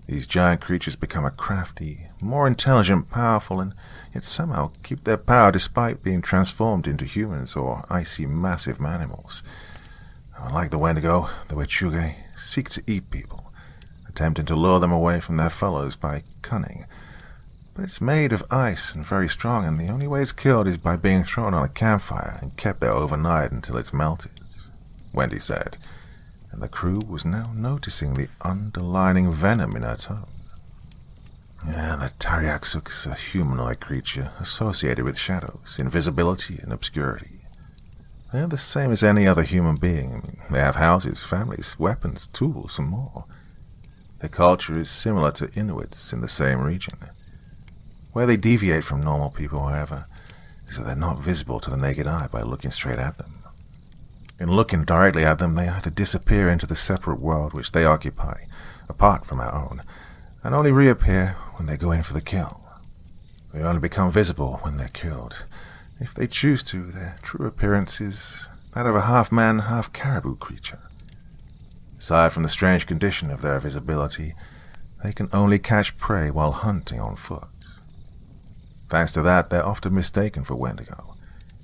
These giant creatures become a crafty, more intelligent, powerful, and yet somehow keep their power despite being transformed into humans or icy, massive animals. Like the Wendigo, the Wechuge seek to eat people, attempting to lure them away from their fellows by cunning. But it's made of ice and very strong, and the only way it's killed is by being thrown on a campfire and kept there overnight until it's melted, Wendy said, and the crew was now noticing the underlining venom in her tone. Yeah, the Tariaksuk's a humanoid creature associated with shadows, invisibility, and obscurity. They're the same as any other human being. They have houses, families, weapons, tools, and more. Their culture is similar to Inuits in the same region. Where they deviate from normal people, however, is that they're not visible to the naked eye by looking straight at them. In looking directly at them, they either disappear into the separate world which they occupy, apart from our own, and only reappear when they go in for the kill. They only become visible when they're killed. If they choose to, their true appearance is that of a half-man, half-caribou creature. Aside from the strange condition of their visibility, they can only catch prey while hunting on foot. Thanks to that, they're often mistaken for Wendigo,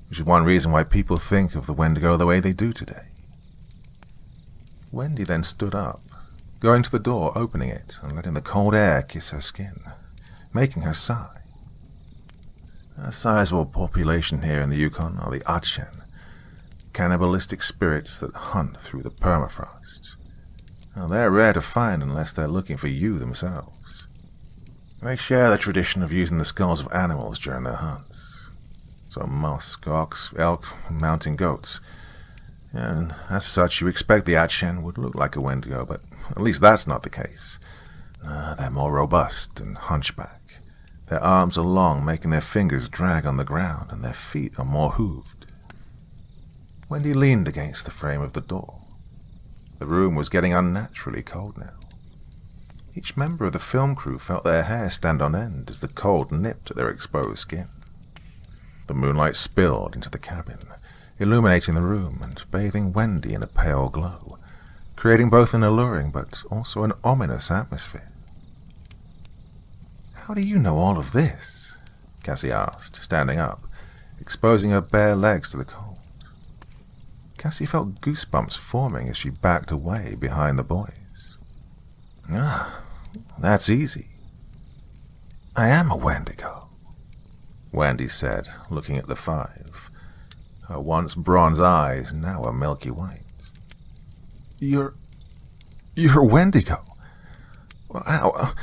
which is one reason why people think of the Wendigo the way they do today. Wendy then stood up, going to the door, opening it, and letting the cold air kiss her skin, making her sigh. A sizable population here in the Yukon are the Achen, cannibalistic spirits that hunt through the permafrost. Now, they're rare to find unless they're looking for you themselves. They share the tradition of using the skulls of animals during their hunts. So musk, ox, elk, and mountain goats. And as such, you expect the Achen would look like a Wendigo, but at least that's not the case. They're more robust and hunchback. Their arms are long, making their fingers drag on the ground, and their feet are more hooved. Wendy leaned against the frame of the door. The room was getting unnaturally cold now. Each member of the film crew felt their hair stand on end as the cold nipped at their exposed skin. The moonlight spilled into the cabin, illuminating the room and bathing Wendy in a pale glow, creating both an alluring but also an ominous atmosphere. "How do you know all of this?" Cassie asked, standing up, exposing her bare legs to the cold. Cassie felt goosebumps forming as she backed away behind the boys. That's easy. I am a Wendigo, Wendy said, looking at the five. her once bronze eyes now a milky white. You're a Wendigo? Well, how?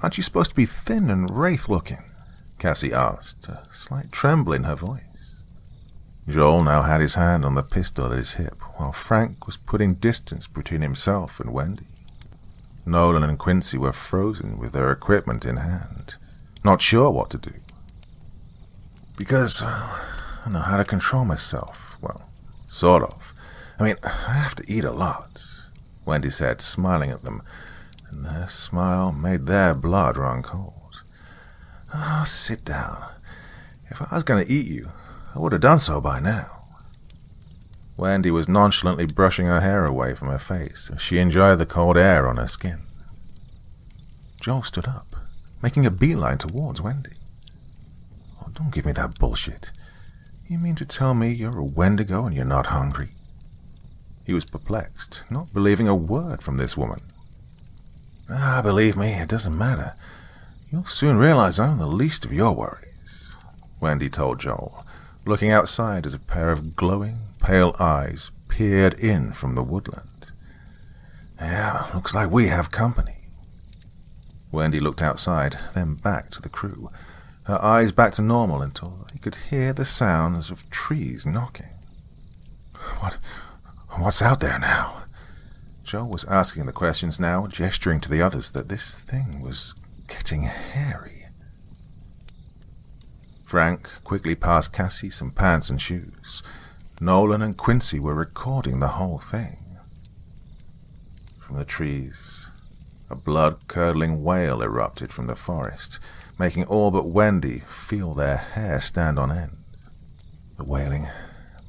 Aren't you supposed to be thin and wraith-looking? Cassie asked, a slight tremble in her voice. Joel now had his hand on the pistol at his hip, while Frank was putting distance between himself and Wendy. Nolan and Quincy were frozen with their equipment in hand, not sure what to do. Because I don't know how to control myself. Well, sort of. I mean, I have to eat a lot, Wendy said, smiling at them, and their smile made their blood run cold. Oh, sit down. If I was going to eat you, I would have done so by now. Wendy was nonchalantly brushing her hair away from her face as she enjoyed the cold air on her skin. Joel stood up, making a beeline towards Wendy. Oh, don't give me that bullshit. You mean to tell me you're a Wendigo and you're not hungry? He was perplexed, not believing a word from this woman. Believe me, it doesn't matter. You'll soon realize I'm the least of your worries, Wendy told Joel, looking outside as a pair of glowing, pale eyes peered in from the woodland. Yeah, looks like we have company. Wendy looked outside, then back to the crew, her eyes back to normal until they could hear the sounds of trees knocking. What's out there now? Joel was asking the questions now, gesturing to the others that this thing was getting hairy. Frank quickly passed Cassie some pants and shoes. Nolan and Quincy were recording the whole thing. From the trees, a blood-curdling wail erupted from the forest, making all but Wendy feel their hair stand on end. The wailing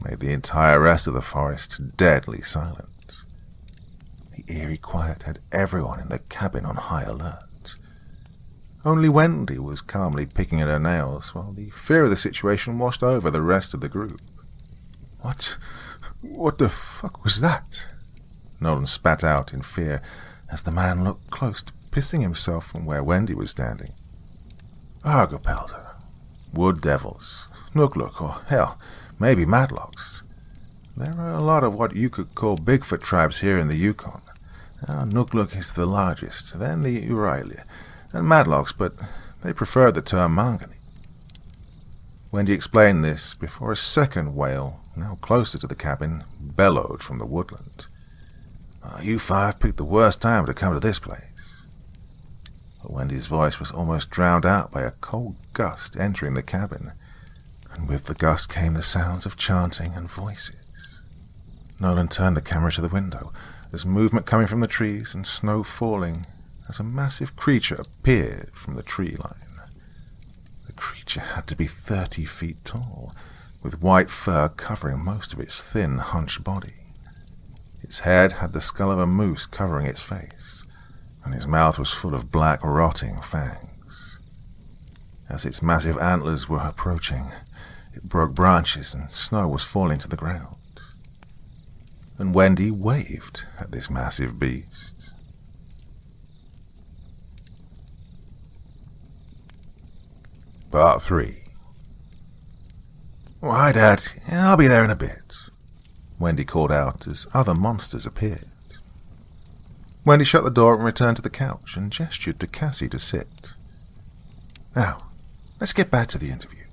made the entire rest of the forest deadly silent. The eerie quiet had everyone in the cabin on high alert. Only Wendy was calmly picking at her nails, while the fear of the situation washed over the rest of the group. What the fuck was that? Nolan spat out in fear as the man looked close to pissing himself from where Wendy was standing. Argopelder, wood devils, Nukluk, or hell, maybe Matlocks. There are a lot of what you could call Bigfoot tribes here in the Yukon. Nukluk is the largest, then the Uraili, and Madlocks, but they prefer the term Mangani. Wendy explained this before a second wail, now closer to the cabin, bellowed from the woodland. You five picked the worst time to come to this place. But Wendy's voice was almost drowned out by a cold gust entering the cabin, and with the gust came the sounds of chanting and voices. Nolan turned the camera to the window, as movement coming from the trees and snow falling, as a massive creature appeared from the tree line. The creature had to be 30 feet tall, with white fur covering most of its thin, hunched body. Its head had the skull of a moose covering its face, and its mouth was full of black, rotting fangs. As its massive antlers were approaching, it broke branches and snow was falling to the ground. And Wendy waved at this massive beast. Part 3. Oh, hi, Dad. I'll be there in a bit, Wendy called out as other monsters appeared. Wendy shut the door and returned to the couch and gestured to Cassie to sit. Now, let's get back to the interview.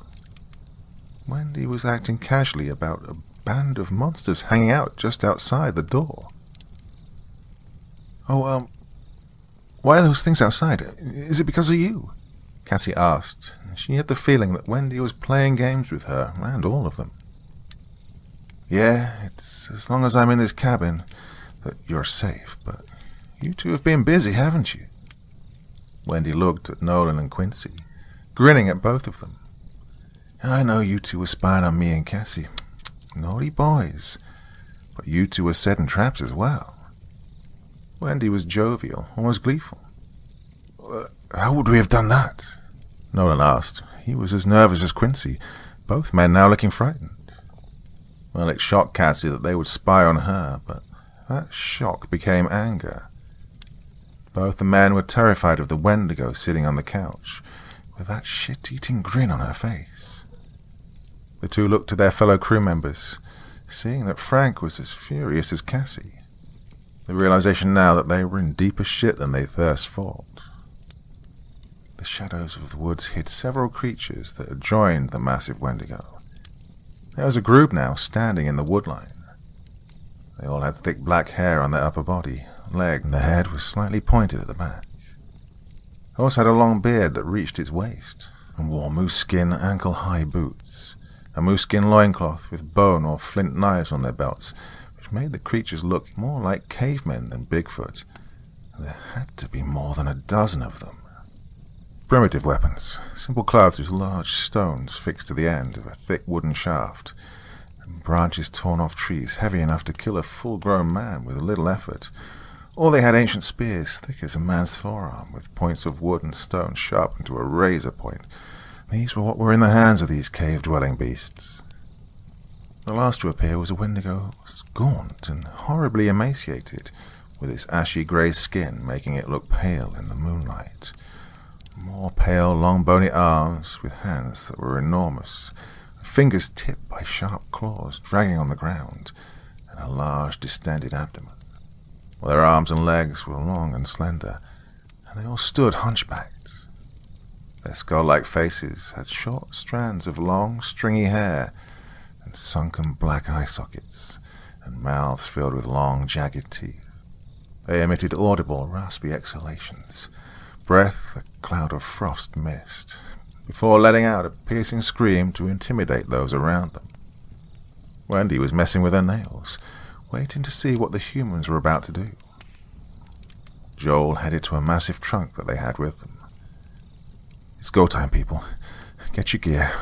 Wendy was acting casually about a band of monsters hanging out just outside the door. Oh, why are those things outside? Is it because of you? Cassie asked. She had the feeling that Wendy was playing games with her and all of them. Yeah, it's as long as I'm in this cabin that you're safe, but you two have been busy, haven't you? Wendy looked at Nolan and Quincy, grinning at both of them. I know you two were spying on me and Cassie. Naughty boys. But you two were setting traps as well. Wendy was jovial, almost gleeful. How would we have done that? Nolan asked. He was as nervous as Quincy, both men now looking frightened. Well, it shocked Cassie that they would spy on her, but that shock became anger. Both the men were terrified of the Wendigo sitting on the couch, with that shit-eating grin on her face. The two looked to their fellow crew members, seeing that Frank was as furious as Cassie. The realization now that they were in deeper shit than they first thought. The shadows of the woods hid several creatures that had joined the massive Wendigo. There was a group now standing in the woodline. They all had thick black hair on their upper body, leg, and the head was slightly pointed at the back. They also had a long beard that reached its waist, and wore moose skin ankle-high boots, a moose skin loincloth with bone or flint knives on their belts, which made the creatures look more like cavemen than Bigfoot. There had to be more than a dozen of them. Primitive weapons, simple clubs with large stones fixed to the end of a thick wooden shaft, and branches torn off trees heavy enough to kill a full-grown man with little effort. Or they had ancient spears thick as a man's forearm, with points of wood and stone sharpened to a razor point. These were what were in the hands of these cave-dwelling beasts. The last to appear was a Wendigo who was gaunt and horribly emaciated, with its ashy grey skin making it look pale in the moonlight. More pale, long, bony arms with hands that were enormous, fingers tipped by sharp claws dragging on the ground, and a large, distended abdomen. Well, their arms and legs were long and slender, and they all stood hunchbacked. Their skull-like faces had short strands of long, stringy hair, and sunken black eye sockets, and mouths filled with long, jagged teeth. They emitted audible, raspy exhalations, breath a cloud of frost mist, before letting out a piercing scream to intimidate those around them. Wendy was messing with her nails, waiting to see what the humans were about to do. Joel headed to a massive trunk that they had with them. "It's go time, people. Get your gear.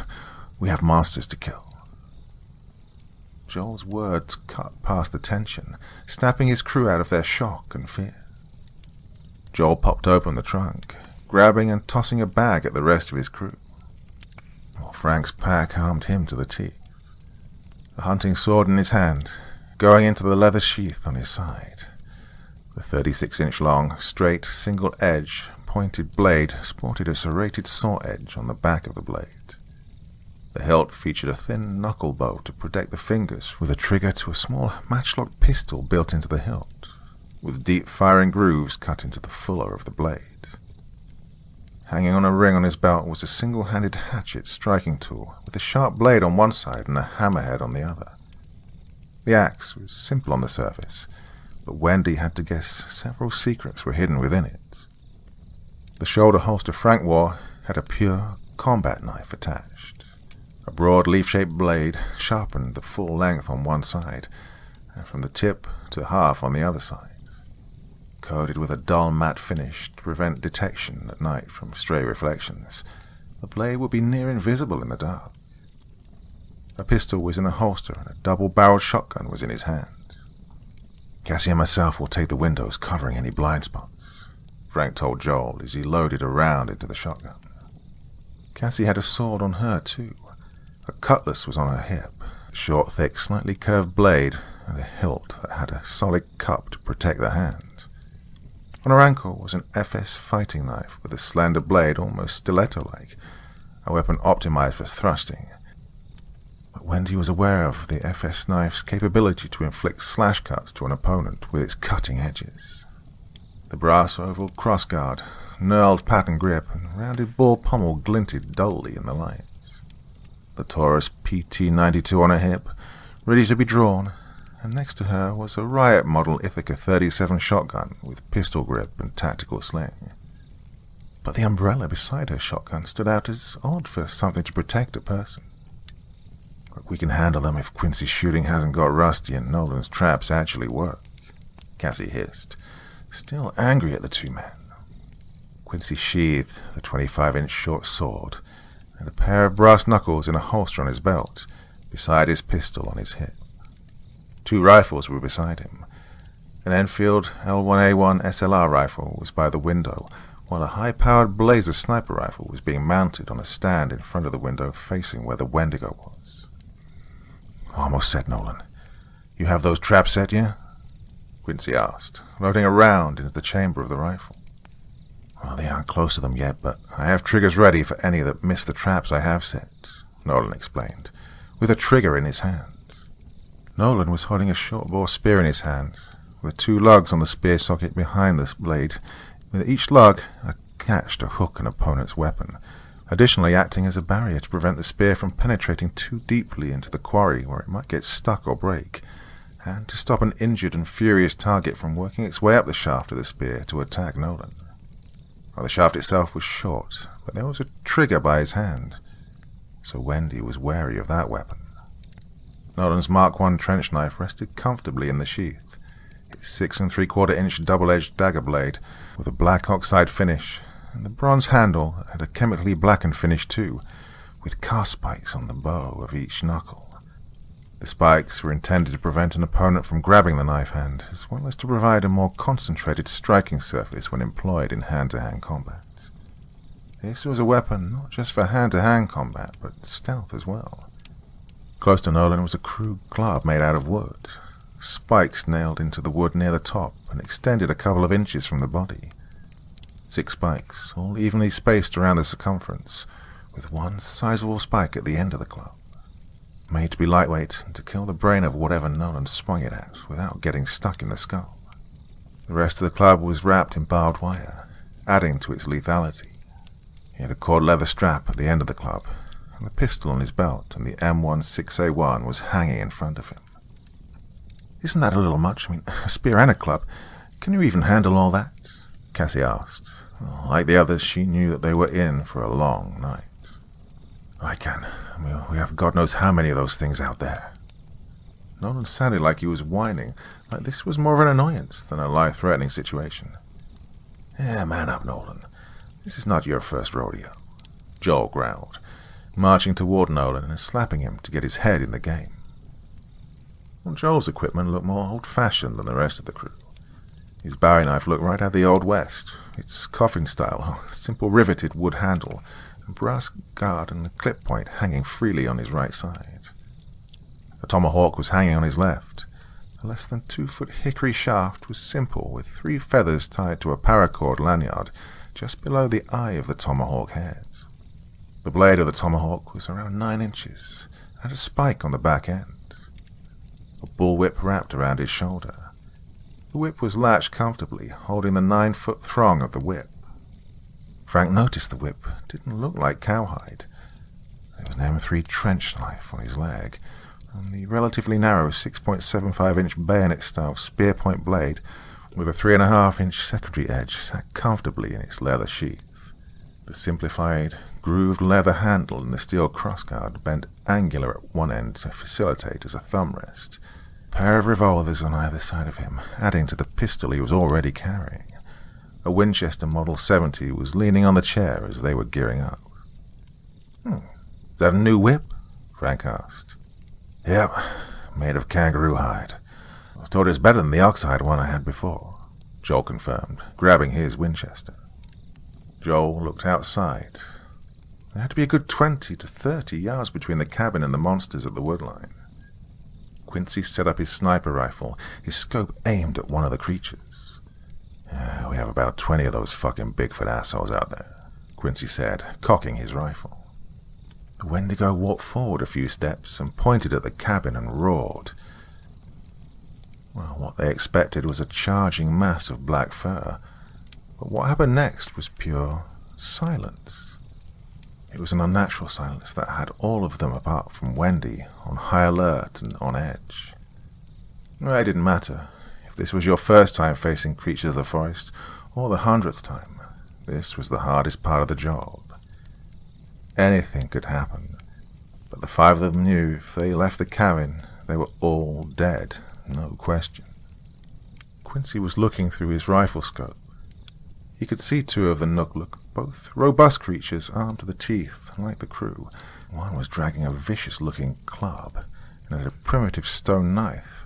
We have monsters to kill." Joel's words cut past the tension, snapping his crew out of their shock and fear. Joel popped open the trunk, grabbing and tossing a bag at the rest of his crew. Well, Frank's pack armed him to the teeth, the hunting sword in his hand, going into the leather sheath on his side. The 36-inch long, straight, single-edge, pointed blade sported a serrated saw edge on the back of the blade. The hilt featured a thin knuckle bow to protect the fingers, with a trigger to a small matchlock pistol built into the hilt, with deep firing grooves cut into the fuller of the blade. Hanging on a ring on his belt was a single-handed hatchet striking tool, with a sharp blade on one side and a hammerhead on the other. The axe was simple on the surface, but Wendy had to guess several secrets were hidden within it. The shoulder holster Frank wore had a pure combat knife attached. A broad leaf-shaped blade sharpened the full length on one side, and from the tip to half on the other side. Coated with a dull matte finish to prevent detection at night from stray reflections, the blade would be near invisible in the dark. A pistol was in a holster and a double-barreled shotgun was in his hand. "Cassie and myself will take the windows covering any blind spots," Frank told Joel as he loaded a round into the shotgun. Cassie had a sword on her too. A cutlass was on her hip, a short, thick, slightly curved blade and a hilt that had a solid cup to protect the hand. On her ankle was an FS fighting knife with a slender blade almost stiletto-like, a weapon optimized for thrusting. But Wendy was aware of the FS knife's capability to inflict slash cuts to an opponent with its cutting edges. The brass oval crossguard, knurled pattern grip, and rounded bull pommel glinted dully in the lights. The Taurus PT-92 on her hip, ready to be drawn, and next to her was a Riot model Ithaca 37 shotgun with pistol grip and tactical sling. But the umbrella beside her shotgun stood out as odd for something to protect a person. "Look, we can handle them if Quincy's shooting hasn't got rusty and Nolan's traps actually work," Cassie hissed, still angry at the two men. Quincy sheathed the 25-inch short sword and a pair of brass knuckles in a holster on his belt, beside his pistol on his hip. 2 rifles were beside him. An Enfield L1A1 SLR rifle was by the window, while a high-powered Blazer sniper rifle was being mounted on a stand in front of the window facing where the Wendigo was. "Almost set, Nolan. You have those traps set, yeah?" Quincy asked, loading a round into the chamber of the rifle. "Well, they aren't close to them yet, but I have triggers ready for any that miss the traps I have set," Nolan explained, with a trigger in his hand. Nolan was holding a short-bore spear in his hand, with 2 lugs on the spear socket behind the blade, with each lug attached to hook an opponent's weapon, additionally acting as a barrier to prevent the spear from penetrating too deeply into the quarry where it might get stuck or break, and to stop an injured and furious target from working its way up the shaft of the spear to attack Nolan. Well, the shaft itself was short, but there was a trigger by his hand, so Wendy was wary of that weapon. Nolan's Mark I trench knife rested comfortably in the sheath, its 6 3/4-inch double-edged dagger blade with a black oxide finish, and the bronze handle had a chemically blackened finish too, with cast spikes on the bow of each knuckle. The spikes were intended to prevent an opponent from grabbing the knife hand, as well as to provide a more concentrated striking surface when employed in hand-to-hand combat. This was a weapon not just for hand-to-hand combat, but stealth as well. Close to Nolan was a crude club made out of wood, spikes nailed into the wood near the top and extended a couple of inches from the body. 6 spikes, all evenly spaced around the circumference, with one sizable spike at the end of the club, made to be lightweight and to kill the brain of whatever Nolan swung it at without getting stuck in the skull. The rest of the club was wrapped in barbed wire, adding to its lethality. He had a cord leather strap at the end of the club, and the pistol on his belt and the M16A1 was hanging in front of him. "Isn't that a little much? I mean, a spear and a club. Can you even handle all that?" Cassie asked. Well, like the others, she knew that they were in for a long night. "I can. We have God knows how many of those things out there." Nolan sounded like he was whining, like this was more of an annoyance than a life-threatening situation. "Yeah, man up, Nolan. This is not your first rodeo," Joel growled, marching toward Nolan and slapping him to get his head in the game. Well, Joel's equipment looked more old-fashioned than the rest of the crew. His Bowie knife looked right out of the Old West, its coffin style, simple riveted wood handle, and brass guard and the clip point hanging freely on his right side. The tomahawk was hanging on his left. The less than 2-foot hickory shaft was simple, with 3 feathers tied to a paracord lanyard just below the eye of the tomahawk head. The blade of the tomahawk was around 9 inches, and had a spike on the back end. A bullwhip wrapped around his shoulder. The whip was latched comfortably, holding the 9-foot thong of the whip. Frank noticed the whip didn't look like cowhide. There was an M3 trench knife on his leg, and the relatively narrow 6.75-inch bayonet-style spear-point blade with a 3.5-inch secondary edge sat comfortably in its leather sheath. The simplified, grooved leather handle and the steel crossguard bent angular at one end to facilitate as a thumb rest. A pair of revolvers on either side of him, adding to the pistol he was already carrying. A Winchester Model 70 was leaning on the chair as they were gearing up. Is that a new whip?" Frank asked. "Yep, made of kangaroo hide. I was told it's better than the oxide one I had before," Joel confirmed, grabbing his Winchester. Joel looked outside. There had to be a good 20 to 30 yards between the cabin and the monsters at the woodline. Quincy set up his sniper rifle, his scope aimed at one of the creatures. "We have about 20 of those fucking Bigfoot assholes out there," Quincy said, cocking his rifle. The Wendigo walked forward a few steps and pointed at the cabin and roared. Well, what they expected was a charging mass of black fur, but what happened next was pure silence. It was an unnatural silence that had all of them, apart from Wendy, on high alert and on edge. It didn't matter. If this was your first time facing creatures of the forest, or the 100th time, this was the hardest part of the job. Anything could happen, but the 5 of them knew if they left the cabin, they were all dead, no question. Quincy was looking through his rifle scope. He could see 2 of the Nook-look, both robust creatures armed to the teeth, like the crew. One was dragging a vicious-looking club, and had a primitive stone knife.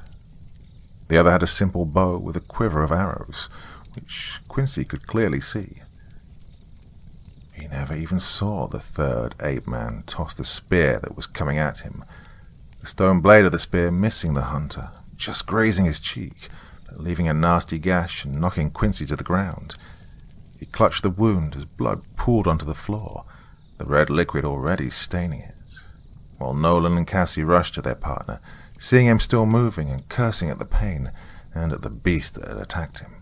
The other had a simple bow with a quiver of arrows, which Quincy could clearly see. He never even saw the 3rd ape-man toss the spear that was coming at him, the stone blade of the spear missing the hunter, just grazing his cheek, but leaving a nasty gash and knocking Quincy to the ground. He clutched the wound as blood pooled onto the floor, the red liquid already staining it. while Nolan and Cassie rushed to their partner, seeing him still moving and cursing at the pain and at the beast that had attacked him.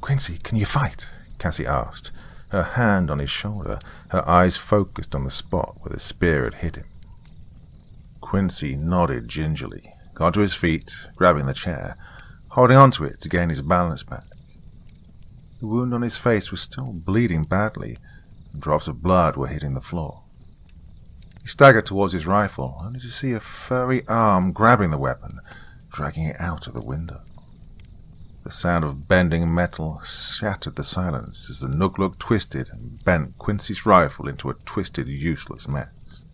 "Quincy, can you fight?" Cassie asked, her hand on his shoulder, her eyes focused on the spot where the spear had hit him. Quincy nodded gingerly, got to his feet, grabbing the chair, holding onto it to gain his balance back. The wound on his face was still bleeding badly, and drops of blood were hitting the floor. He staggered towards his rifle, only to see a furry arm grabbing the weapon, dragging it out of the window. The sound of bending metal shattered the silence as the Nugluk twisted and bent Quincy's rifle into a twisted, useless mess.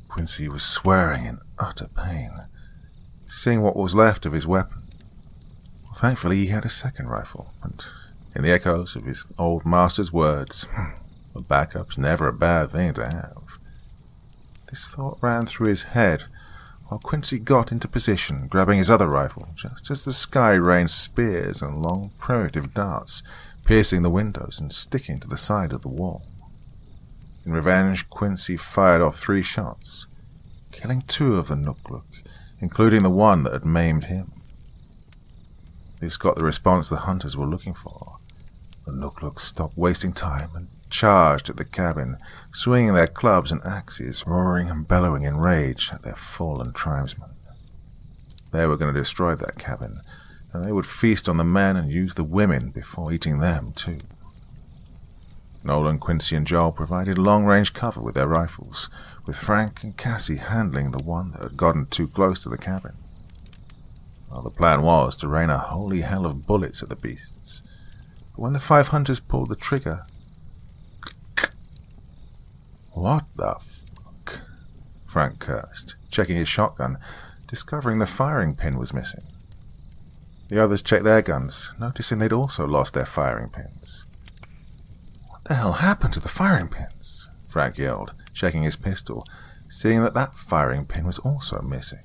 Quincy was swearing in utter pain, seeing what was left of his weapon. Thankfully, he had a second rifle, and in the echoes of his old master's words, a backup's never a bad thing to have. This thought ran through his head while Quincy got into position, grabbing his other rifle, just as the sky rained spears and long primitive darts, piercing the windows and sticking to the side of the wall. In revenge, Quincy fired off 3 shots, killing 2 of the Nugluk, including the one that had maimed him. This got the response the hunters were looking for. The Nugluk stopped wasting time and charged at the cabin, swinging their clubs and axes, roaring and bellowing in rage at their fallen tribesmen. They were going to destroy that cabin, and they would feast on the men and use the women before eating them too. Nolan, Quincy, and Joel provided long-range cover with their rifles, with Frank and Cassie handling the one that had gotten too close to the cabin. Well, the plan was to rain a holy hell of bullets at the beasts, but when the 5 hunters pulled the trigger... "What the fuck?" Frank cursed, checking his shotgun, discovering the firing pin was missing. The others checked their guns, noticing they'd also lost their firing pins. "What the hell happened to the firing pins?" Frank yelled, checking his pistol, seeing that firing pin was also missing.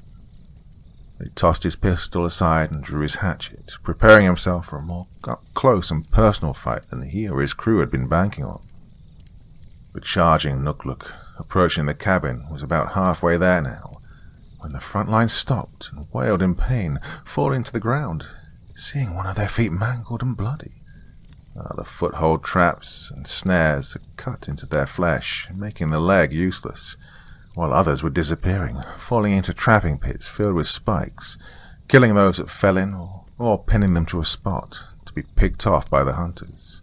He tossed his pistol aside and drew his hatchet, preparing himself for a more up-close and personal fight than he or his crew had been banking on. The charging Nugluk, approaching the cabin, was about halfway there now, when the front line stopped and wailed in pain, falling to the ground, seeing one of their feet mangled and bloody. The foothold traps and snares had cut into their flesh, making the leg useless, while others were disappearing, falling into trapping pits filled with spikes, killing those that fell in or pinning them to a spot to be picked off by the hunters.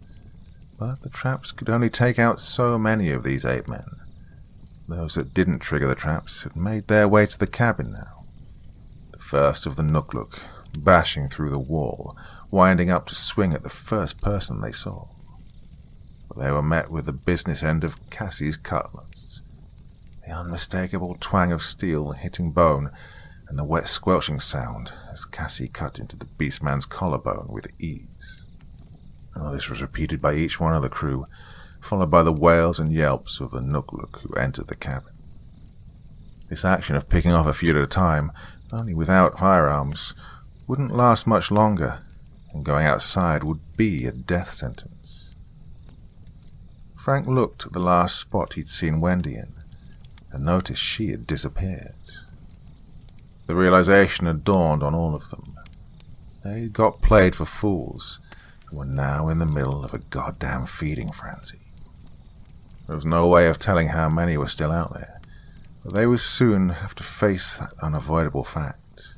But the traps could only take out so many of these 8 men. Those that didn't trigger the traps had made their way to the cabin now. The first of the Nugluk, bashing through the wall, winding up to swing at the first person they saw. But they were met with the business end of Cassie's cutlass, the unmistakable twang of steel hitting bone, and the wet squelching sound as Cassie cut into the beastman's collarbone with ease. This was repeated by each one of the crew, followed by the wails and yelps of the Nugluk who entered the cabin. This action of picking off a few at a time, only without firearms, wouldn't last much longer, and going outside would be a death sentence. Frank looked at the last spot he'd seen Wendy in, and noticed she had disappeared. The realization had dawned on all of them. They'd got played for fools, and were now in the middle of a goddamn feeding frenzy. There was no way of telling how many were still out there, but they would soon have to face that unavoidable fact.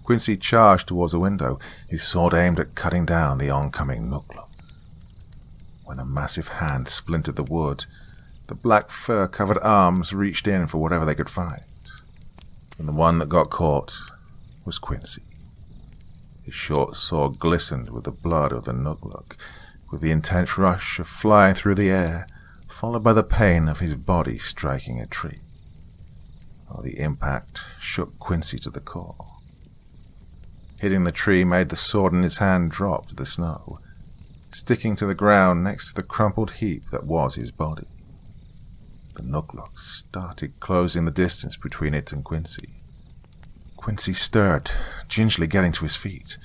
Quincy charged towards a window, his sword aimed at cutting down the oncoming Nugluk. When a massive hand splintered the wood, the black fur-covered arms reached in for whatever they could find, and the one that got caught was Quincy. His short sword glistened with the blood of the Nugluk, with the intense rush of flying through the air, followed by the pain of his body striking a tree. The impact shook Quincy to the core. Hitting the tree made the sword in his hand drop to the snow, sticking to the ground next to the crumpled heap that was his body. The Nugluk started closing the distance between it and Quincy. Quincy stirred, gingerly getting to his feet,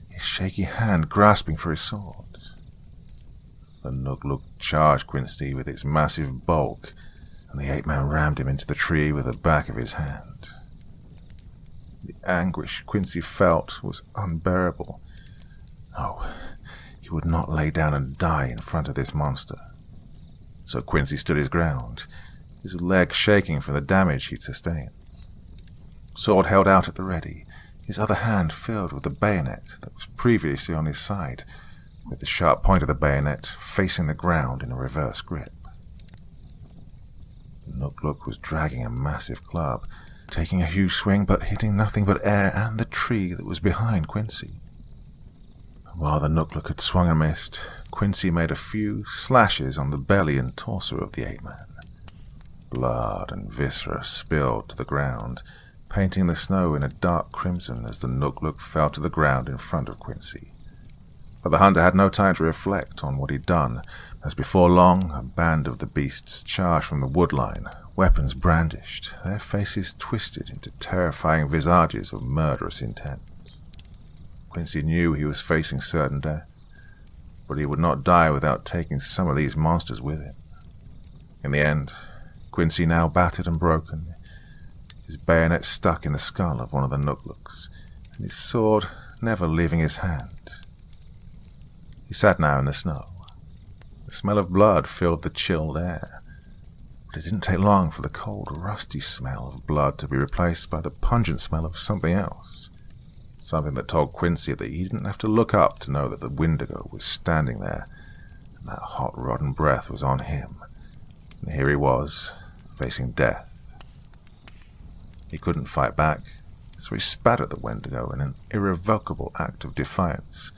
his shaky hand grasping for his sword. The Nugluk charged Quincy with its massive bulk, and the ape-man rammed him into the tree with the back of his hand. The anguish Quincy felt was unbearable. No, he would not lay down and die in front of this monster. So Quincy stood his ground, his leg shaking from the damage he'd sustained. Sword held out at the ready, his other hand filled with the bayonet that was previously on his side, with the sharp point of the bayonet facing the ground in a reverse grip. The Nukluk was dragging a massive club, taking a huge swing but hitting nothing but air and the tree that was behind Quincy. While the Nukluk had swung and missed, Quincy made a few slashes on the belly and torso of the ape-man. Blood and viscera spilled to the ground, painting the snow in a dark crimson as the Nukluk fell to the ground in front of Quincy. But the hunter had no time to reflect on what he'd done, as before long a band of the beasts charged from the woodline, weapons brandished, their faces twisted into terrifying visages of murderous intent. Quincy knew he was facing certain death, but he would not die without taking some of these monsters with him. In the end, Quincy, now battered and broken, his bayonet stuck in the skull of one of the Nukluks, and his sword never leaving his hand. He sat now in the snow. The smell of blood filled the chilled air, but it didn't take long for the cold, rusty smell of blood to be replaced by the pungent smell of something else. Something that told Quincy that he didn't have to look up to know that the Wendigo was standing there, and that hot, rotten breath was on him. And here he was, facing death. He couldn't fight back, so he spat at the Wendigo in an irrevocable act of defiance,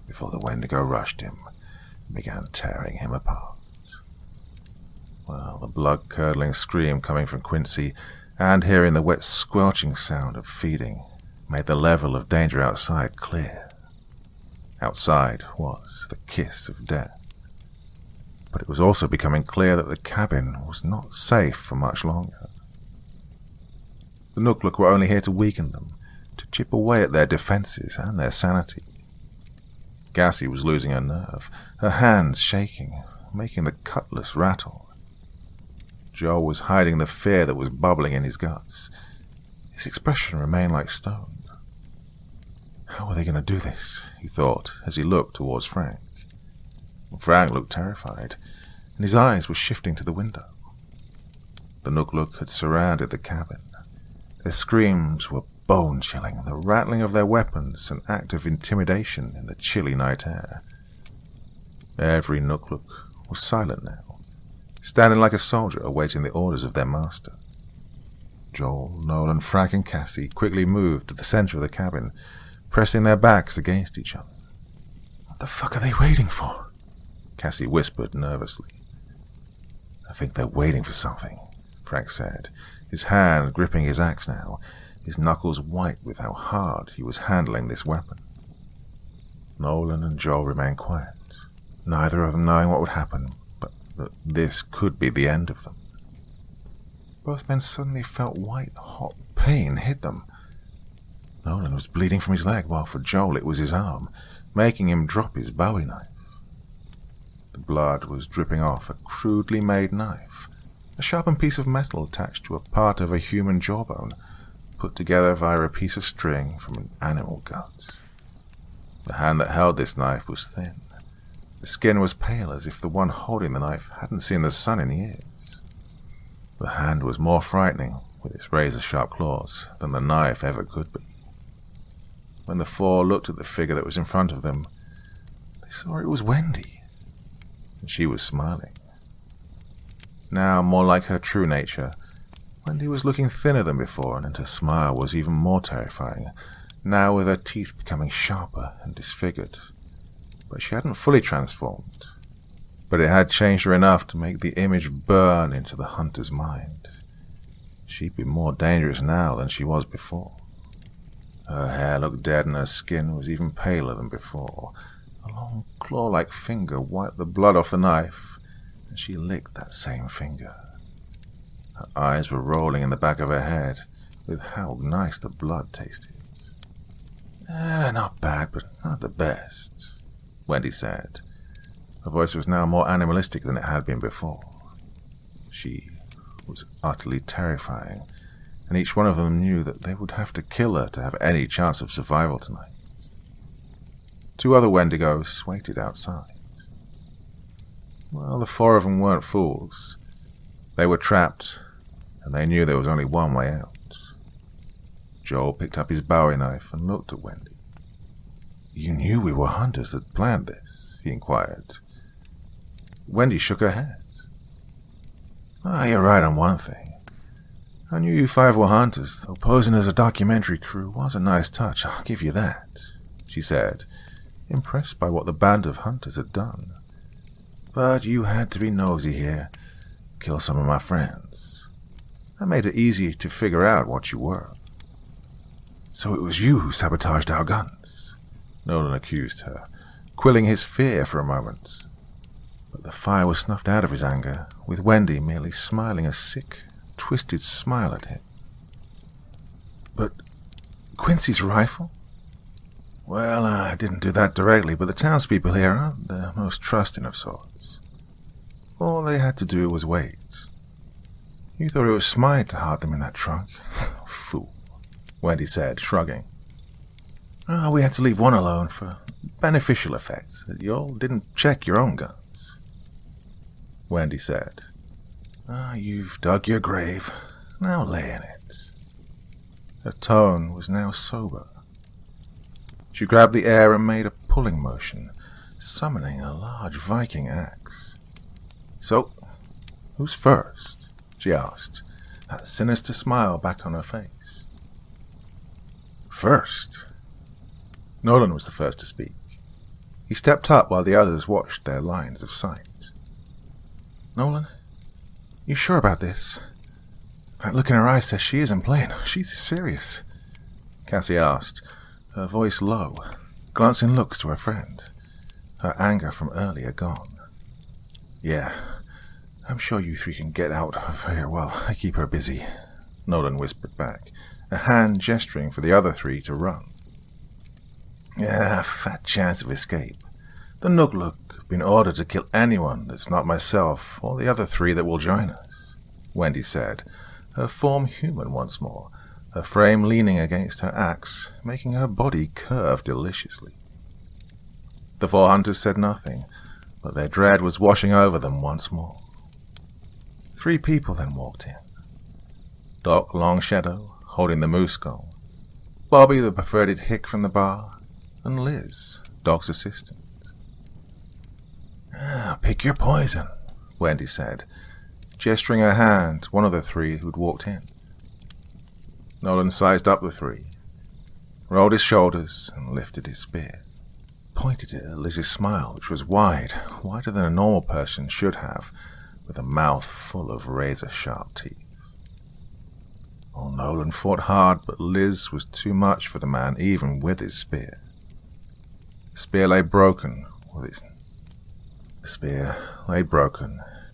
before the Wendigo rushed him and began tearing him apart. Well, the blood-curdling scream coming from Quincy, and hearing the wet squelching sound of feeding, made the level of danger outside clear. Outside was the kiss of death. But it was also becoming clear that the cabin was not safe for much longer. The Nukluk were only here to weaken them, to chip away at their defenses and their sanity. Gussie was losing her nerve, her hands shaking, making the cutlass rattle. Joel was hiding the fear that was bubbling in his guts. His expression remained like stone. How are they going to do this? He thought, as he looked towards Frank. Frank looked terrified, and his eyes were shifting to the window. The Nukluk had surrounded the cabin. Their screams were bone-chilling, the rattling of their weapons an act of intimidation in the chilly night air. Every Nukluk was silent now, standing like a soldier awaiting the orders of their master. Joel, Nolan, Frank, and Cassie quickly moved to the center of the cabin, pressing their backs against each other. "What the fuck are they waiting for?" Cassie whispered nervously. "I think they're waiting for something," Frank said, his hand gripping his axe now, his knuckles white with how hard he was handling this weapon. Nolan and Joel remained quiet, neither of them knowing what would happen, but that this could be the end of them. Both men suddenly felt white, hot pain hit them. Nolan was bleeding from his leg, while for Joel it was his arm, making him drop his bowie knife. The blood was dripping off a crudely made knife, a sharpened piece of metal attached to a part of a human jawbone, put together via a piece of string from an animal gut. The hand that held this knife was thin. The skin was pale, as if the one holding the knife hadn't seen the sun in years. The hand was more frightening, with its razor-sharp claws, than the knife ever could be. When the four looked at the figure that was in front of them, they saw it was Wendy, and she was smiling. Now, more like her true nature, Wendy was looking thinner than before, and her smile was even more terrifying, now with her teeth becoming sharper and disfigured. But she hadn't fully transformed, but it had changed her enough to make the image burn into the hunter's mind. She'd be more dangerous now than she was before. Her hair looked dead and her skin was even paler than before. A long claw-like finger wiped the blood off the knife, and she licked that same finger. Her eyes were rolling in the back of her head, with how nice the blood tasted. Not bad, but not the best," Wendy said. Her voice was now more animalistic than it had been before. She was utterly terrifying, and each one of them knew that they would have to kill her to have any chance of survival tonight. 2 other Wendigos waited outside. Well, the 4 of them weren't fools. They were trapped, and they knew there was only one way out. Joel picked up his bowie knife and looked at Wendy. "You knew we were hunters that planned this?" he inquired. Wendy shook her head. "You're right on one thing. I knew you 5 were hunters, though posing as a documentary crew was a nice touch, I'll give you that," she said, impressed by what the band of hunters had done. "But you had to be nosy here, kill some of my friends. That made it easy to figure out what you were." "So it was you who sabotaged our guns?" Nolan accused her, quelling his fear for a moment. But the fire was snuffed out of his anger, with Wendy merely smiling a sick, twisted smile at him. "But Quincy's rifle?" "Well, I didn't do that directly, but the townspeople here aren't the most trusting of sorts. All they had to do was wait. You thought it was smart to hide them in that trunk? Fool," Wendy said, shrugging. "We had to leave one alone for beneficial effects, that you all didn't check your own guns," Wendy said. "You've dug your grave. Now lay in it." Her tone was now sober. She grabbed the air and made a pulling motion, summoning a large Viking axe. "So, who's first?" she asked, that sinister smile back on her face. "First?" Nolan was the first to speak. He stepped up while the others watched their lines of sight. "Nolan, you sure about this? That look in her eyes says she isn't playing. She's serious," Cassie asked, her voice low, glancing looks to her friend, her anger from earlier gone. "Yeah, I'm sure you 3 can get out of here while I keep her busy," Nolan whispered back, a hand gesturing for the other 3 to run. "Yeah, fat chance of escape. The Nook have been ordered to kill anyone that's not myself or the other 3 that will join us," Wendy said, her form human once more, her frame leaning against her axe, making her body curve deliciously. The 4 hunters said nothing, but their dread was washing over them once more. 3 people then walked in. Doc Longshadow, holding the moose skull, Bobby the perverted hick from the bar, and Liz, Doc's assistant. "Pick your poison," Wendy said, gesturing her hand to one of the 3 who'd walked in. Nolan sized up the 3, rolled his shoulders, and lifted his spear. Pointed it at Liz's smile, which was wider than a normal person should have, with a mouth full of razor-sharp teeth. Nolan fought hard, but Liz was too much for the man, even with his spear. The spear lay broken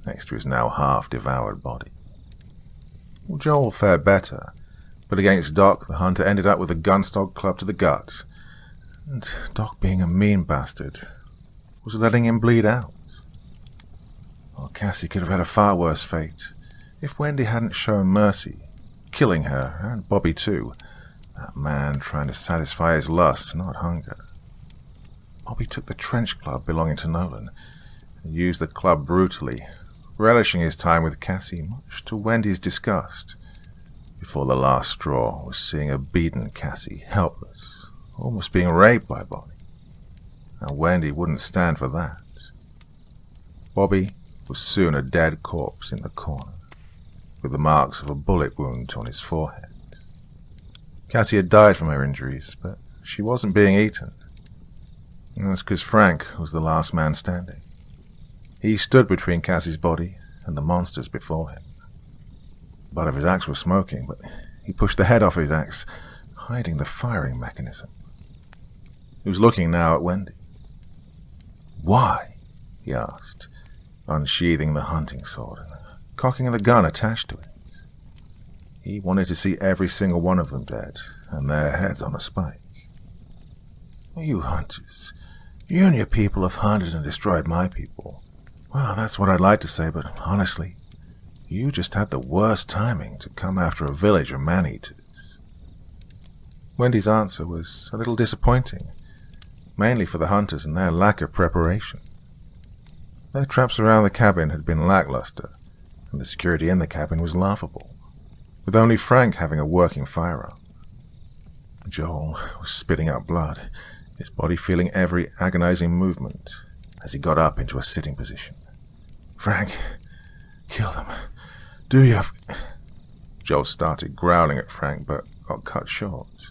next to his now half-devoured body. Joel fared better, but against Doc, the hunter ended up with a gunstock club to the gut, and Doc, being a mean bastard, was letting him bleed out. Cassie could have had a far worse fate if Wendy hadn't shown mercy, killing her, and Bobby too, that man trying to satisfy his lust, not hunger. Bobby took the trench club belonging to Nolan and used the club brutally, relishing his time with Cassie, much to Wendy's disgust, before the last straw was seeing a beaten Cassie helpless, almost being raped by Bobby. Now Wendy wouldn't stand for that. Bobby was soon a dead corpse in the corner, with the marks of a bullet wound on his forehead. Cassie had died from her injuries, but she wasn't being eaten. And that's because Frank was the last man standing. He stood between Cassie's body and the monsters before him. The butt of his axe was smoking, but he pushed the head off his axe, hiding the firing mechanism. He was looking now at Wendy. "Why?" he asked, unsheathing the hunting sword and cocking the gun attached to it. He wanted to see every single one of them dead, and their heads on a spike. "You hunters, you and your people have hunted and destroyed my people. Well, that's what I'd like to say, but honestly, You just had the worst timing to come after a village of man-eaters. Wendy's answer was a little disappointing, mainly for the hunters and their lack of preparation. Their traps around the cabin had been lackluster, and the security in the cabin was laughable, with only Frank having a working firearm. Joel was spitting out blood, his body feeling every agonizing movement as he got up into a sitting position. "Frank, kill them. Do you?" Joel started growling at Frank, but got cut short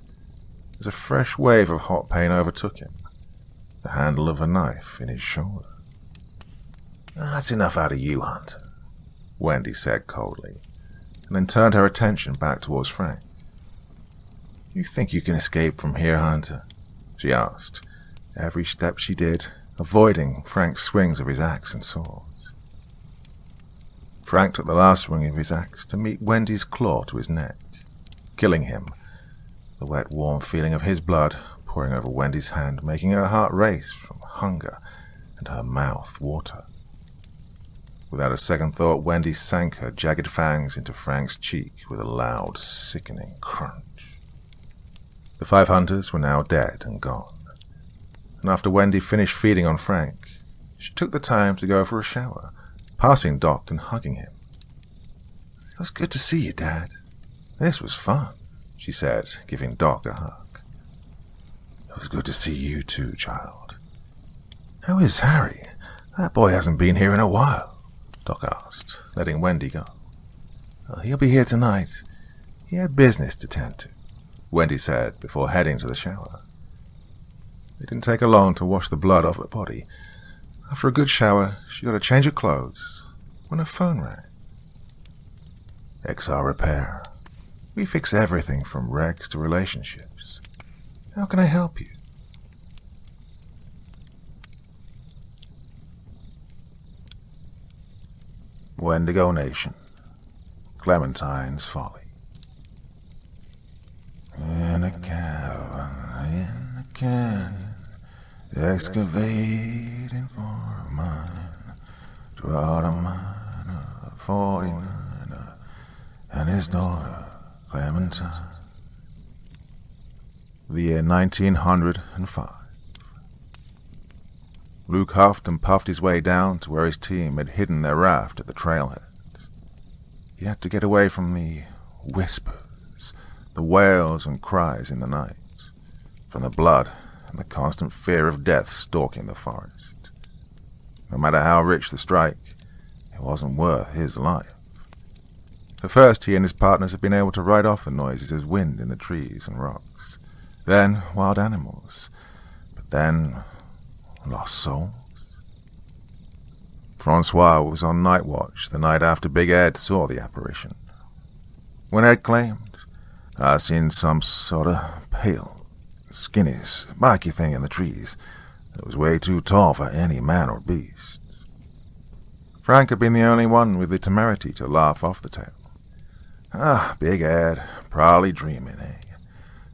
as a fresh wave of hot pain overtook him, the handle of a knife in his shoulder. "That's enough out of you, Hunter," Wendy said coldly, and then turned her attention back towards Frank. "You think you can escape from here, Hunter?" she asked, every step she did avoiding Frank's swings of his axe and swords. Frank took the last swing of his axe to meet Wendy's claw to his neck, killing him, the wet, warm feeling of his blood pouring over Wendy's hand, making her heart race from hunger and her mouth water. Without a second thought, Wendy sank her jagged fangs into Frank's cheek with a loud, sickening crunch. The 5 hunters were now dead and gone, and after Wendy finished feeding on Frank, she took the time to go for a shower, passing Doc and hugging him. "It was good to see you, Dad. This was fun," she said, giving Doc a hug. "It was good to see you too, child. How is Harry? That boy hasn't been here in a while," Doc asked, letting Wendy go. "He'll be here tonight. He had business to tend to," Wendy said before heading to the shower. It didn't take her long to wash the blood off her body. After a good shower, she got a change of clothes when her phone rang. "Exile Repair. We fix everything from wrecks to relationships. How can I help you?" Wendigo Nation. Clementine's Folly. In a cavern, in a canyon, excavating for a mine, dwelt a miner of 49 and his daughter Clementine. The year 1905. Luke huffed and puffed his way down to where his team had hidden their raft at the trailhead. He had to get away from the whispers, the wails and cries in the night, from the blood and the constant fear of death stalking the forest. No matter how rich the strike, it wasn't worth his life. At first, he and his partners had been able to write off the noises as wind in the trees and rocks, then wild animals, but then lost souls. Francois was on night watch the night after Big Ed saw the apparition. When Ed claimed, "I seen some sort of pale, skinny, spiky thing in the trees that was way too tall for any man or beast." Frank had been the only one with the temerity to laugh off the tale. Big Ed, probably dreaming, eh?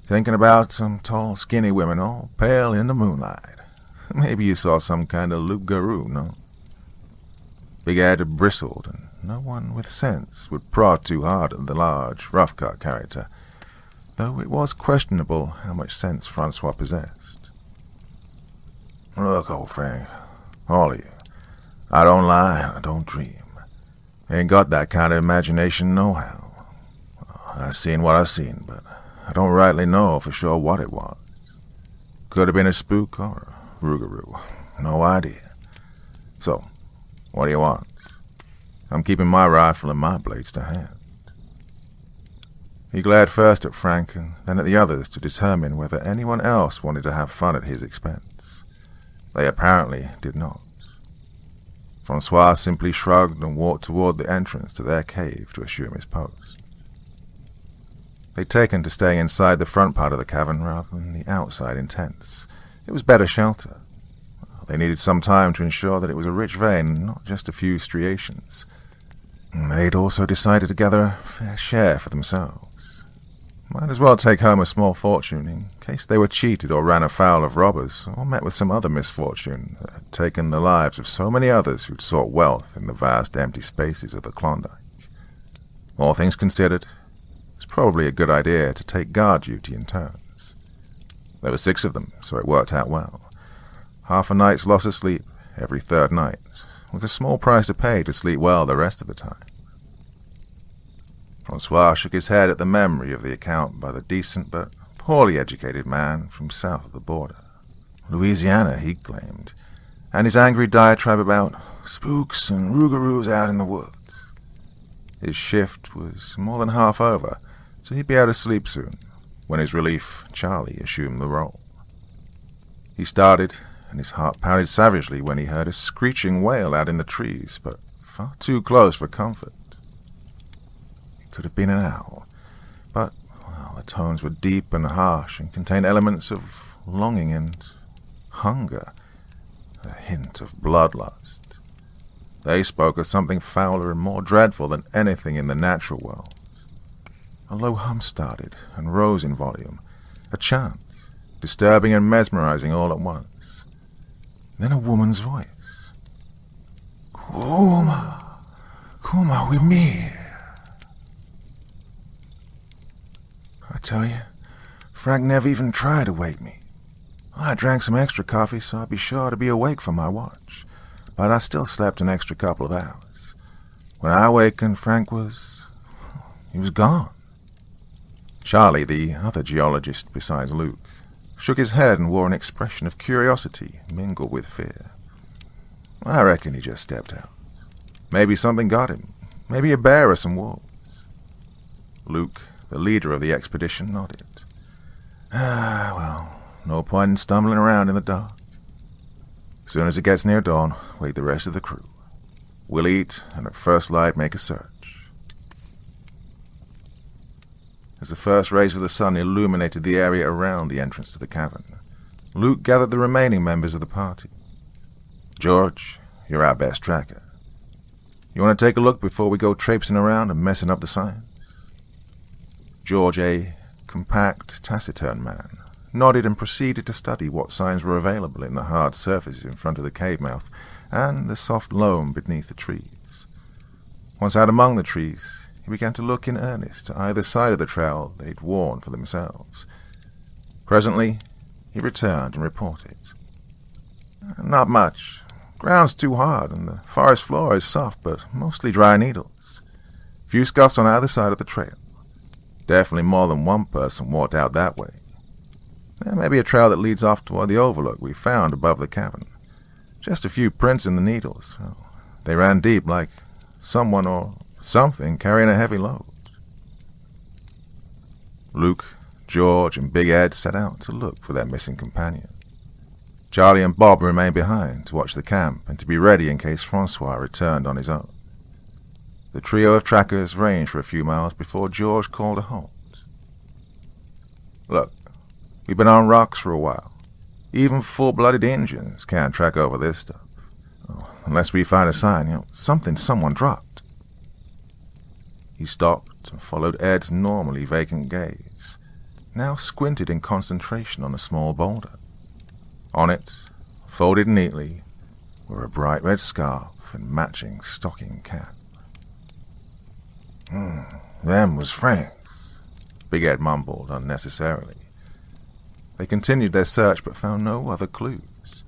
Thinking about some tall, skinny women all pale in the moonlight. Maybe you saw some kind of loup-garou, no?" Big Ed had bristled, and no one with sense would prod too hard at the large, rough-cut character, though it was questionable how much sense Francois possessed. "Look, old Frank, all of you, I don't lie and I don't dream. Ain't got that kind of imagination nohow. I seen what I seen, but I don't rightly know for sure what it was. Could have been a spook or a rougarou, no idea. So, what do you want? I'm keeping my rifle and my blades to hand." He glared first at Frank and then at the others to determine whether anyone else wanted to have fun at his expense. They apparently did not. Francois simply shrugged and walked toward the entrance to their cave to assume his post. They'd taken to staying inside the front part of the cavern rather than the outside in tents. It was better shelter. They needed some time to ensure that it was a rich vein, not just a few striations. They'd also decided to gather a fair share for themselves. Might as well take home a small fortune in case they were cheated or ran afoul of robbers or met with some other misfortune that had taken the lives of so many others who'd sought wealth in the vast empty spaces of the Klondike. All things considered, it's probably a good idea to take guard duty in turns. There were 6 of them, so it worked out well. Half a night's loss of sleep every 3rd night, with a small price to pay to sleep well the rest of the time. Francois shook his head at the memory of the account by the decent but poorly educated man from south of the border. Louisiana, he claimed, and his angry diatribe about spooks and rougarous out in the woods. His shift was more than half over, so he'd be able to sleep soon, when his relief, Charlie, assumed the role. He started, and his heart pounded savagely when he heard a screeching wail out in the trees, but far too close for comfort. It could have been an owl, but, well, the tones were deep and harsh and contained elements of longing and hunger, a hint of bloodlust. They spoke of something fouler and more dreadful than anything in the natural world. A low hum started and rose in volume, a chant, disturbing and mesmerizing all at once. Then a woman's voice. Kuma, Kuma with me. I tell you, Frank never even tried to wake me. I drank some extra coffee so I'd be sure to be awake for my watch, but I still slept an extra couple of hours. When I awakened, Frank was gone. Charlie, the other geologist besides Luke, shook his head and wore an expression of curiosity mingled with fear. I reckon he just stepped out. Maybe something got him. Maybe a bear or some wolves. Luke, the leader of the expedition, nodded. Well, no point in stumbling around in the dark. As soon as it gets near dawn, wake the rest of the crew. We'll eat, and at first light make a search. As the first rays of the sun illuminated the area around the entrance to the cavern, Luke gathered the remaining members of the party. George, you're our best tracker. You want to take a look before we go traipsing around and messing up the signs? George, a compact, taciturn man, nodded and proceeded to study what signs were available in the hard surfaces in front of the cave mouth and the soft loam beneath the trees. Once out among the trees, he began to look in earnest to either side of the trail they'd worn for themselves. Presently, he returned and reported. Not much. Ground's too hard, and the forest floor is soft, but mostly dry needles. Few scuffs on either side of the trail. Definitely more than one person walked out that way. There may be a trail that leads off toward the overlook we found above the cavern. Just a few prints in the needles. Well, they ran deep, like someone or something carrying a heavy load. Luke, George, and Big Ed set out to look for their missing companion. Charlie and Bob remained behind to watch the camp and to be ready in case Francois returned on his own. The trio of trackers ranged for a few miles before George called a halt. Look, we've been on rocks for a while. Even full-blooded Indians can't track over this stuff. Oh, unless we find a sign, something someone dropped. He stopped and followed Ed's normally vacant gaze, now squinted in concentration on a small boulder. On it, folded neatly, were a bright red scarf and matching stocking cap. Them was Frank's, Big Ed mumbled unnecessarily. They continued their search but found no other clues.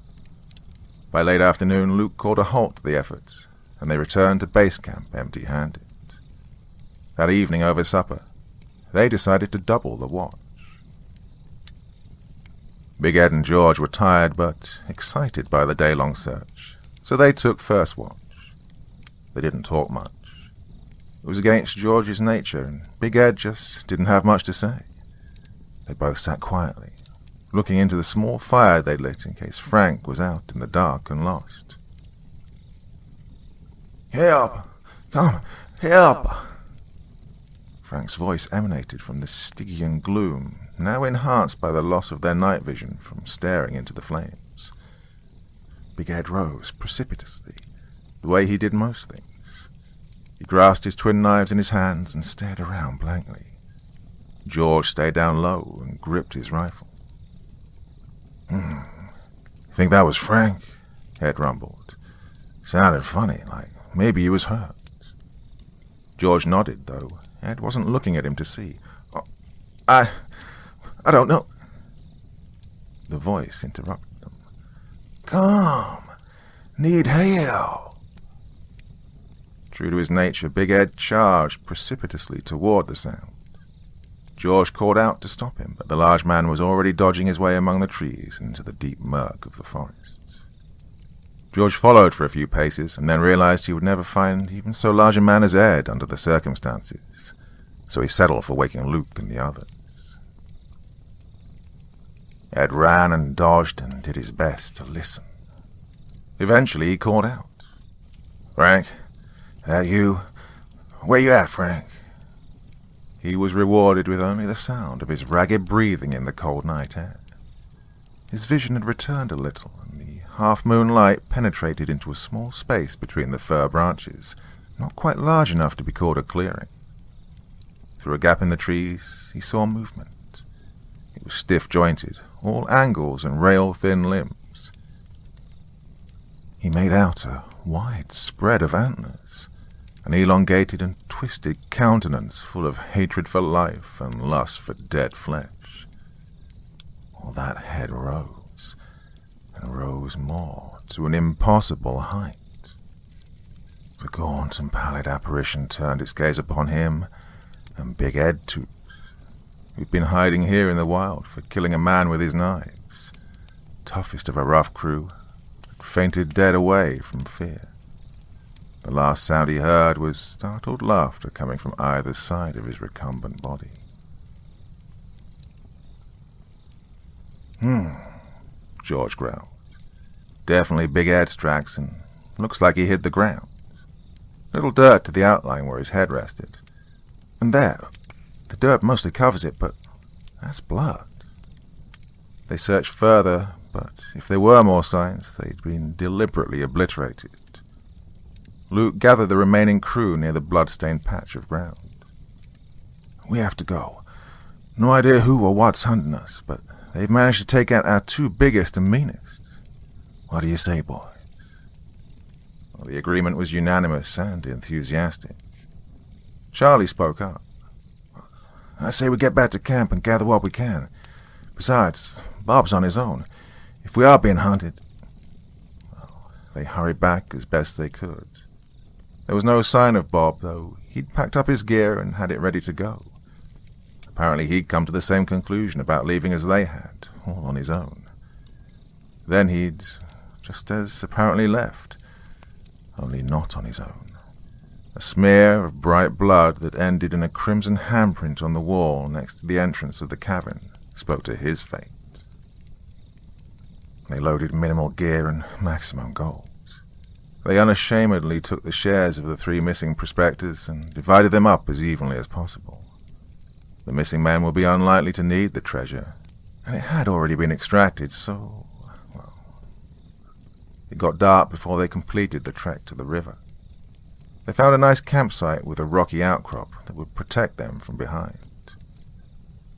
By late afternoon, Luke called a halt to the effort, and they returned to base camp empty-handed. That evening over supper, they decided to double the watch. Big Ed and George were tired but excited by the day-long search, so they took first watch. They didn't talk much. It was against George's nature, and Big Ed just didn't have much to say. They both sat quietly, looking into the small fire they lit in case Frank was out in the dark and lost. "Help! Come, help!" Frank's voice emanated from the Stygian gloom, now enhanced by the loss of their night vision from staring into the flames. Big Ed rose precipitously, the way he did most things. He grasped his twin knives in his hands and stared around blankly. George stayed down low and gripped his rifle. You think that was Frank?" Ed rumbled. "Sounded funny, like maybe he was hurt." George nodded, though Ed wasn't looking at him to see. I don't know. The voice interrupted them. Come, need help. True to his nature, Big Ed charged precipitously toward the sound. George called out to stop him, but the large man was already dodging his way among the trees into the deep murk of the forest. George followed for a few paces, and then realized he would never find even so large a man as Ed under the circumstances, so he settled for waking Luke and the others. Ed ran and dodged and did his best to listen. Eventually he called out, "Frank, that you? Where you at, Frank?" He was rewarded with only the sound of his ragged breathing in the cold night air. His vision had returned a little, and the half-moon light penetrated into a small space between the fir branches, not quite large enough to be called a clearing. Through a gap in the trees, he saw movement. It was stiff-jointed, all angles and rail-thin limbs. He made out a wide spread of antlers, an elongated and twisted countenance full of hatred for life and lust for dead flesh. Well, that head rose, and rose more, to an impossible height. The gaunt and pallid apparition turned its gaze upon him, and Big Ed too, who'd been hiding here in the wild for killing a man with his knives, toughest of a rough crew, had fainted dead away from fear. The last sound he heard was startled laughter coming from either side of his recumbent body. George growled. Definitely Big Ed's tracks, and looks like he hid the ground. Little dirt to the outline where his head rested. And there, the dirt mostly covers it, but that's blood. They searched further, but if there were more signs, they'd been deliberately obliterated. Luke gathered the remaining crew near the blood-stained patch of ground. We have to go. No idea who or what's hunting us, but they've managed to take out our two biggest and meanest. What do you say, boys? Well, the agreement was unanimous and enthusiastic. Charlie spoke up. I say we get back to camp and gather what we can. Besides, Bob's on his own. If we are being hunted... Well, they hurried back as best they could. There was no sign of Bob, though he'd packed up his gear and had it ready to go. Apparently he'd come to the same conclusion about leaving as they had, all on his own. Then he'd, just as apparently left, only not on his own. A smear of bright blood that ended in a crimson handprint on the wall next to the entrance of the cavern spoke to his fate. They loaded minimal gear and maximum gold. They unashamedly took the shares of the 3 missing prospectors and divided them up as evenly as possible. The missing men would be unlikely to need the treasure, and it had already been extracted, so, well, it got dark before they completed the trek to the river. They found a nice campsite with a rocky outcrop that would protect them from behind.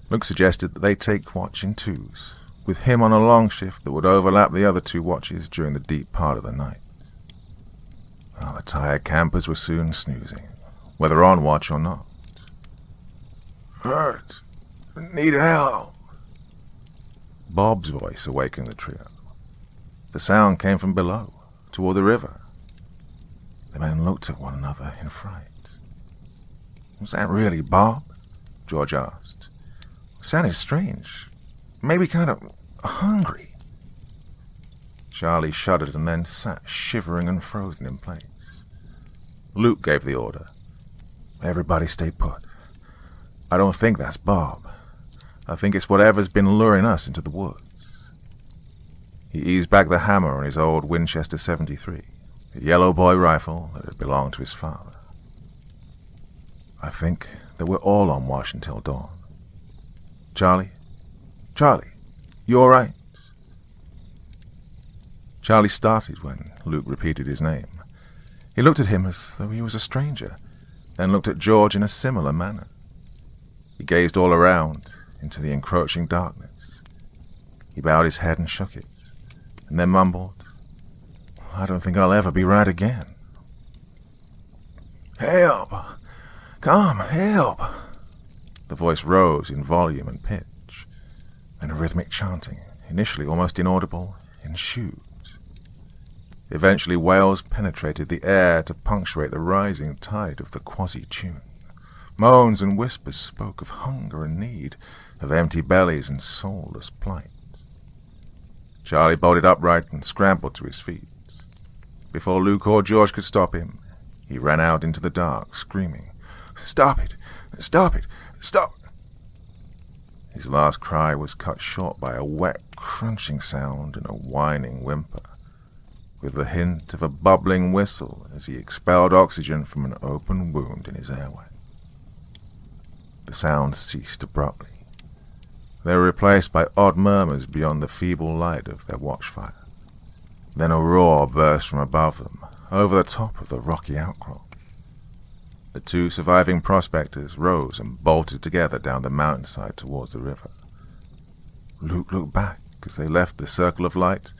Luke suggested that they take watch in twos, with him on a long shift that would overlap the other 2 watches during the deep part of the night. Well, the tired campers were soon snoozing, whether on watch or not. Hurt. Need help. Bob's voice awakened the trio. The sound came from below, toward the river. The men looked at one another in fright. Was that really Bob? George asked. It sounded strange. Maybe kind of hungry. Charlie shuddered and then sat shivering and frozen in place. Luke gave the order. Everybody stay put. I don't think that's Bob. I think it's whatever's been luring us into the woods. He eased back the hammer on his old Winchester 73, a yellow boy rifle that had belonged to his father. I think that we're all on watch until dawn. Charlie? Charlie, you all right? Charlie started when Luke repeated his name. He looked at him as though he was a stranger, then looked at George in a similar manner. He gazed all around, into the encroaching darkness. He bowed his head and shook it, and then mumbled, I don't think I'll ever be right again. Help! Come, help! The voice rose in volume and pitch, then a rhythmic chanting, initially almost inaudible, ensued. Eventually wails penetrated the air to punctuate the rising tide of the quasi-tune. Moans and whispers spoke of hunger and need, of empty bellies and soulless plight. Charlie bolted upright and scrambled to his feet. Before Luke or George could stop him, he ran out into the dark, screaming, "Stop it! Stop it! Stop!" His last cry was cut short by a wet, crunching sound and a whining whimper, with the hint of a bubbling whistle as he expelled oxygen from an open wound in his airway. The sounds ceased abruptly. They were replaced by odd murmurs beyond the feeble light of their watchfire. Then a roar burst from above them, over the top of the rocky outcrop. The two surviving prospectors rose and bolted together down the mountainside towards the river. Luke looked back as they left the circle of light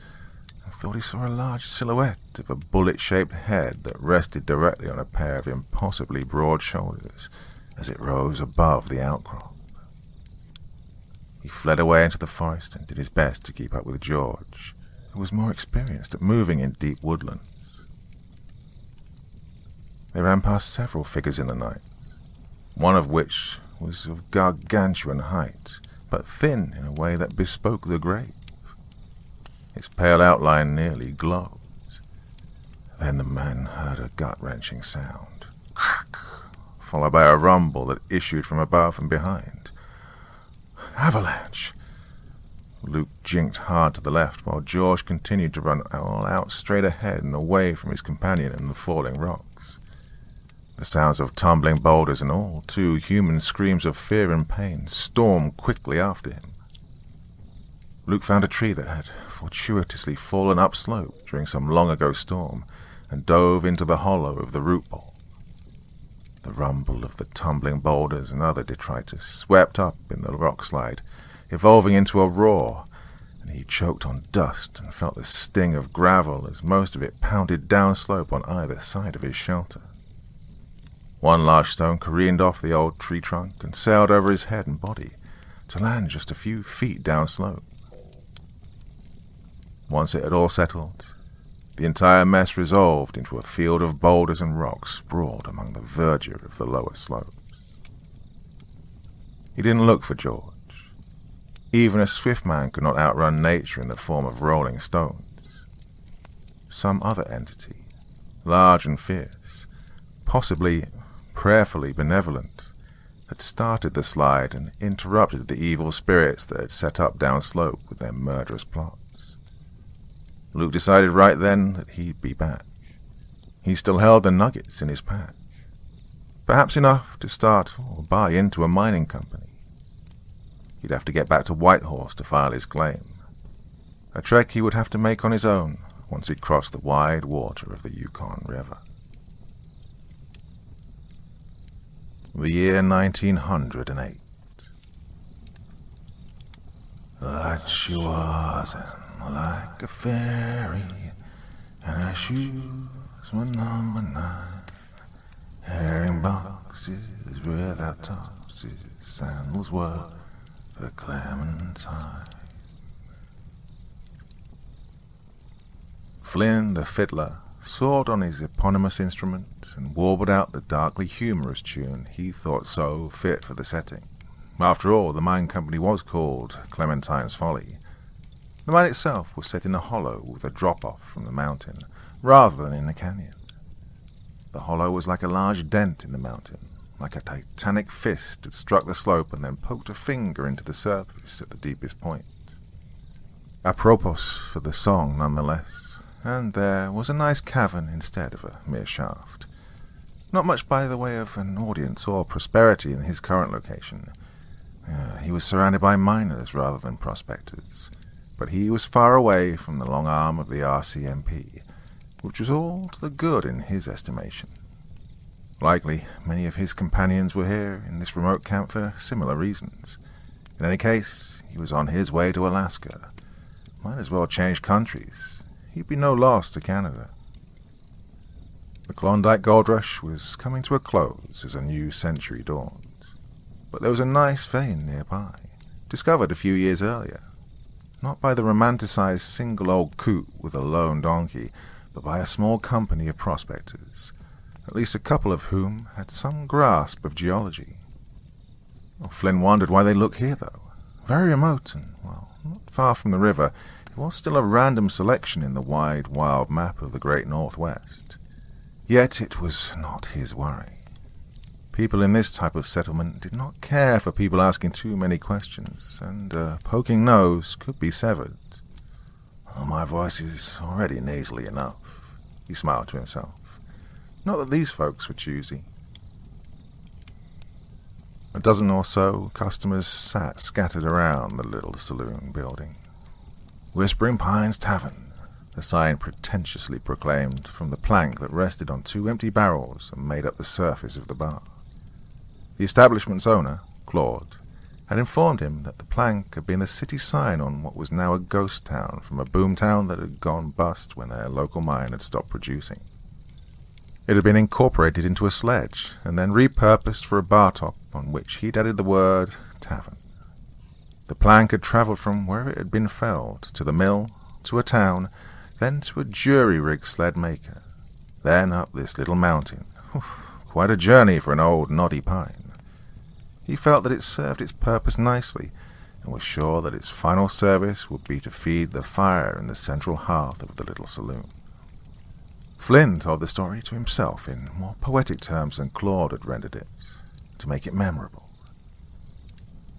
and thought he saw a large silhouette of a bullet-shaped head that rested directly on a pair of impossibly broad shoulders as it rose above the outcrop. He fled away into the forest and did his best to keep up with George, who was more experienced at moving in deep woodlands. They ran past several figures in the night, one of which was of gargantuan height, but thin in a way that bespoke the grave. Its pale outline nearly glowed. Then the men heard a gut-wrenching sound, crack, followed by a rumble that issued from above and behind. Avalanche! Luke jinked hard to the left, while George continued to run all out straight ahead and away from his companion and the falling rocks. The sounds of tumbling boulders and all too human screams of fear and pain stormed quickly after him. Luke found a tree that had fortuitously fallen upslope during some long-ago storm and dove into the hollow of the root ball. The rumble of the tumbling boulders and other detritus swept up in the rock slide, evolving into a roar, and he choked on dust and felt the sting of gravel as most of it pounded downslope on either side of his shelter. One large stone careened off the old tree trunk and sailed over his head and body, to land just a few feet downslope. Once it had all settled, the entire mess resolved into a field of boulders and rocks sprawled among the verdure of the lower slopes. He didn't look for George. Even a swift man could not outrun nature in the form of rolling stones. Some other entity, large and fierce, possibly prayerfully benevolent, had started the slide and interrupted the evil spirits that had set up downslope with their murderous plots. Luke decided right then that he'd be back. He still held the nuggets in his pack. Perhaps enough to start or buy into a mining company. He'd have to get back to Whitehorse to file his claim. A trek he would have to make on his own once he'd crossed the wide water of the Yukon River. The year 1908. That she wasn't like a fairy, and her shoes were number 9. Herring boxes without tops, sandals were for Clementine. Flynn, the fiddler, sawed on his eponymous instrument and warbled out the darkly humorous tune he thought so fit for the setting. After all, the mine company was called Clementine's Folly. The mine itself was set in a hollow with a drop-off from the mountain, rather than in a canyon. The hollow was like a large dent in the mountain, like a titanic fist had struck the slope and then poked a finger into the surface at the deepest point. Apropos for the song, nonetheless, and there was a nice cavern instead of a mere shaft. Not much by the way of an audience or prosperity in his current location. He was surrounded by miners rather than prospectors, but he was far away from the long arm of the RCMP, which was all to the good in his estimation. Likely, many of his companions were here in this remote camp for similar reasons. In any case, he was on his way to Alaska. Might as well change countries. He'd be no loss to Canada. The Klondike Gold Rush was coming to a close as a new century dawned. But there was a nice vein nearby, discovered a few years earlier. Not by the romanticized single old coot with a lone donkey, but by a small company of prospectors, at least a couple of whom had some grasp of geology. Flynn wondered why they looked here, though. Very remote and, well, not far from the river, it was still a random selection in the wide, wild map of the great Northwest. Yet it was not his worry. People in this type of settlement did not care for people asking too many questions, and a poking nose could be severed. Oh, my voice is already nasally enough, he smiled to himself. Not that these folks were choosy. A dozen or so customers sat scattered around the little saloon building. Whispering Pines Tavern, the sign pretentiously proclaimed from the plank that rested on two empty barrels and made up the surface of the bar. The establishment's owner, Claude, had informed him that the plank had been the city sign on what was now a ghost town from a boom town that had gone bust when their local mine had stopped producing. It had been incorporated into a sledge and then repurposed for a bar top on which he'd added the word tavern. The plank had travelled from wherever it had been felled to the mill, to a town, then to a jury-rig sled maker, then up this little mountain. Quite a journey for an old knotty pine. He felt that it served its purpose nicely, and was sure that its final service would be to feed the fire in the central hearth of the little saloon. Flynn told the story to himself in more poetic terms than Claude had rendered it, to make it memorable.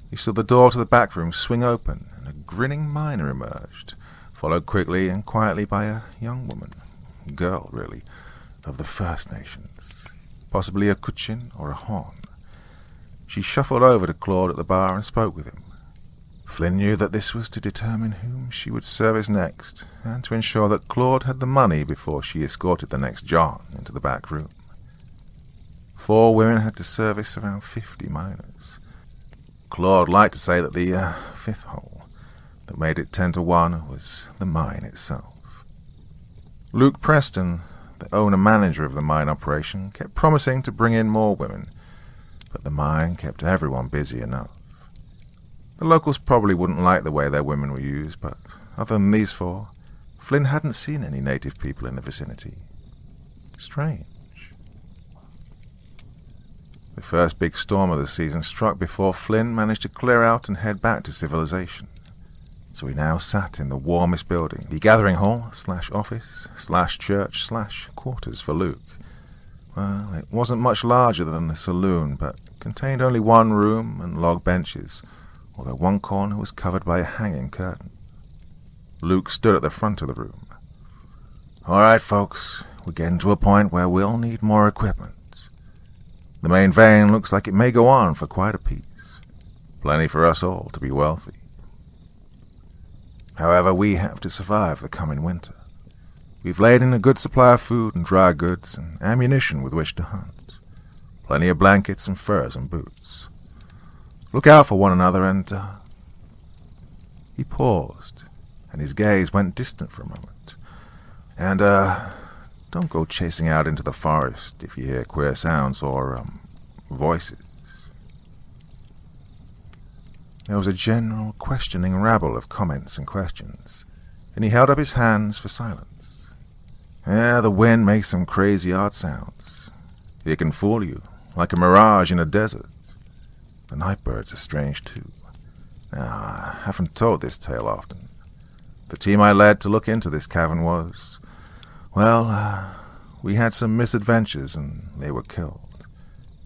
He saw the door to the back room swing open, and a grinning miner emerged, followed quickly and quietly by a young woman, girl really, of the First Nations, possibly a Cochin or a Hon. She shuffled over to Claude at the bar and spoke with him. Flynn knew that this was to determine whom she would service next, and to ensure that Claude had the money before she escorted the next John into the back room. 4 women had to service around 50 miners. Claude liked to say that the 5th hole that made it 10 to 1 was the mine itself. Luke Preston, the owner-manager of the mine operation, kept promising to bring in more women, but the mine kept everyone busy enough. The locals probably wouldn't like the way their women were used, but other than these 4, Flynn hadn't seen any native people in the vicinity. Strange. The first big storm of the season struck before Flynn managed to clear out and head back to civilization. So he now sat in the warmest building, the gathering hall / office / church / quarters for Luke. Well, it wasn't much larger than the saloon, but contained only 1 room and log benches, although one corner was covered by a hanging curtain. Luke stood at the front of the room. "All right, folks, we're getting to a point where we'll need more equipment. The main vein looks like it may go on for quite a piece. Plenty for us all to be wealthy. However, we have to survive the coming winter. We've laid in a good supply of food and dry goods and ammunition with which to hunt. Plenty of blankets and furs and boots. Look out for one another and, He paused, and his gaze went distant for a moment. And, don't go chasing out into the forest if you hear queer sounds or, voices. There was a general questioning rabble of comments and questions, and he held up his hands for silence. Yeah, the wind makes some crazy odd sounds. It can fool you, like a mirage in a desert. The night birds are strange too. Now, I haven't told this tale often. The team I led to look into this cavern was, well, we had some misadventures and they were killed,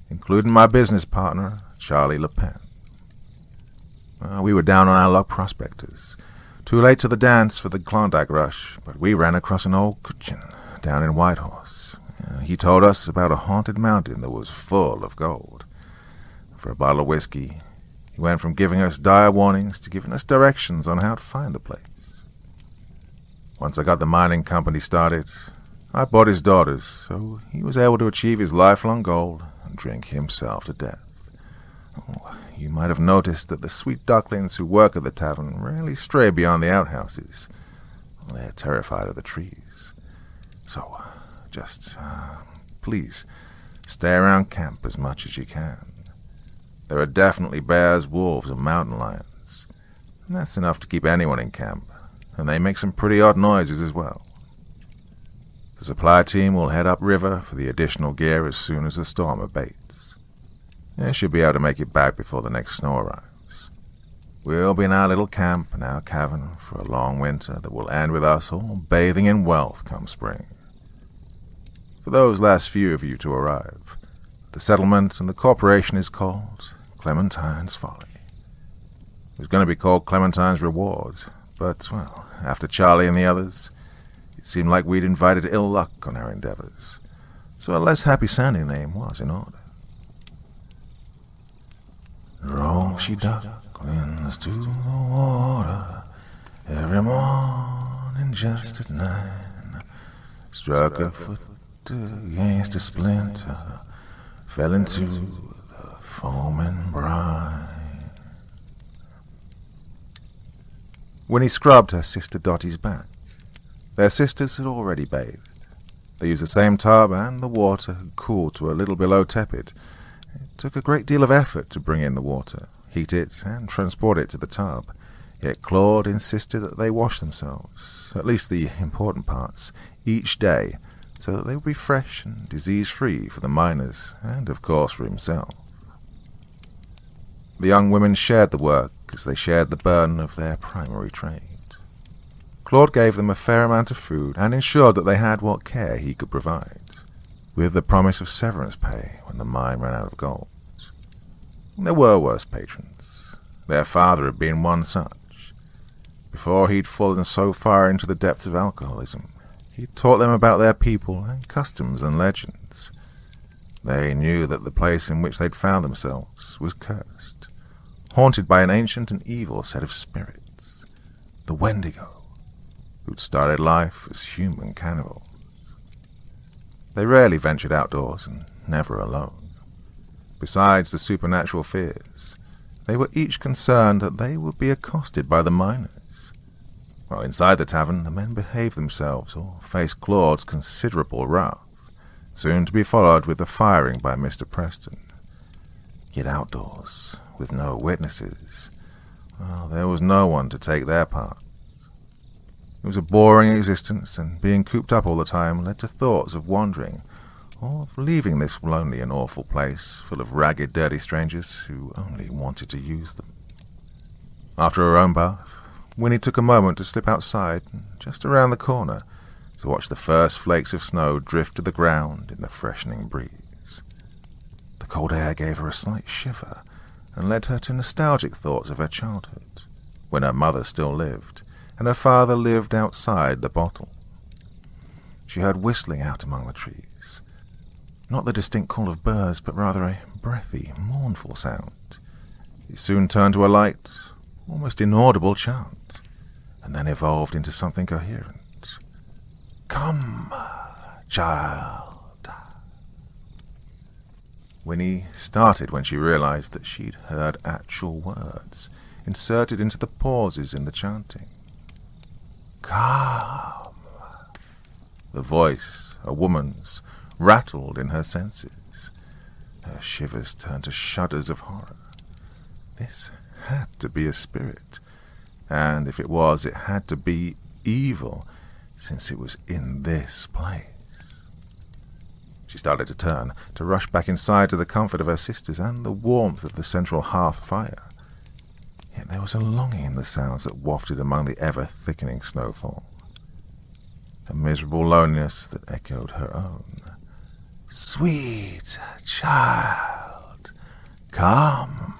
including my business partner, Charlie Le Pen. We were down on our luck prospectors, too late to the dance for the Klondike rush, but we ran across an old Cochin down in Whitehorse. He told us about a haunted mountain that was full of gold. For a bottle of whiskey, he went from giving us dire warnings to giving us directions on how to find the place. Once I got the mining company started, I bought his daughters, so he was able to achieve his lifelong goal and drink himself to death. You might have noticed that the sweet ducklings who work at the tavern rarely stray beyond the outhouses. They're terrified of the trees. So, just please stay around camp as much as you can. There are definitely bears, wolves, and mountain lions, and that's enough to keep anyone in camp, and they make some pretty odd noises as well. The supply team will head upriver for the additional gear as soon as the storm abates. They should be able to make it back before the next snow arrives. We'll be in our little camp and our cavern for a long winter that will end with us all bathing in wealth come spring. For those last few of you to arrive, the settlement and the corporation is called Clementine's Folly. It was going to be called Clementine's Reward, but, well, after Charlie and the others, it seemed like we'd invited ill luck on our endeavors, so a less happy-sounding name was in order. Roll she ducklings to the water every morning just at 9. Struck her foot against a splinter, fell into the foaming brine. Winnie scrubbed her sister Dottie's back. Their sisters had already bathed. They used the same tub, and the water had cooled to a little below tepid. It took a great deal of effort to bring in the water, heat it, and transport it to the tub, yet Claude insisted that they wash themselves, at least the important parts, each day, so that they would be fresh and disease-free for the miners, and of course for himself. The young women shared the work as they shared the burden of their primary trade. Claude gave them a fair amount of food and ensured that they had what care he could provide, with the promise of severance pay when the mine ran out of gold. There were worse patrons. Their father had been one such. Before he'd fallen so far into the depths of alcoholism, he taught them about their people and customs and legends. They knew that the place in which they'd found themselves was cursed, haunted by an ancient and evil set of spirits, the Wendigo, who'd started life as human cannibals. They rarely ventured outdoors and never alone. Besides the supernatural fears, they were each concerned that they would be accosted by the miners. While inside the tavern, the men behaved themselves or faced Claude's considerable wrath, soon to be followed with the firing by Mr. Preston. Yet outdoors, with no witnesses, well, there was no one to take their part. It was a boring existence, and being cooped up all the time led to thoughts of wandering, or of leaving this lonely and awful place, full of ragged, dirty strangers who only wanted to use them. After her own bath, Winnie took a moment to slip outside, just around the corner, to watch the first flakes of snow drift to the ground in the freshening breeze. The cold air gave her a slight shiver, and led her to nostalgic thoughts of her childhood, when her mother still lived, and her father lived outside the bottle. She heard whistling out among the trees. Not the distinct call of birds, but rather a breathy, mournful sound. It soon turned to a light, almost inaudible chant, and then evolved into something coherent. "Come, child." Winnie started when she realized that she'd heard actual words inserted into the pauses in the chanting. "Come." The voice, a woman's, rattled in her senses. Her shivers turned to shudders of horror. This had to be a spirit, and if it was, it had to be evil, since it was in this place. She started to turn, to rush back inside to the comfort of her sisters and the warmth of the central hearth fire. Yet there was a longing in the sounds that wafted among the ever-thickening snowfall. A miserable loneliness that echoed her own. "Sweet child, come,"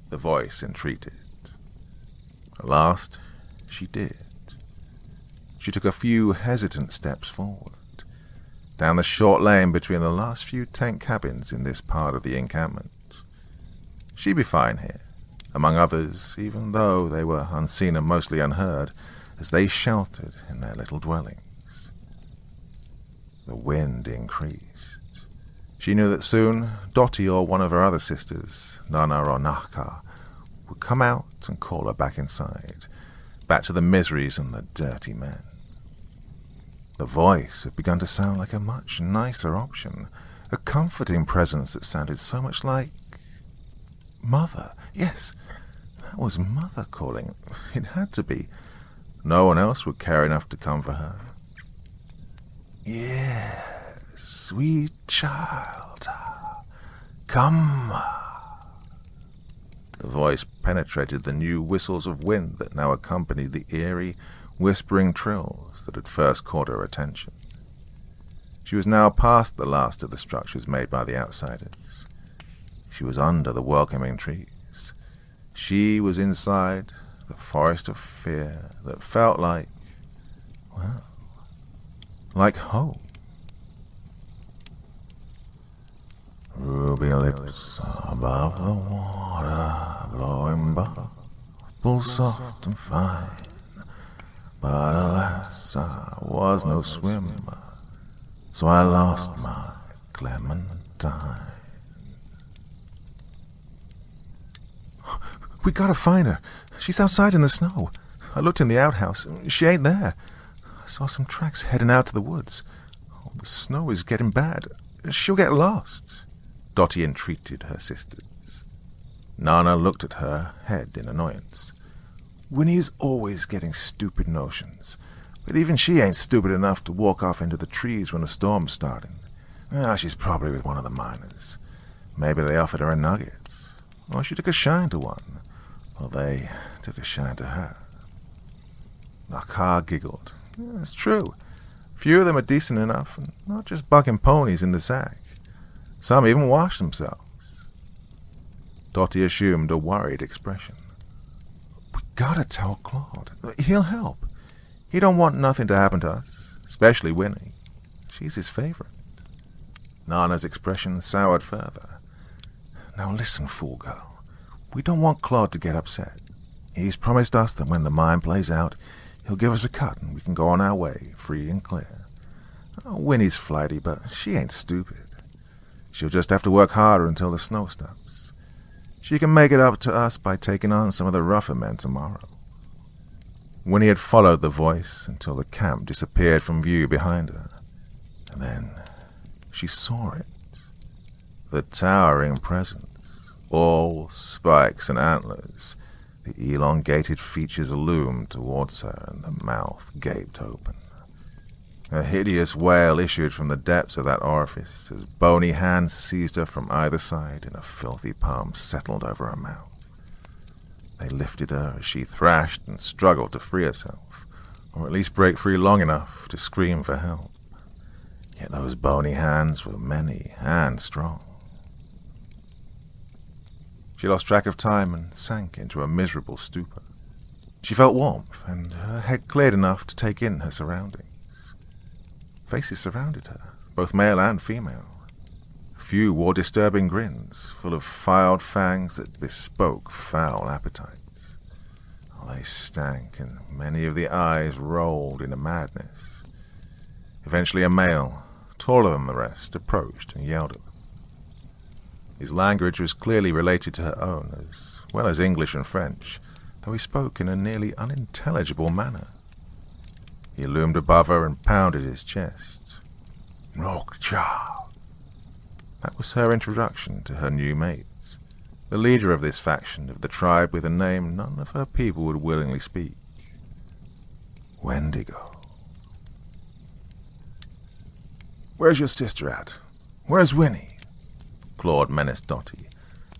the voice entreated. At last, she did. She took a few hesitant steps forward, down the short lane between the last few tent cabins in this part of the encampment. She'd be fine here, among others, even though they were unseen and mostly unheard, as they sheltered in their little dwellings. The wind increased. She knew that soon Dottie or one of her other sisters, Nana or Naka, would come out and call her back inside, back to the miseries and the dirty men. The voice had begun to sound like a much nicer option, a comforting presence that sounded so much like Mother. Yes, that was Mother calling. It had to be. No one else would care enough to comfort her. Yes, sweet child, come. The voice penetrated the new whistles of wind that now accompanied the eerie, whispering trills that had first caught her attention. She was now past the last of the structures made by the outsiders. She was under the welcoming trees. She was inside the forest of fear that felt like, well, like home. Ruby lips above the water, blowing bubbles soft and fine. But alas, I was no swimmer, so I lost my Clementine. We gotta find her. She's outside in the snow. I looked in the outhouse. She ain't there. I saw some tracks heading out to the woods. Oh, the snow is getting bad. She'll get lost. Dottie entreated her sisters. Nana looked at her head in annoyance. Winnie's always getting stupid notions, but even she ain't stupid enough to walk off into the trees when a storm's starting. She's probably with one of the miners. Maybe they offered her a nugget, or she took a shine to one, or they took a shine to her. Nakar giggled. It's true. Few of them are decent enough, and not just bucking ponies in the sack. Some even wash themselves. Dottie assumed a worried expression. We gotta tell Claude. He'll help. He don't want nothing to happen to us, especially Winnie. She's his favorite. Nana's expression soured further. Now listen, fool girl. We don't want Claude to get upset. He's promised us that when the mine plays out, he'll give us a cut and we can go on our way, free and clear. Winnie's flighty, but she ain't stupid. She'll just have to work harder until the snow stops. She can make it up to us by taking on some of the rougher men tomorrow. Winnie had followed the voice until the camp disappeared from view behind her. And then she saw it. The towering presence, all spikes and antlers. The elongated features loomed towards her and the mouth gaped open. A hideous wail issued from the depths of that orifice as bony hands seized her from either side and a filthy palm settled over her mouth. They lifted her as she thrashed and struggled to free herself, or at least break free long enough to scream for help. Yet those bony hands were many and strong. She lost track of time and sank into a miserable stupor. She felt warmth, and her head cleared enough to take in her surroundings. Faces surrounded her, both male and female. A few wore disturbing grins, full of filed fangs that bespoke foul appetites. They stank, and many of the eyes rolled into madness. Eventually a male, taller than the rest, approached and yelled at them. His language was clearly related to her own, as well as English and French, though he spoke in a nearly unintelligible manner. He loomed above her and pounded his chest. Rokcha. That was her introduction to her new mates, the leader of this faction of the tribe with a name none of her people would willingly speak. Wendigo. Where's your sister at? Where's Winnie? Claude menaced Dottie,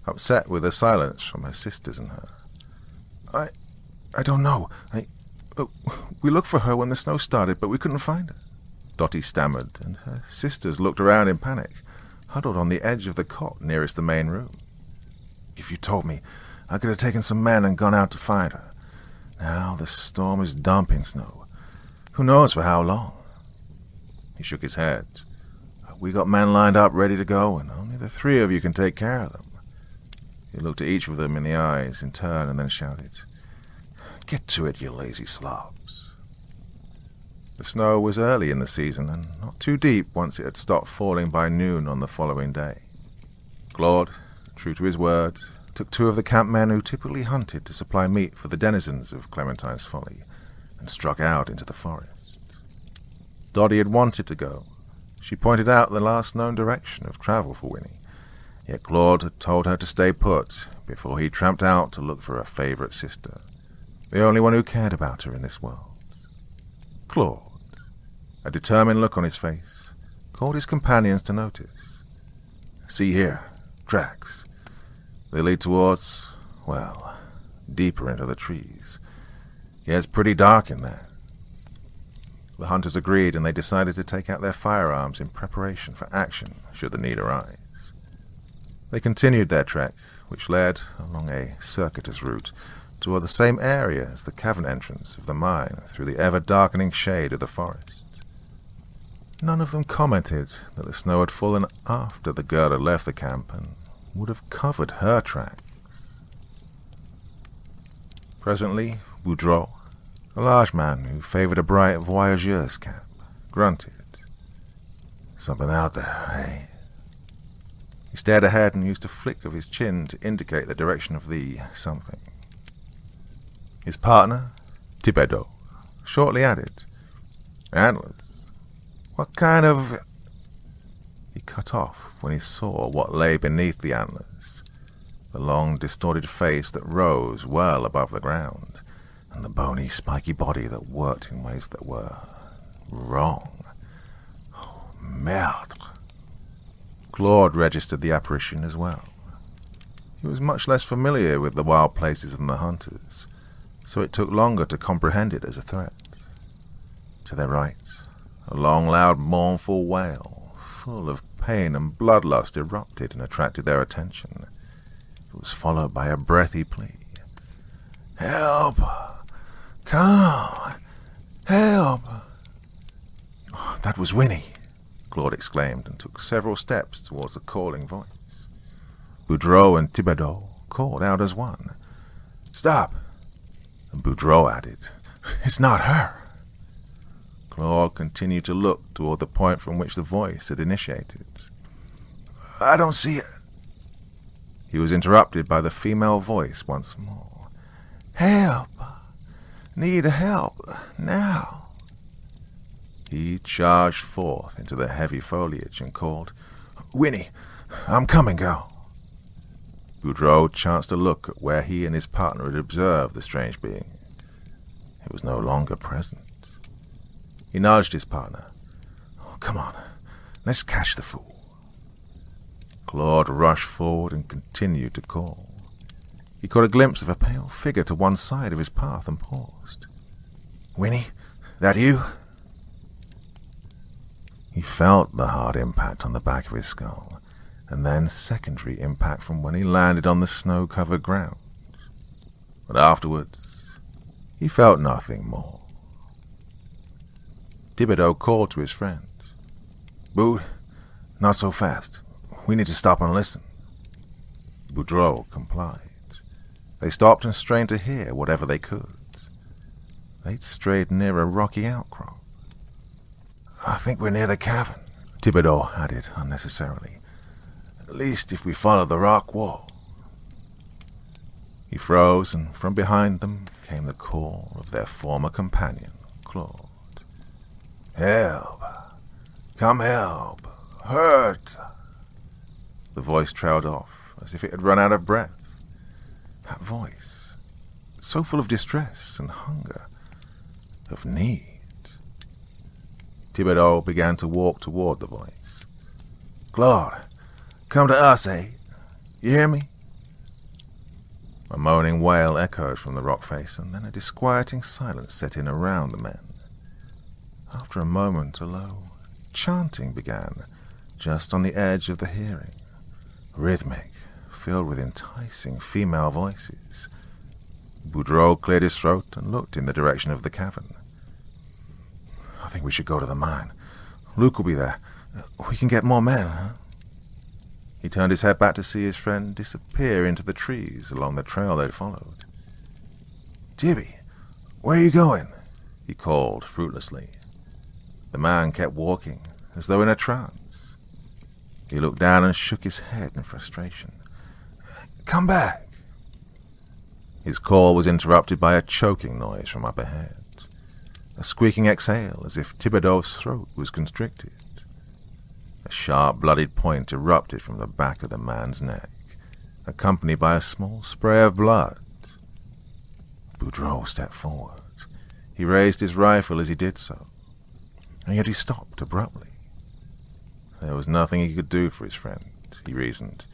upset with the silence from her sisters and her. I don't know. We looked for her when the snow started, but we couldn't find her. Dottie stammered, and her sisters looked around in panic, huddled on the edge of the cot nearest the main room. If you told me, I could have taken some men and gone out to find her. Now the storm is dumping snow. Who knows for how long? He shook his head. We got men lined up ready to go, and only the three of you can take care of them. He looked at each of them in the eyes in turn and then shouted, Get to it, you lazy slobs. The snow was early in the season and not too deep once it had stopped falling by noon on the following day. Claude, true to his word, took two of the camp men who typically hunted to supply meat for the denizens of Clementine's Folly and struck out into the forest. Dottie had wanted to go. She pointed out the last known direction of travel for Winnie, yet Claude had told her to stay put before he tramped out to look for her favourite sister, the only one who cared about her in this world. Claude, a determined look on his face, called his companions to notice. See here, tracks. They lead towards, well, deeper into the trees. Yeah, it's pretty dark in there. The hunters agreed, and they decided to take out their firearms in preparation for action should the need arise. They continued their trek, which led along a circuitous route toward the same area as the cavern entrance of the mine through the ever-darkening shade of the forest. None of them commented that the snow had fallen after the girl had left the camp and would have covered her tracks. Presently, Boudreau, a large man who favored a bright voyageur's cap, grunted. Something out there, eh? He stared ahead and used a flick of his chin to indicate the direction of the something. His partner, Thibodeau, shortly added, Antlers? What kind of... He cut off when he saw what lay beneath the antlers, the long, distorted face that rose well above the ground, and the bony, spiky body that worked in ways that were wrong. Oh, merde. Claude registered the apparition as well. He was much less familiar with the wild places than the hunters, so it took longer to comprehend it as a threat. To their right, a long, loud, mournful wail, full of pain and bloodlust, erupted and attracted their attention. It was followed by a breathy plea. Help! Come! Help! Oh, that was Winnie, Claude exclaimed, and took several steps towards the calling voice. Boudreau and Thibodeau called out as one. Stop! And Boudreau added, It's not her. Claude continued to look toward the point from which the voice had initiated. I don't see it. He was interrupted by the female voice once more. Help! Need help, now. He charged forth into the heavy foliage and called, Winnie, I'm coming, girl. Boudreau chanced to look at where he and his partner had observed the strange being. It was no longer present. He nudged his partner. Come on, let's catch the fool. Claude rushed forward and continued to call. He caught a glimpse of a pale figure to one side of his path and paused. Winnie, that you? He felt the hard impact on the back of his skull, and then secondary impact from when he landed on the snow-covered ground. But afterwards, he felt nothing more. Thibodeau called to his friend. Boud, not so fast. We need to stop and listen. Boudreau complied. They stopped and strained to hear whatever they could. They'd strayed near a rocky outcrop. I think we're near the cavern, Thibodeau added unnecessarily. At least if we follow the rock wall. He froze, and from behind them came the call of their former companion, Claude. Help! Come help! Hurt! The voice trailed off, as if it had run out of breath. That voice, so full of distress and hunger, of need. Thibodeau began to walk toward the voice. Claude, come to us, eh? You hear me? A moaning wail echoed from the rock face, and then a disquieting silence set in around the men. After a moment, a low chanting began, just on the edge of the hearing, rhythmic, filled with enticing female voices. Boudreau cleared his throat and looked in the direction of the cavern. I think we should go to the mine. Luke will be there. We can get more men, huh? He turned his head back to see his friend disappear into the trees along the trail they'd followed. Tibby, where are you going? He called fruitlessly. The man kept walking, as though in a trance. He looked down and shook his head in frustration. Come back. His call was interrupted by a choking noise from up ahead. a squeaking exhale as if Thibodeau's throat was constricted. A sharp, bloodied point erupted from the back of the man's neck, accompanied by a small spray of blood. Boudreaux stepped forward. He raised his rifle as he did so, and yet he stopped abruptly. There was nothing he could do for his friend, he reasoned,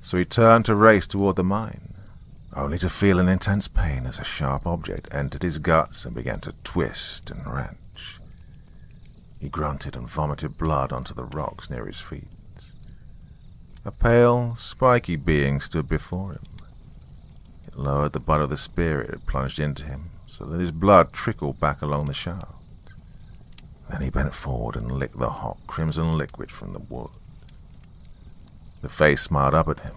so he turned to race toward the mine, only to feel an intense pain as a sharp object entered his guts and began to twist and wrench. He grunted and vomited blood onto the rocks near his feet. A pale, spiky being stood before him. It lowered the butt of the spear it had plunged into him, so that his blood trickled back along the shaft. Then he bent forward and licked the hot crimson liquid from the wood. The face smiled up at him.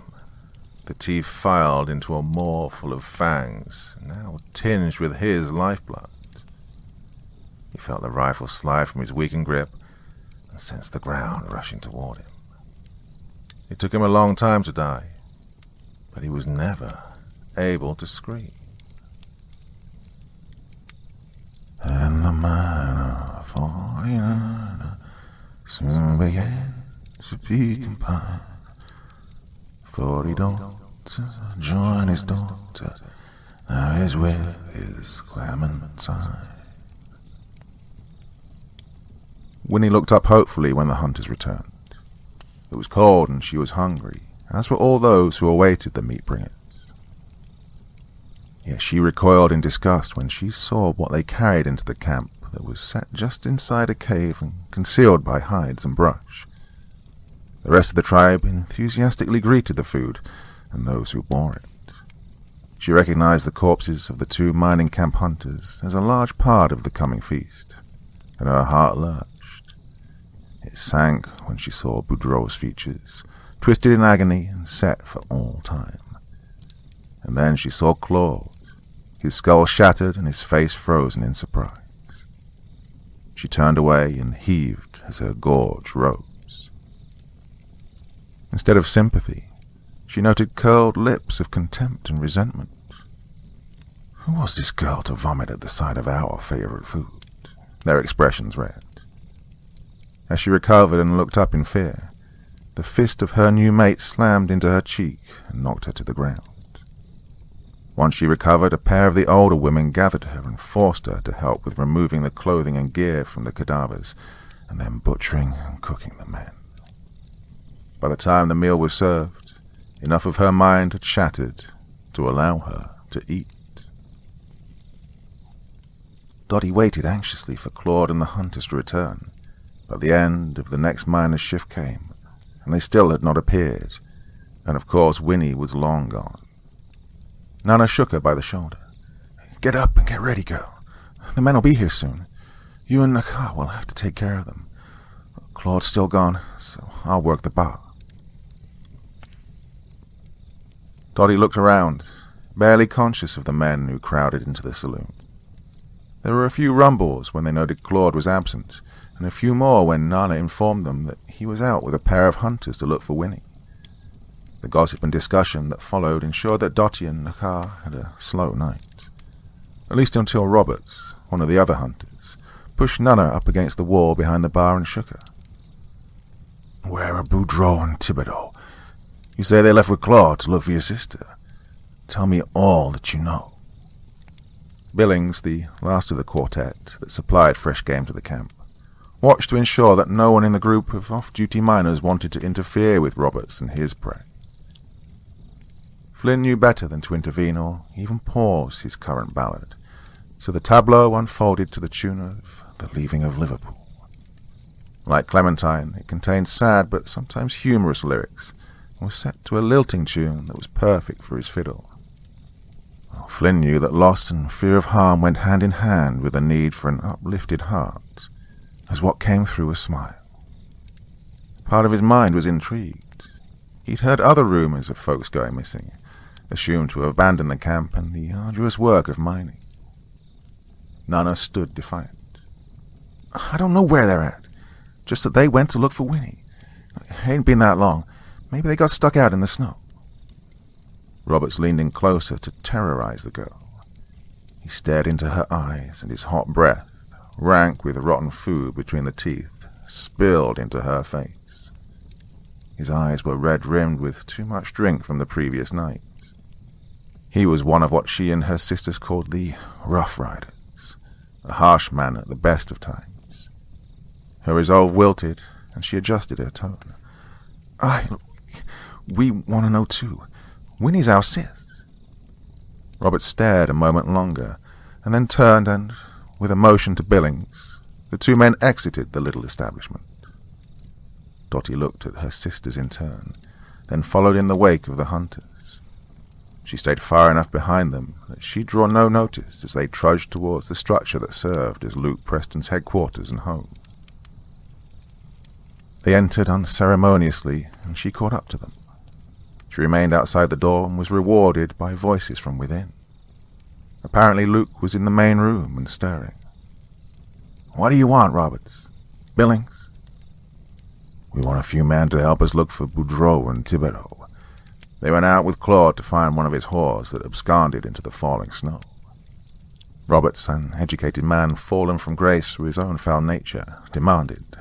The teeth filed into a maw full of fangs, now tinged with his lifeblood. He felt the rifle slide from his weakened grip and sensed the ground rushing toward him. It took him a long time to die, but he was never able to scream. And the mine of 49 soon began to be combined. Thought he'd ought to join his daughter, now he's with his Clementine. Winnie looked up hopefully when the hunters returned. It was cold and she was hungry, as were all those who awaited the meat bringers. Yet she recoiled in disgust when she saw what they carried into the camp that was set just inside a cave and concealed by hides and brush. The rest of the tribe enthusiastically greeted the food and those who bore it. She recognized the corpses of the 2 mining camp hunters as a large part of the coming feast, and her heart lurched. It sank when she saw Boudreaux's features, twisted in agony and set for all time. And then she saw Claude, his skull shattered and his face frozen in surprise. She turned away and heaved as her gorge rose. Instead of sympathy, she noted curled lips of contempt and resentment. Who was this girl to vomit at the sight of our favorite food? Their expressions read. As she recovered and looked up in fear, the fist of her new mate slammed into her cheek and knocked her to the ground. Once she recovered, a pair of the older women gathered her and forced her to help with removing the clothing and gear from the cadavers, and then butchering and cooking the men. By the time the meal was served, enough of her mind had shattered to allow her to eat. Dottie waited anxiously for Claude and the hunters to return, but the end of the next miner's shift came, and they still had not appeared, and of course Winnie was long gone. Nana shook her by the shoulder. "Get up and get ready, girl. The men will be here soon. You and Naka will have to take care of them. Claude's still gone, so I'll work the bar." Dottie looked around, barely conscious of the men who crowded into the saloon. There were a few rumbles when they noted Claude was absent, and a few more when Nana informed them that he was out with a pair of hunters to look for Winnie. The gossip and discussion that followed ensured that Dottie and Naka had a slow night, at least until Roberts, one of the other hunters, pushed Nana up against the wall behind the bar and shook her. "Where are Boudreaux and Thibodeau? You say they left with Claude to look for your sister. Tell me all that you know." Billings, the last of the quartet that supplied fresh game to the camp, watched to ensure that no one in the group of off-duty miners wanted to interfere with Roberts and his prey. Flynn knew better than to intervene or even pause his current ballad, so the tableau unfolded to the tune of The Leaving of Liverpool. Like Clementine, it contained sad but sometimes humorous lyrics, and was set to a lilting tune that was perfect for his fiddle. Flynn knew that loss and fear of harm went hand in hand with the need for an uplifted heart, as what came through a smile. Part of his mind was intrigued. He'd heard other rumors of folks going missing, assumed to have abandoned the camp and the arduous work of mining. Nana stood defiant. "I don't know where they're at, just that they went to look for Winnie. It ain't been that long. Maybe they got stuck out in the snow." Roberts leaned in closer to terrorize the girl. He stared into her eyes, and his hot breath rank with rotten food between the teeth, spilled into her face. His eyes were red-rimmed with too much drink from the previous night. He was one of what she and her sisters called the Rough Riders, a harsh man at the best of times. Her resolve wilted, and she adjusted her tone. We want to know too. Winnie's our sis. Robert stared a moment longer, and then turned and, with a motion to Billings, the two men exited the little establishment. Dotty looked at her sisters in turn, then followed in the wake of the hunters. She stayed far enough behind them that she'd draw no notice as they trudged towards the structure that served as Luke Preston's headquarters and home. They entered unceremoniously, and she caught up to them. She remained outside the door and was rewarded by voices from within. Apparently Luke was in the main room and stirring. "What do you want, Roberts? Billings?" "We want a few men to help us look for Boudreaux and Thibodeau. They went out with Claude to find one of his whores that absconded into the falling snow." Roberts, an educated man fallen from grace through his own foul nature, demanded.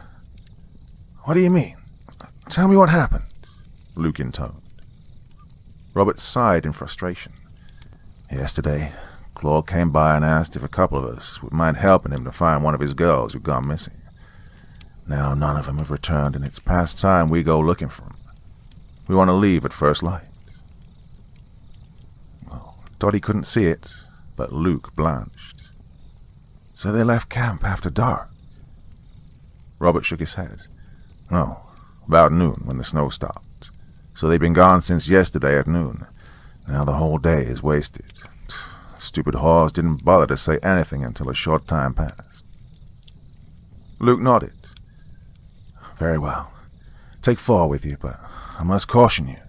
"What do you mean? Tell me what happened," Luke intoned. Robert sighed in frustration. "Yesterday, Claude came by and asked if a couple of us would mind helping him to find one of his girls who'd gone missing. Now none of them have returned, and it's past time we go looking for them. We want to leave at first light." Well, Dotty couldn't see it, but Luke blanched. "So they left camp after dark?" Robert shook his head. "No, about noon when the snow stopped. So they've been gone since yesterday at noon. Now the whole day is wasted. Stupid whores didn't bother to say anything until a short time passed." Luke nodded. "Very well. Take 4 with you, but I must caution you."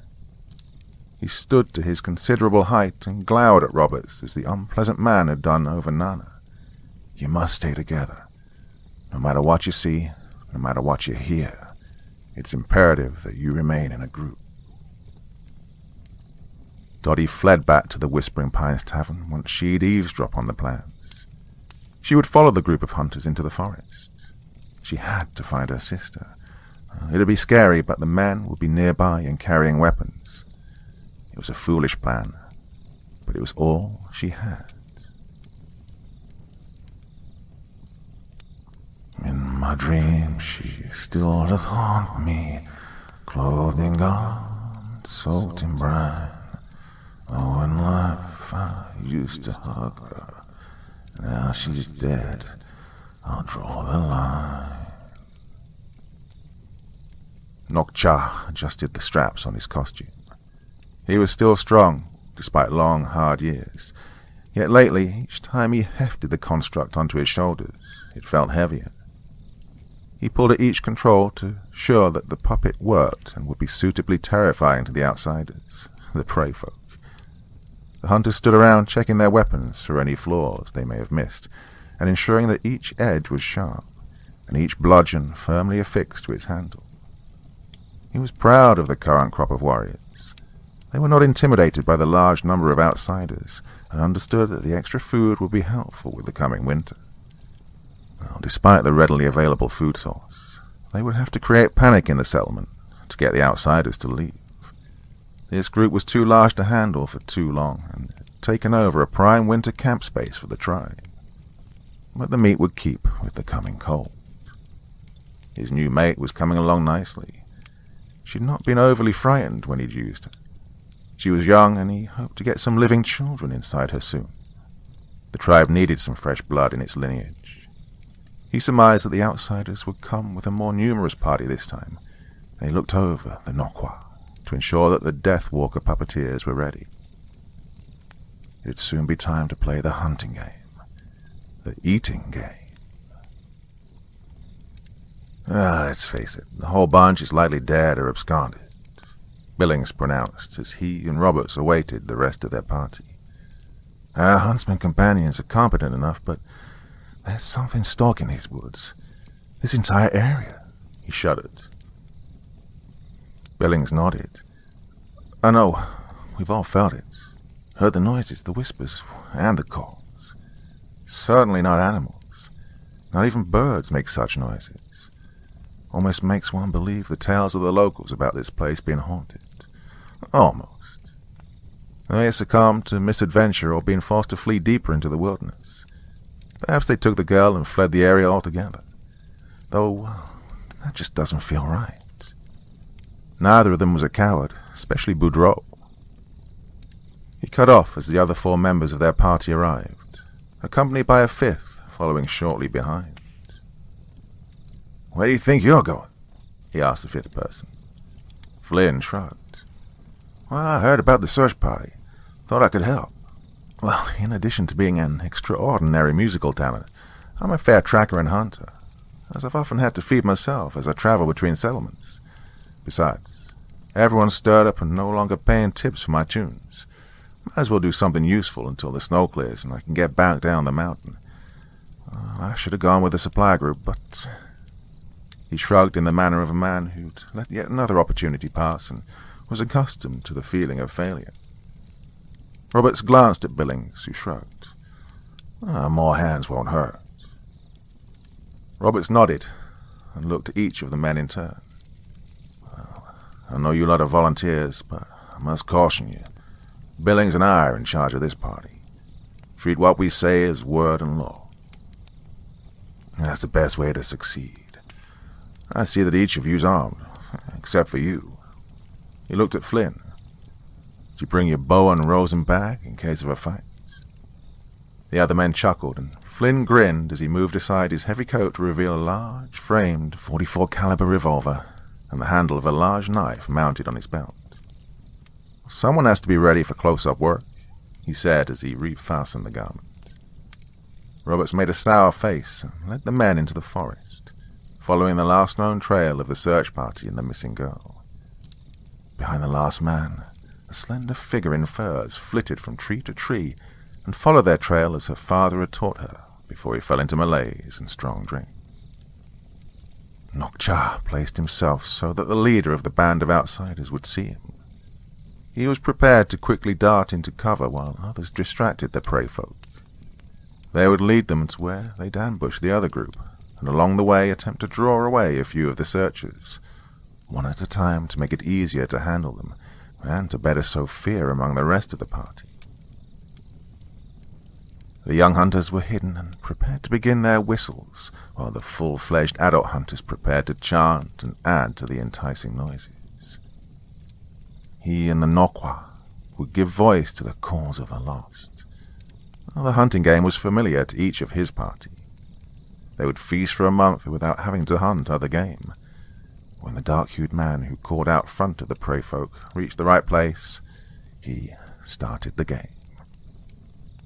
He stood to his considerable height and glowered at Roberts as the unpleasant man had done over Nana. "You must stay together. No matter what you see, no matter what you hear, it's imperative that you remain in a group." Dotty fled back to the Whispering Pines Tavern once she'd eavesdrop on the plans. She would follow the group of hunters into the forest. She had to find her sister. It'd be scary, but the men would be nearby and carrying weapons. It was a foolish plan, but it was all she had. "In my dreams she still doth haunt me, clothed in gold, soaked in brine. Oh, in life I used to hug her. Now she's dead, I'll draw the line." Nokcha adjusted the straps on his costume. He was still strong, despite long, hard years. Yet lately, each time he hefted the construct onto his shoulders, it felt heavier. He pulled at each control to ensure that the puppet worked and would be suitably terrifying to the outsiders, the prey folk. The hunters stood around checking their weapons for any flaws they may have missed, and ensuring that each edge was sharp, and each bludgeon firmly affixed to its handle. He was proud of the current crop of warriors. They were not intimidated by the large number of outsiders, and understood that the extra food would be helpful with the coming winter. Well, despite the readily available food source, they would have to create panic in the settlement to get the outsiders to leave. This group was too large to handle for too long, and had taken over a prime winter camp space for the tribe. But the meat would keep with the coming cold. His new mate was coming along nicely. She'd not been overly frightened when he'd used her. She was young, and he hoped to get some living children inside her soon. The tribe needed some fresh blood in its lineage. He surmised that the outsiders would come with a more numerous party this time, and he looked over the Nokwa to ensure that the Death Walker puppeteers were ready. It'd soon be time to play the hunting game, the eating game. Let's face it, the whole bunch is likely dead or absconded, Billings pronounced as he and Roberts awaited the rest of their party. Our huntsman companions are competent enough, but there's something stalking these woods, this entire area, he shuddered. Billings nodded. "I know, we've all felt it, heard the noises, the whispers, and the calls. Certainly not animals. Not even birds make such noises. Almost makes one believe the tales of the locals about this place being haunted. Almost. They may have succumbed to misadventure or been forced to flee deeper into the wilderness. Perhaps they took the girl and fled the area altogether. Though, that just doesn't feel right. Neither of them was a coward, especially Boudreaux. He cut off as the other 4 members of their party arrived, accompanied by a 5th following shortly behind. "Where do you think you're going?" he asked the 5th person. Flynn shrugged. "Well, I heard about the search party. Thought I could help. Well, in addition to being an extraordinary musical talent, I'm a fair tracker and hunter, as I've often had to feed myself as I travel between settlements. Besides, everyone's stirred up and no longer paying tips for my tunes. Might as well do something useful until the snow clears and I can get back down the mountain. I should have gone with the supply group, but..." He shrugged in the manner of a man who'd let yet another opportunity pass and was accustomed to the feeling of failure. Roberts glanced at Billings, who shrugged. "More hands won't hurt." Roberts nodded and looked at each of the men in turn. "I know you lot are volunteers, but I must caution you. Billings and I are in charge of this party. Treat what we say as word and law. That's the best way to succeed. I see that each of you's armed, except for you." He looked at Flynn. "Did you bring your bow and Rosen back in case of a fight?" The other men chuckled, and Flynn grinned as he moved aside his heavy coat to reveal a large, framed .44 caliber revolver and the handle of a large knife mounted on his belt. "Someone has to be ready for close-up work," he said as he refastened the garment. Roberts made a sour face and led the men into the forest, following the last known trail of the search party and the missing girl. Behind the last man, a slender figure in furs flitted from tree to tree and followed their trail as her father had taught her before he fell into malaise and strong drink. Nokcha placed himself so that the leader of the band of outsiders would see him. He was prepared to quickly dart into cover while others distracted the prey folk. They would lead them to where they'd ambush the other group, and along the way attempt to draw away a few of the searchers, one at a time to make it easier to handle them, and to better sow fear among the rest of the party. The young hunters were hidden and prepared to begin their whistles, while the full-fledged adult hunters prepared to chant and add to the enticing noises. He and the Nokwa would give voice to the calls of the lost. The hunting game was familiar to each of his party. They would feast for a month without having to hunt other game. When the dark-hued man who called out front of the prey folk reached the right place, he started the game.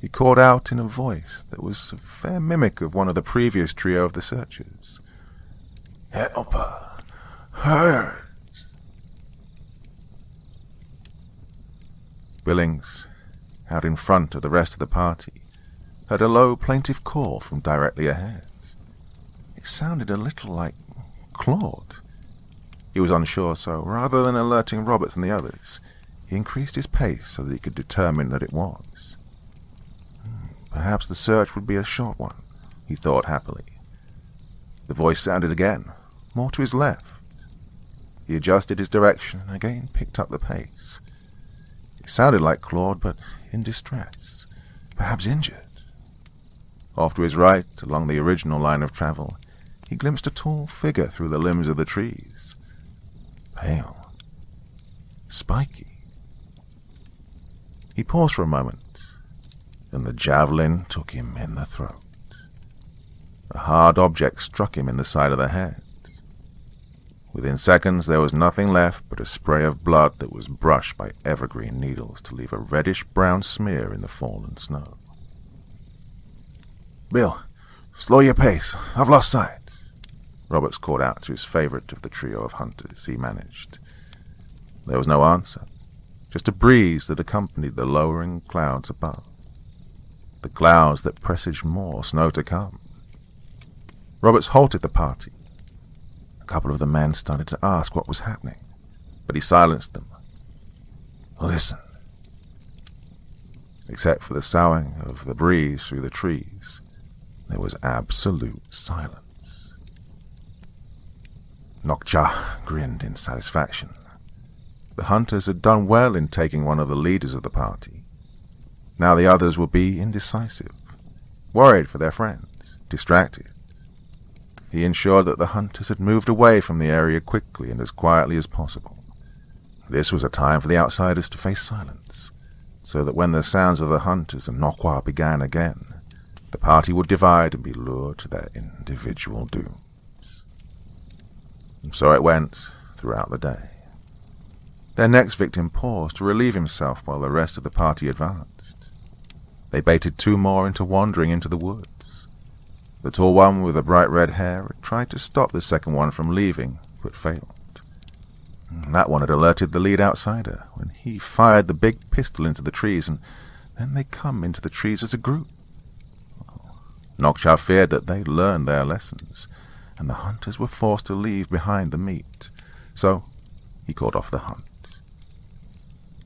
He called out in a voice that was a fair mimic of one of the previous trio of the searchers. "Helper! Hurt!" Billings, out in front of the rest of the party, heard a low, plaintive call from directly ahead. It sounded a little like Claude. He was unsure, so rather than alerting Roberts and the others, he increased his pace so that he could determine that it was. Perhaps the search would be a short one, he thought happily. The voice sounded again, more to his left. He adjusted his direction and again picked up the pace. It sounded like Claude, but in distress, perhaps injured. Off to his right, along the original line of travel, he glimpsed a tall figure through the limbs of the trees. Pale. Spiky. He paused for a moment, and the javelin took him in the throat. A hard object struck him in the side of the head. Within seconds there was nothing left but a spray of blood that was brushed by evergreen needles to leave a reddish-brown smear in the fallen snow. "Bill, slow your pace. I've lost sight," Roberts called out to his favorite of the trio of hunters he managed. There was no answer, just a breeze that accompanied the lowering clouds above. The clouds that presaged more snow to come. Roberts halted the party. A couple of the men started to ask what was happening, but he silenced them. "Listen." Except for the soughing of the breeze through the trees, there was absolute silence. Nokcha grinned in satisfaction. The hunters had done well in taking one of the leaders of the party. Now the others would be indecisive, worried for their friends, distracted. He ensured that the hunters had moved away from the area quickly and as quietly as possible. This was a time for the outsiders to face silence, so that when the sounds of the hunters and Nokwa began again, the party would divide and be lured to their individual dooms. And so it went throughout the day. Their next victim paused to relieve himself while the rest of the party advanced. They baited 2 more into wandering into the woods. The tall one with the bright red hair had tried to stop the second one from leaving, but failed. That one had alerted the lead outsider when he fired the big pistol into the trees, and then they come into the trees as a group. Nokcha feared that they'd learned their lessons, and the hunters were forced to leave behind the meat, so he called off the hunt.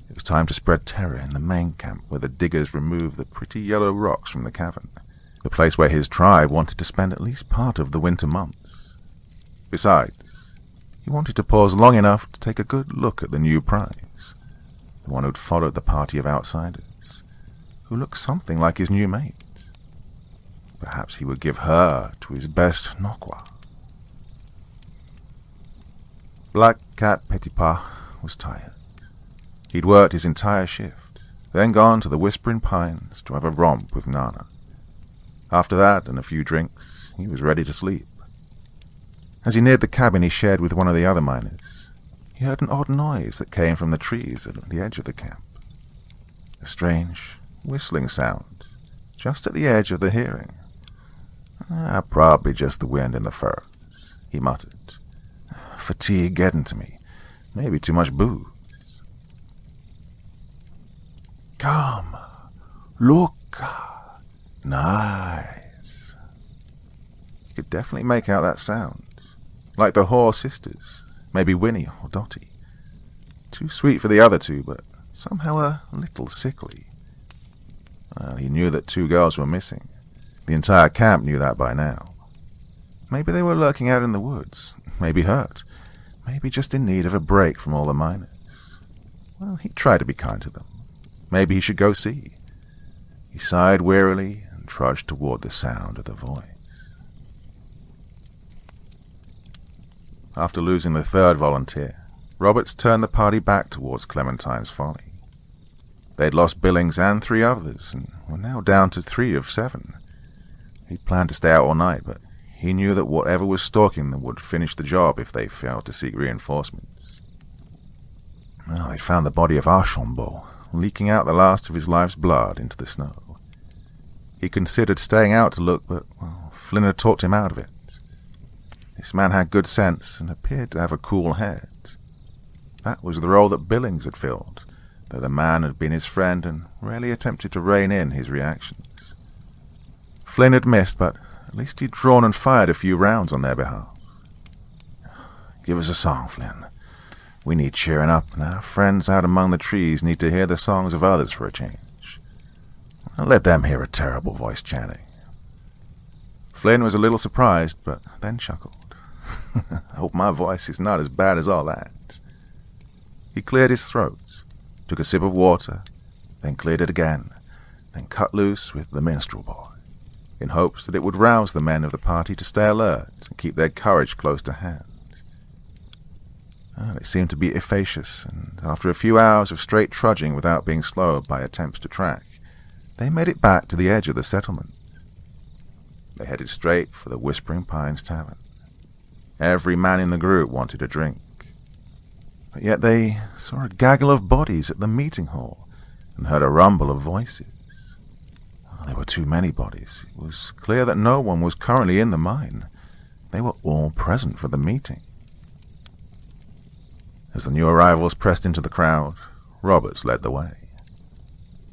It was time to spread terror in the main camp where the diggers removed the pretty yellow rocks from the cavern, the place where his tribe wanted to spend at least part of the winter months. Besides, he wanted to pause long enough to take a good look at the new prize, the one who'd followed the party of outsiders, who looked something like his new mate. Perhaps he would give her to his best Nokwa. Black Cat Petipa was tired. He'd worked his entire shift, then gone to the Whispering Pines to have a romp with Nana. After that and a few drinks, he was ready to sleep. As he neared the cabin he shared with one of the other miners, he heard an odd noise that came from the trees at the edge of the camp. A strange, whistling sound, just at the edge of the hearing. Probably just the wind in the firs, he muttered. Fatigue getting to me. Maybe too much booze. Come, look. Nice. You could definitely make out that sound. Like the Hoare sisters, maybe Winnie or Dottie. Too sweet for the other two, but somehow a little sickly. Well, he knew that 2 girls were missing. The entire camp knew that by now. Maybe they were lurking out in the woods, maybe hurt, maybe just in need of a break from all the miners. Well, he'd try to be kind to them. Maybe he should go see. He sighed wearily and trudged toward the sound of the voice. After losing the 3rd volunteer, Roberts turned the party back towards Clementine's Folly. They'd lost Billings and 3 others, and were now down to 3 of 7. He'd planned to stay out all night, but he knew that whatever was stalking them would finish the job if they failed to seek reinforcements. Well, they'd found the body of Archambault, leaking out the last of his life's blood into the snow. He considered staying out to look, but Flynn had talked him out of it. This man had good sense and appeared to have a cool head. That was the role that Billings had filled, though the man had been his friend and rarely attempted to rein in his reactions. Flynn had missed, but at least he'd drawn and fired a few rounds on their behalf. Give us a song, Flynn. We need cheering up, and our friends out among the trees need to hear the songs of others for a change. Let them hear a terrible voice chanting. Flynn was a little surprised, but then chuckled. I hope my voice is not as bad as all that. He cleared his throat, took a sip of water, then cleared it again, then cut loose with The Minstrel Boy, in hopes that it would rouse the men of the party to stay alert and keep their courage close to hand. It seemed to be efficacious, and after a few hours of straight trudging without being slowed by attempts to track, they made it back to the edge of the settlement. They headed straight for the Whispering Pines Tavern. Every man in the group wanted a drink. But yet they saw a gaggle of bodies at the meeting hall and heard a rumble of voices. There were too many bodies. It was clear that no one was currently in the mine. They were all present for the meeting. As the new arrivals pressed into the crowd, Roberts led the way.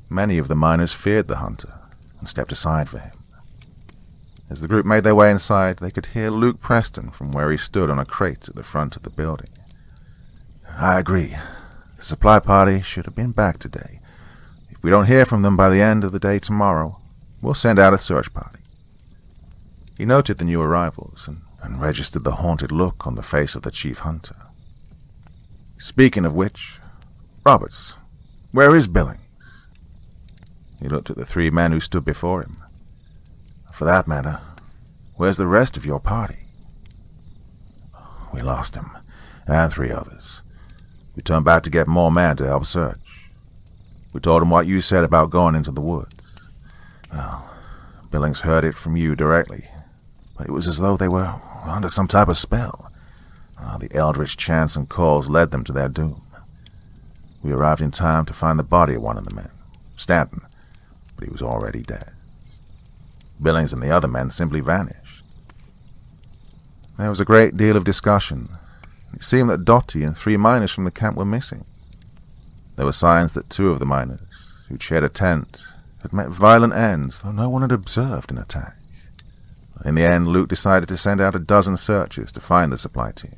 Many of the miners feared the hunter and stepped aside for him. As the group made their way inside, they could hear Luke Preston from where he stood on a crate at the front of the building. I agree. The supply party should have been back today. If we don't hear from them by the end of the day tomorrow, we'll send out a search party. He noted the new arrivals and registered the haunted look on the face of the chief hunter. Speaking of which, Roberts, where is Billings? He looked at the three men who stood before him. For that matter, where's the rest of your party? We lost him, and 3 others. We turned back to get more men to help search. We told him what you said about going into the woods. Well, Billings heard it from you directly, but it was as though they were under some type of spell. The eldritch chants and calls led them to their doom. We arrived in time to find the body of one of the men, Stanton, but he was already dead. Billings and the other men simply vanished. There was a great deal of discussion. It seemed that Dottie and 3 miners from the camp were missing. There were signs that 2 of the miners, who'd shared a tent, had met violent ends, though no one had observed an attack. In the end, Luke decided to send out a dozen searchers to find the supply team.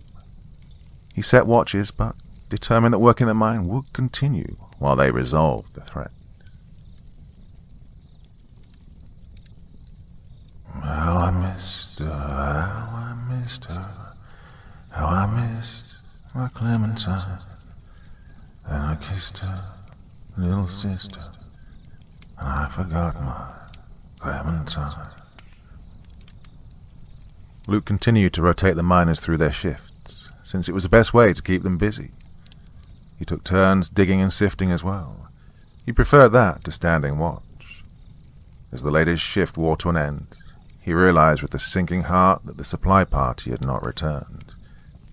He set watches, but determined that work in the mine would continue while they resolved the threat. How I missed her, how I missed her, how I missed my Clementine. Then I kissed her little sister, and I forgot my Clementine. Luke continued to rotate the miners through their shifts, since it was the best way to keep them busy. He took turns digging and sifting as well. He preferred that to standing watch. As the latest shift wore to an end, he realized with a sinking heart that the supply party had not returned,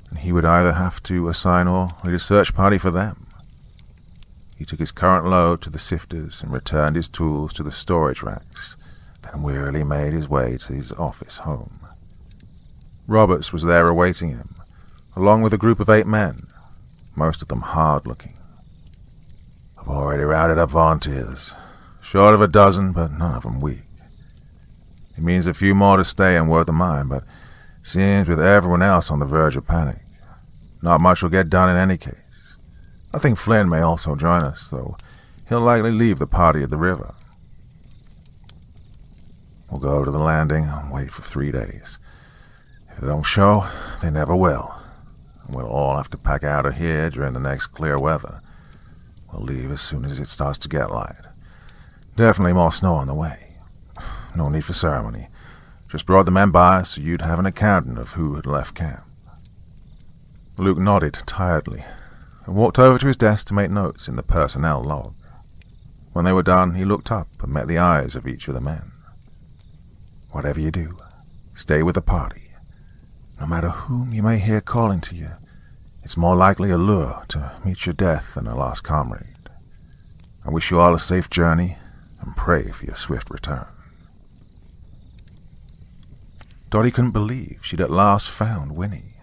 and he would either have to assign or lead a search party for them. He took his current load to the sifters and returned his tools to the storage racks, then wearily made his way to his office home. Roberts was there awaiting him, along with a group of 8 men, most of them hard-looking. I've already rounded up volunteers, short of a dozen, but none of them weak. It means a few more to stay and work the mine, but seems with everyone else on the verge of panic, not much will get done in any case. I think Flynn may also join us, though he'll likely leave the party at the river. We'll go to the landing and wait for 3 days. If they don't show, they never will. And we'll all have to pack out of here during the next clear weather. We'll leave as soon as it starts to get light. Definitely more snow on the way. No need for ceremony. Just brought the men by so you'd have an accounting of who had left camp. Luke nodded tiredly and walked over to his desk to make notes in the personnel log. When they were done, he looked up and met the eyes of each of the men. Whatever you do, stay with the party. No matter whom you may hear calling to you, it's more likely a lure to meet your death than a lost comrade. I wish you all a safe journey and pray for your swift return. Dottie couldn't believe she'd at last found Winnie.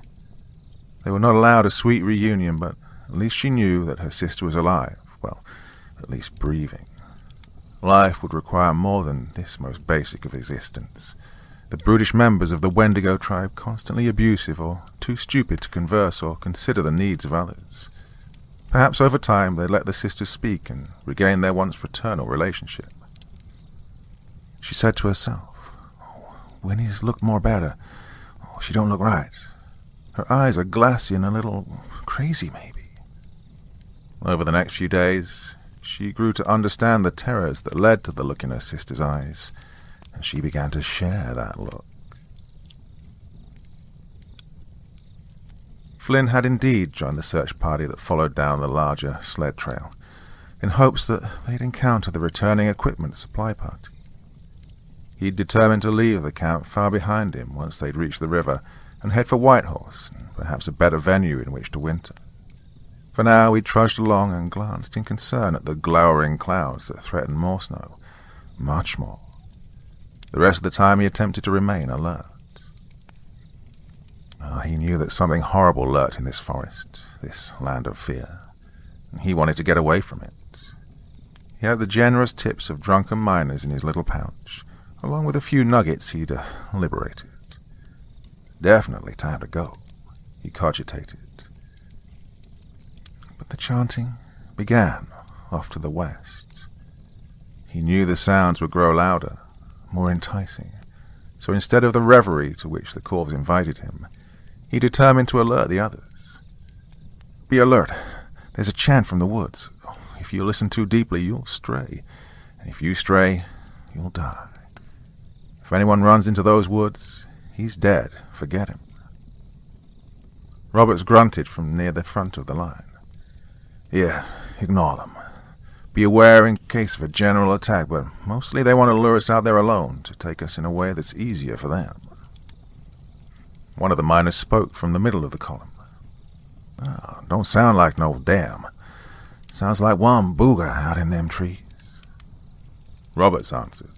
They were not allowed a sweet reunion, but at least she knew that her sister was alive, well, at least breathing. Life would require more than this most basic of existence. The brutish members of the Wendigo tribe constantly abusive or too stupid to converse or consider the needs of others. Perhaps over time they'd let the sisters speak and regain their once fraternal relationship. She said to herself, Winnie's looked more better. She don't look right. Her eyes are glassy and a little crazy, maybe. Over the next few days, she grew to understand the terrors that led to the look in her sister's eyes, and she began to share that look. Flynn had indeed joined the search party that followed down the larger sled trail, in hopes that they'd encounter the returning equipment supply party. He'd determined to leave the camp far behind him once they'd reached the river and head for Whitehorse, and perhaps a better venue in which to winter. For now he trudged along and glanced in concern at the glowering clouds that threatened more snow, much more. The rest of the time he attempted to remain alert. He knew that something horrible lurked in this forest, this land of fear, and he wanted to get away from it. He had the generous tips of drunken miners in his little pouch, along with a few nuggets he'd liberated. Definitely time to go, he cogitated. But the chanting began off to the west. He knew the sounds would grow louder, more enticing, So instead of the reverie to which the corpse invited him, he determined to alert the others. "Be alert. There's a chant from the woods. If you listen too deeply, you'll stray. And if you stray, you'll die. If anyone runs into those woods, he's dead. Forget him." Roberts grunted from near the front of the line. "Yeah, ignore them. Be aware in case of a general attack, but mostly they want to lure us out there alone to take us in a way that's easier for them." One of the miners spoke from the middle of the column. "Oh, don't sound like no dam. Sounds like one booger out in them trees." Roberts answered,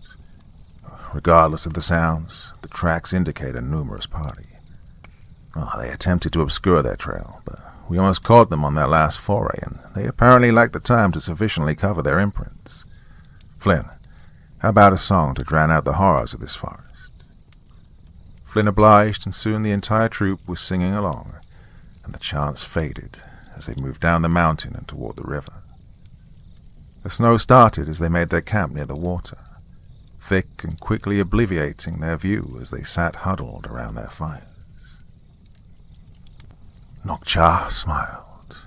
"Regardless of the sounds, the tracks indicate a numerous party. They attempted to obscure their trail, but we almost caught them on their last foray, and they apparently lacked the time to sufficiently cover their imprints. Flynn, how about a song to drown out the horrors of this forest?" Flynn obliged, and soon the entire troop was singing along, and the chants faded as they moved down the mountain and toward the river. The snow started as they made their camp near the water, thick and quickly obliviating their view as they sat huddled around their fires. Nokcha smiled.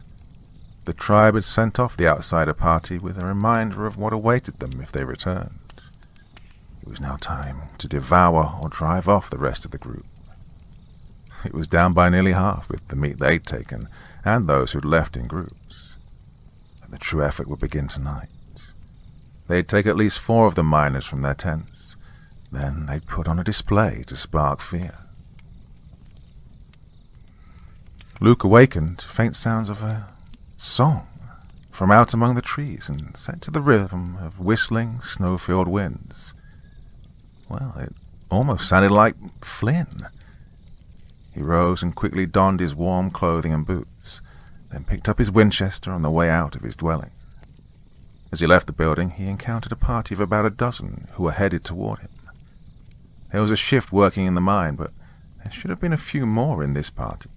The tribe had sent off the outsider party with a reminder of what awaited them if they returned. It was now time to devour or drive off the rest of the group. It was down by nearly half with the meat they'd taken and those who'd left in groups. And the true effort would begin tonight. They'd take at least 4 of the miners from their tents. Then they'd put on a display to spark fear. Luke awakened to faint sounds of a song from out among the trees and set to the rhythm of whistling, snow-filled winds. Well, it almost sounded like Flynn. He rose and quickly donned his warm clothing and boots, then picked up his Winchester on the way out of his dwelling. As he left the building, he encountered a party of about a dozen who were headed toward him. There was a shift working in the mine, but there should have been a few more in this party.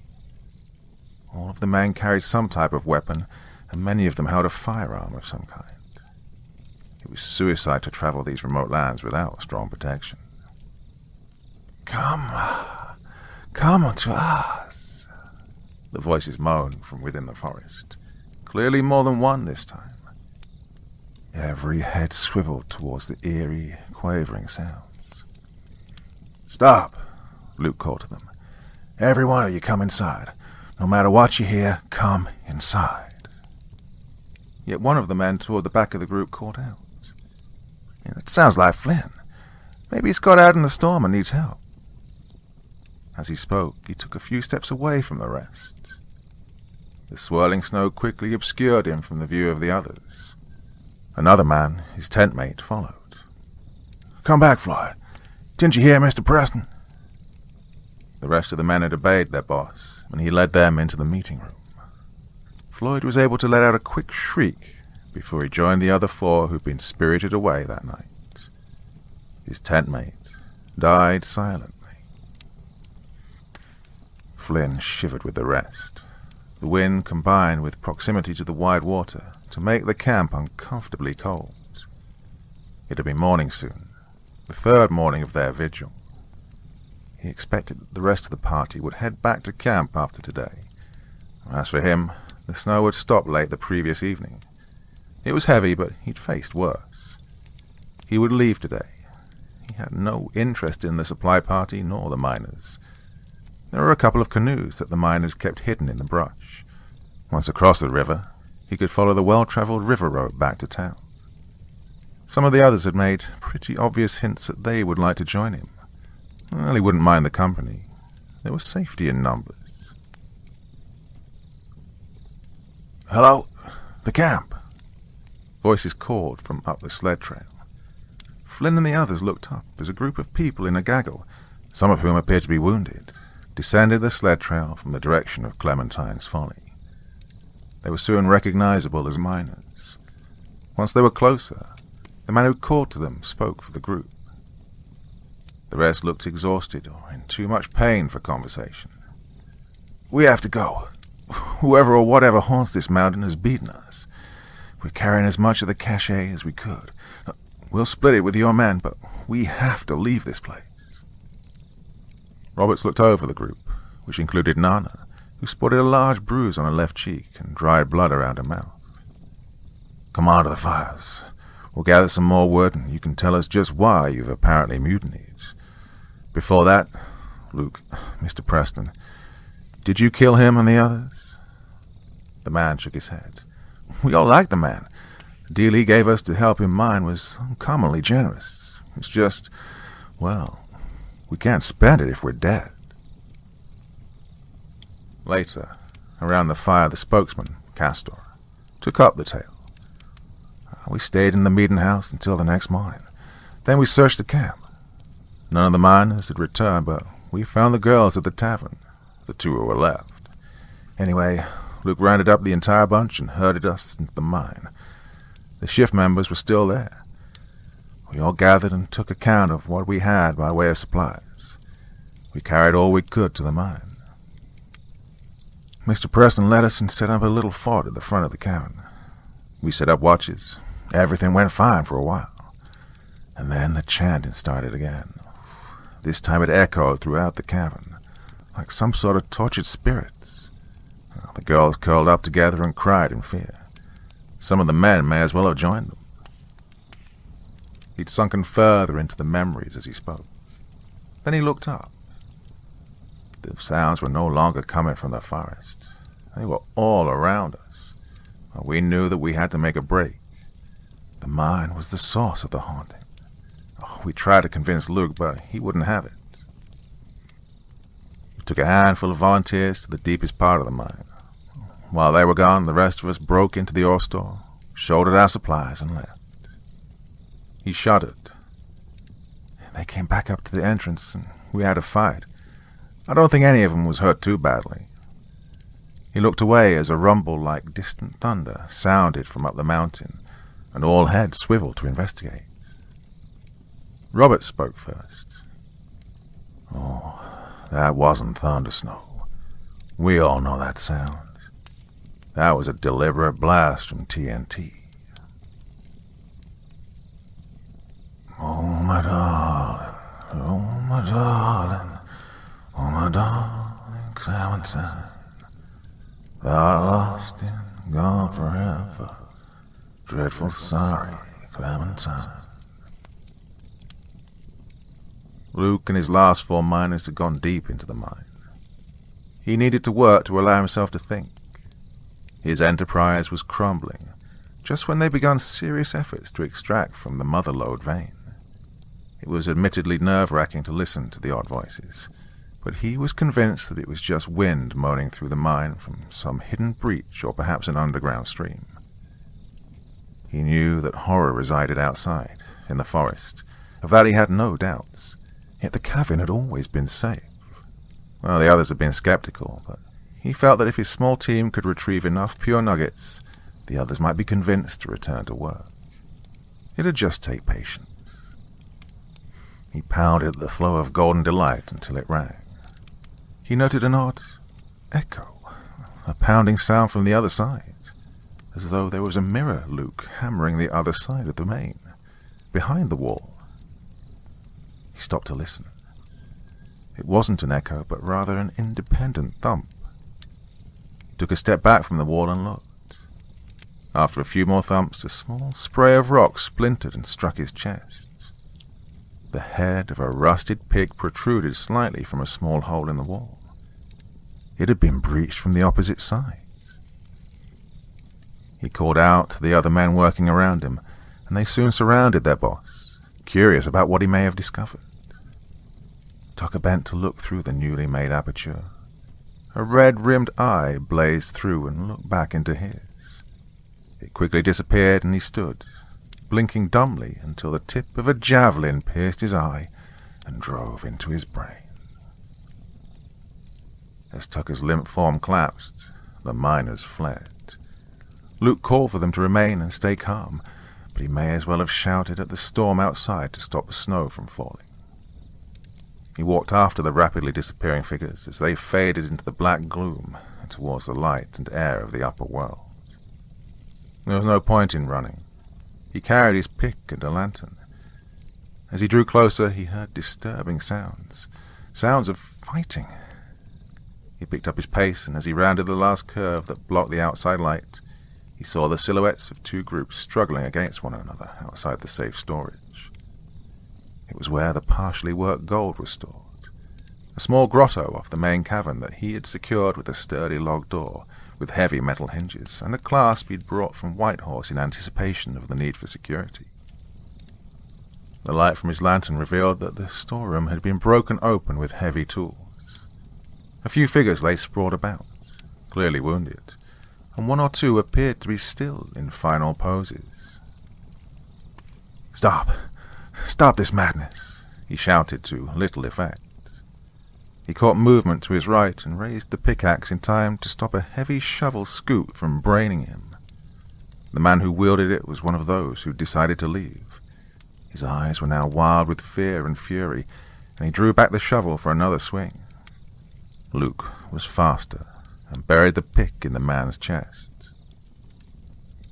All of the men carried some type of weapon, and many of them held a firearm of some kind. It was suicide to travel these remote lands without strong protection. Come to us," the voices moaned from within the forest, clearly more than one this time. Every head swiveled towards the eerie, quavering sounds. "Stop," Luke called to them. "Every one of you come inside. No matter what you hear, come inside." Yet one of the men toward the back of the group called out, "It sounds like Flynn. Maybe he's got out in the storm and needs help." As he spoke, he took a few steps away from the rest. The swirling snow quickly obscured him from the view of the others. Another man, his tent mate, followed. "Come back, Floyd. Didn't you hear Mr. Preston?" The rest of the men had obeyed their boss, and he led them into the meeting room. Floyd was able to let out a quick shriek before he joined the other 4 who'd been spirited away that night. His tent mate died silently. Flynn shivered with the rest. The wind combined with proximity to the wide water to make the camp uncomfortably cold. It had been morning soon, the 3rd morning of their vigil. He expected that the rest of the party would head back to camp after today. As for him, the snow had stopped late the previous evening. It was heavy, but he'd faced worse. He would leave today. He had no interest in the supply party nor the miners. There were a couple of canoes that the miners kept hidden in the brush. Once across the river, he could follow the well-traveled river road back to town. Some of the others had made pretty obvious hints that they would like to join him. Well, he wouldn't mind the company. There was safety in numbers. "Hello? The camp?" Voices called from up the sled trail. Flynn and the others looked up as a group of people in a gaggle, some of whom appeared to be wounded, descended the sled trail from the direction of Clementine's Folly. They were soon recognizable as miners. Once they were closer, the man who called to them spoke for the group. The rest looked exhausted or in too much pain for conversation. "We have to go. Whoever or whatever haunts this mountain has beaten us. We're carrying as much of the cachet as we could. We'll split it with your men, but we have to leave this place." Roberts looked over the group, which included Nana, who sported a large bruise on her left cheek and dried blood around her mouth. "Come on to the fires. We'll gather some more wood, and you can tell us just why you've apparently mutinied. Before that, Luke, Mr. Preston, did you kill him and the others?" The man shook his head. "We all like the man. The deal he gave us to help him mine was uncommonly generous. It's just, well, we can't spend it if we're dead." Later, around the fire, the spokesman, Castor, took up the tale. "We stayed in the meeting house until the next morning. Then we searched the camp. None of the miners had returned, but we found the girls at the tavern, the two who were left. Anyway, Luke rounded up the entire bunch and herded us into the mine. The shift members were still there. We all gathered and took account of what we had by way of supplies. We carried all we could to the mine. Mr. Preston led us and set up a little fort at the front of the cavern. We set up watches. Everything went fine for a while. And then the chanting started again. This time it echoed throughout the cavern, like some sort of tortured spirits. The girls curled up together and cried in fear. Some of the men may as well have joined them." He'd sunken further into the memories as he spoke. Then he looked up. The sounds were no longer coming from the forest. They were all around us. We knew that we had to make a break. The mine was the source of the haunting. We tried to convince Luke, but he wouldn't have it. We took a handful of volunteers to the deepest part of the mine. While they were gone, the rest of us broke into the ore store, shouldered our supplies, and left. He shuddered. They came back up to the entrance, and we had a fight. I don't think any of them was hurt too badly. He looked away as a rumble like distant thunder sounded from up the mountain, and all heads swiveled to investigate. Robert spoke first. "Oh, that wasn't thunder snow. We all know that sound. That was a deliberate blast from TNT. Oh, my darling, oh, my darling, oh, my darling Clementine. Thou art lost and gone forever. Dreadful sorry, Clementine." Luke and his last 4 miners had gone deep into the mine. He needed to work to allow himself to think. His enterprise was crumbling, just when they began serious efforts to extract from the mother lode vein. It was admittedly nerve-wracking to listen to the odd voices, but he was convinced that it was just wind moaning through the mine from some hidden breach or perhaps an underground stream. He knew that horror resided outside, in the forest. Of that he had no doubts, yet the cavern had always been safe. Well, the others had been skeptical, but he felt that if his small team could retrieve enough pure nuggets, the others might be convinced to return to work. It'd just take patience. He pounded the flow of golden delight until it rang. He noted an odd echo, a pounding sound from the other side, as though there was a mirror Luke hammering the other side of the main, behind the wall. He stopped to listen. It wasn't an echo, but rather an independent thump. He took a step back from the wall and looked. After a few more thumps, a small spray of rock splintered and struck his chest. The head of a rusted pig protruded slightly from a small hole in the wall. It had been breached from the opposite side. He called out to the other men working around him, and they soon surrounded their boss, curious about what he may have discovered. Tucker bent to look through the newly made aperture. A red-rimmed eye blazed through and looked back into his. It quickly disappeared, and he stood, blinking dumbly until the tip of a javelin pierced his eye and drove into his brain. As Tucker's limp form collapsed, the miners fled. Luke called for them to remain and stay calm, but he may as well have shouted at the storm outside to stop the snow from falling. He walked after the rapidly disappearing figures as they faded into the black gloom and towards the light and air of the upper world. There was no point in running. He carried his pick and a lantern. As he drew closer, he heard disturbing sounds Sounds of fighting. He picked up his pace, and as he rounded the last curve that blocked the outside light, he saw the silhouettes of two groups struggling against one another outside the safe storage. It was where the partially worked gold was stored. A small grotto off the main cavern that he had secured with a sturdy log door with heavy metal hinges and a clasp he'd brought from Whitehorse in anticipation of the need for security. The light from his lantern revealed that the storeroom had been broken open with heavy tools. A few figures lay sprawled about, clearly wounded, and one or two appeared to be still in final poses. "Stop! Stop this madness!" he shouted to little effect. He caught movement to his right and raised the pickaxe in time to stop a heavy shovel scoop from braining him. The man who wielded it was one of those who decided to leave. His eyes were now wild with fear and fury, and he drew back the shovel for another swing. Luke was faster and buried the pick in the man's chest.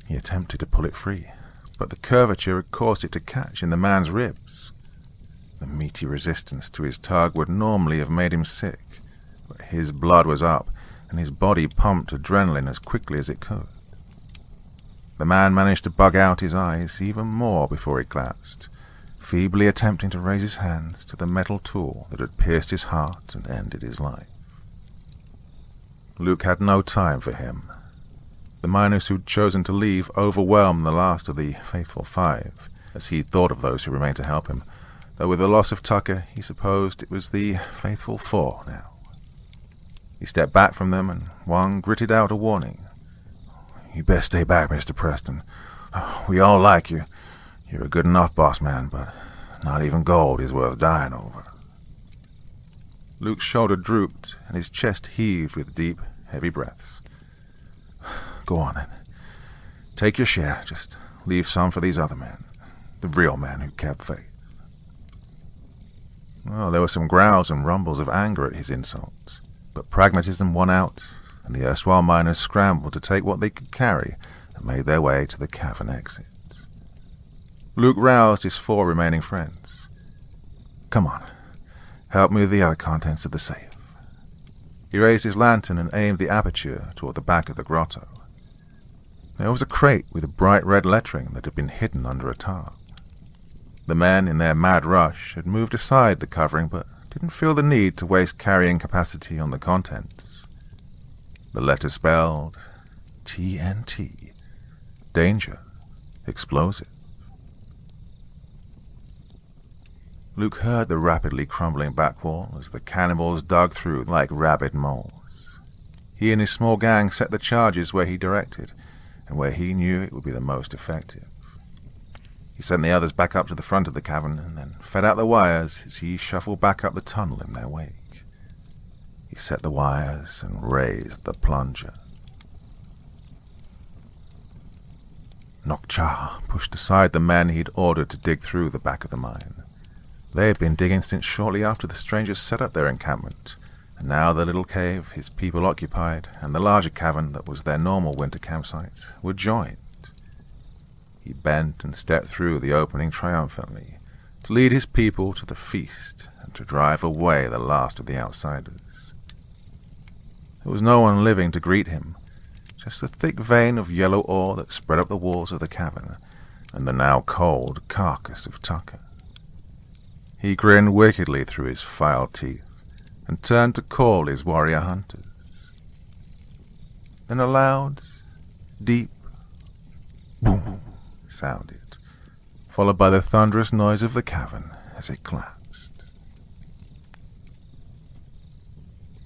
He attempted to pull it free, but the curvature had caused it to catch in the man's ribs. The meaty resistance to his tug would normally have made him sick, but his blood was up, and his body pumped adrenaline as quickly as it could. The man managed to bug out his eyes even more before he collapsed, feebly attempting to raise his hands to the metal tool that had pierced his heart and ended his life. Luke had no time for him. The miners who'd chosen to leave overwhelmed the last of the faithful five, as he thought of those who remained to help him, though with the loss of Tucker, he supposed it was the faithful four now. He stepped back from them, and one gritted out a warning. "You best stay back, Mr. Preston. We all like you. You're a good enough boss man, but not even gold is worth dying over." Luke's shoulder drooped, and his chest heaved with deep, heavy breaths. "Go on, then. Take your share. Just leave some for these other men. The real men who kept faith." Well, there were some growls and rumbles of anger at his insults, but pragmatism won out, and the erstwhile miners scrambled to take what they could carry and made their way to the cavern exit. Luke roused his four remaining friends. "Come on, help me with the other contents of the safe." He raised his lantern and aimed the aperture toward the back of the grotto. There was a crate with bright red lettering that had been hidden under a tarp. The men, in their mad rush, had moved aside the covering, but didn't feel the need to waste carrying capacity on the contents. The letter spelled TNT. Danger. Explosive. Luke heard the rapidly crumbling back wall as the cannibals dug through like rabid moles. He and his small gang set the charges where he directed, and where he knew it would be the most effective. He sent the others back up to the front of the cavern and then fed out the wires as he shuffled back up the tunnel in their wake. He set the wires and raised the plunger. Nokcha pushed aside the men he'd ordered to dig through the back of the mine. They had been digging since shortly after the strangers set up their encampment, and now the little cave his people occupied and the larger cavern that was their normal winter campsite were joined. He bent and stepped through the opening triumphantly, to lead his people to the feast and to drive away the last of the outsiders. There was no one living to greet him, just a thick vein of yellow ore that spread up the walls of the cavern, and the now cold carcass of Tucker. He grinned wickedly through his filed teeth, and turned to call his warrior hunters. Then a loud, deep boom sounded, followed by the thunderous noise of the cavern as it collapsed.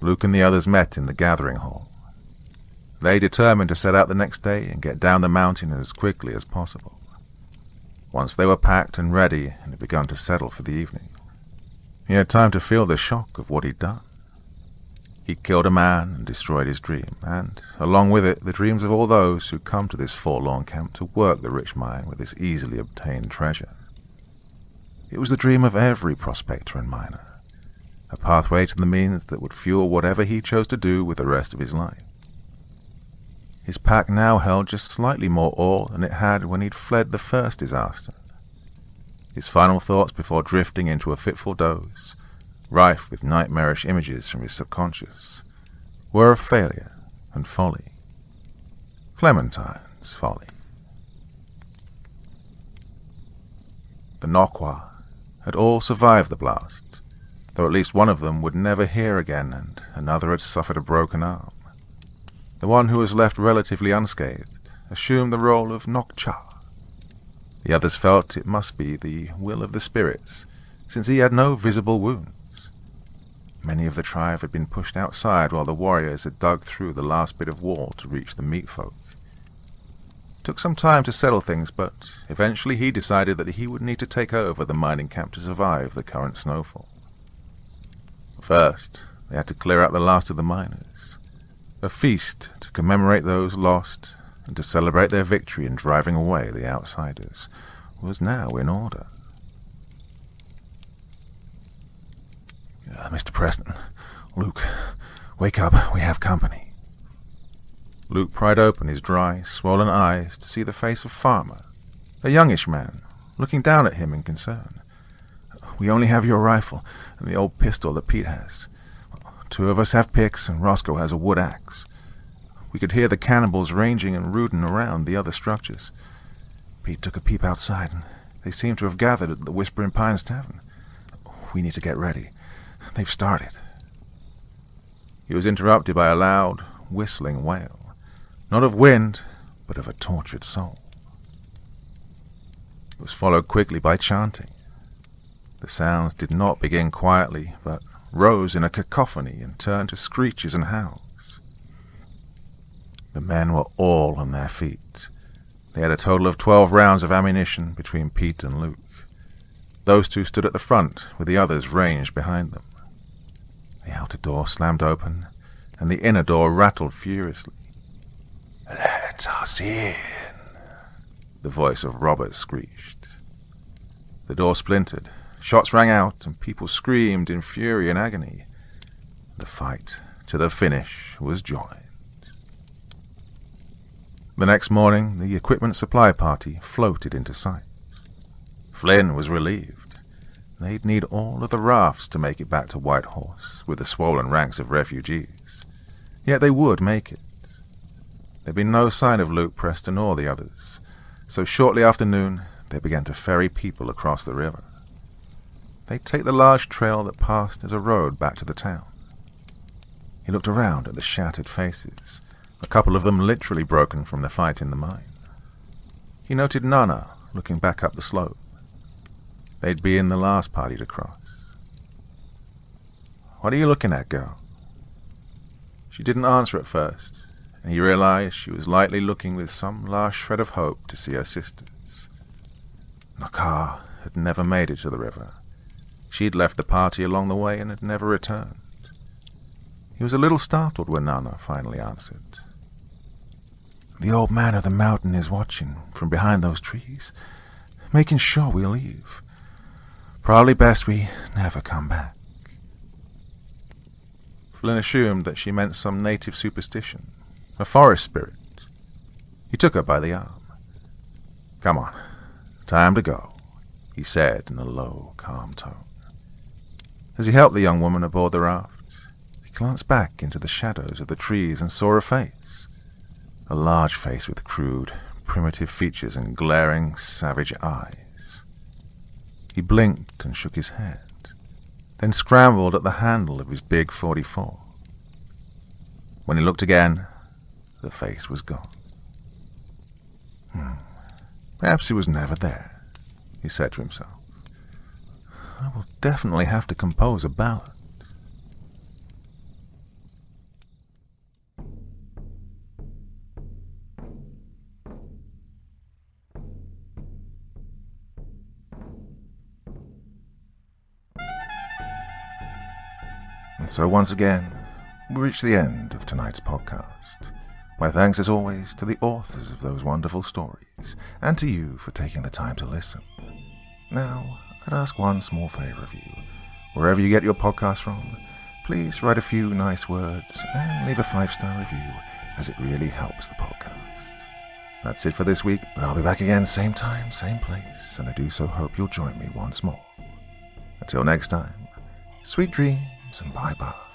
Luke and the others met in the gathering hall. They determined to set out the next day and get down the mountain as quickly as possible. Once they were packed and ready and had begun to settle for the evening, he had time to feel the shock of what he'd done. He'd killed a man and destroyed his dream, and, along with it, the dreams of all those who come to this forlorn camp to work the rich mine with this easily obtained treasure. It was the dream of every prospector and miner, a pathway to the means that would fuel whatever he chose to do with the rest of his life. His pack now held just slightly more ore than it had when he'd fled the first disaster. His final thoughts before drifting into a fitful doze rife with nightmarish images from his subconscious, were of failure and folly. Clementine's folly. The Nokwa had all survived the blast, though at least one of them would never hear again, and another had suffered a broken arm. The one who was left relatively unscathed assumed the role of Nokcha. The others felt it must be the will of the spirits, since he had no visible wounds. Many of the tribe had been pushed outside while the warriors had dug through the last bit of wall to reach the meat folk. It took some time to settle things, but eventually he decided that he would need to take over the mining camp to survive the current snowfall. First, they had to clear out the last of the miners. A feast to commemorate those lost and to celebrate their victory in driving away the outsiders was now in order. Mr. Preston, Luke, wake up, we have company. Luke pried open his dry, swollen eyes to see the face of Farmer, a youngish man, looking down at him in concern. We only have your rifle and the old pistol that Pete has. 2 of us have picks and Roscoe has a wood axe. We could hear the cannibals ranging and rooting around the other structures. Pete took a peep outside and they seem to have gathered at the Whispering Pines Tavern. We need to get ready. They've started. He was interrupted by a loud, whistling wail, not of wind, but of a tortured soul. It was followed quickly by chanting. The sounds did not begin quietly, but rose in a cacophony and turned to screeches and howls. The men were all on their feet. They had a total of 12 rounds of ammunition between Pete and Luke. Those 2 stood at the front, with the others ranged behind them. The outer door slammed open, and the inner door rattled furiously. "Let us in," the voice of Robert screeched. The door splintered, shots rang out, and people screamed in fury and agony. The fight, to the finish, was joined. The next morning, the equipment supply party floated into sight. Flynn was relieved. They'd need all of the rafts to make it back to Whitehorse, with the swollen ranks of refugees. Yet they would make it. There'd been no sign of Luke, Preston, or the others, so shortly after noon, they began to ferry people across the river. They'd take the large trail that passed as a road back to the town. He looked around at the shattered faces, a couple of them literally broken from the fight in the mine. He noted Nana looking back up the slope. They'd be in the last party to cross. "What are you looking at, girl?" She didn't answer at first, and he realized she was likely looking with some last shred of hope to see her sisters. Nakar had never made it to the river. She'd left the party along the way and had never returned. He was a little startled when Nana finally answered. "The old man of the mountain is watching from behind those trees, making sure we leave. Probably best we never come back." Flynn assumed that she meant some native superstition, a forest spirit. He took her by the arm. "Come on, time to go," he said in a low, calm tone. As he helped the young woman aboard the raft, he glanced back into the shadows of the trees and saw a face. A large face with crude, primitive features and glaring, savage eyes. He blinked and shook his head, then scrambled at the handle of his big 44. When he looked again, the face was gone. Perhaps he was never there, he said to himself. I will definitely have to compose a ballad. And so once again, we reach the end of tonight's podcast. My thanks as always to the authors of those wonderful stories, and to you for taking the time to listen. Now, I'd ask one small favor of you. Wherever you get your podcast from, please write a few nice words and leave a 5-star review, as it really helps the podcast. That's it for this week, but I'll be back again same time, same place, and I do so hope you'll join me once more. Until next time, Sweet dreams and bye-bye.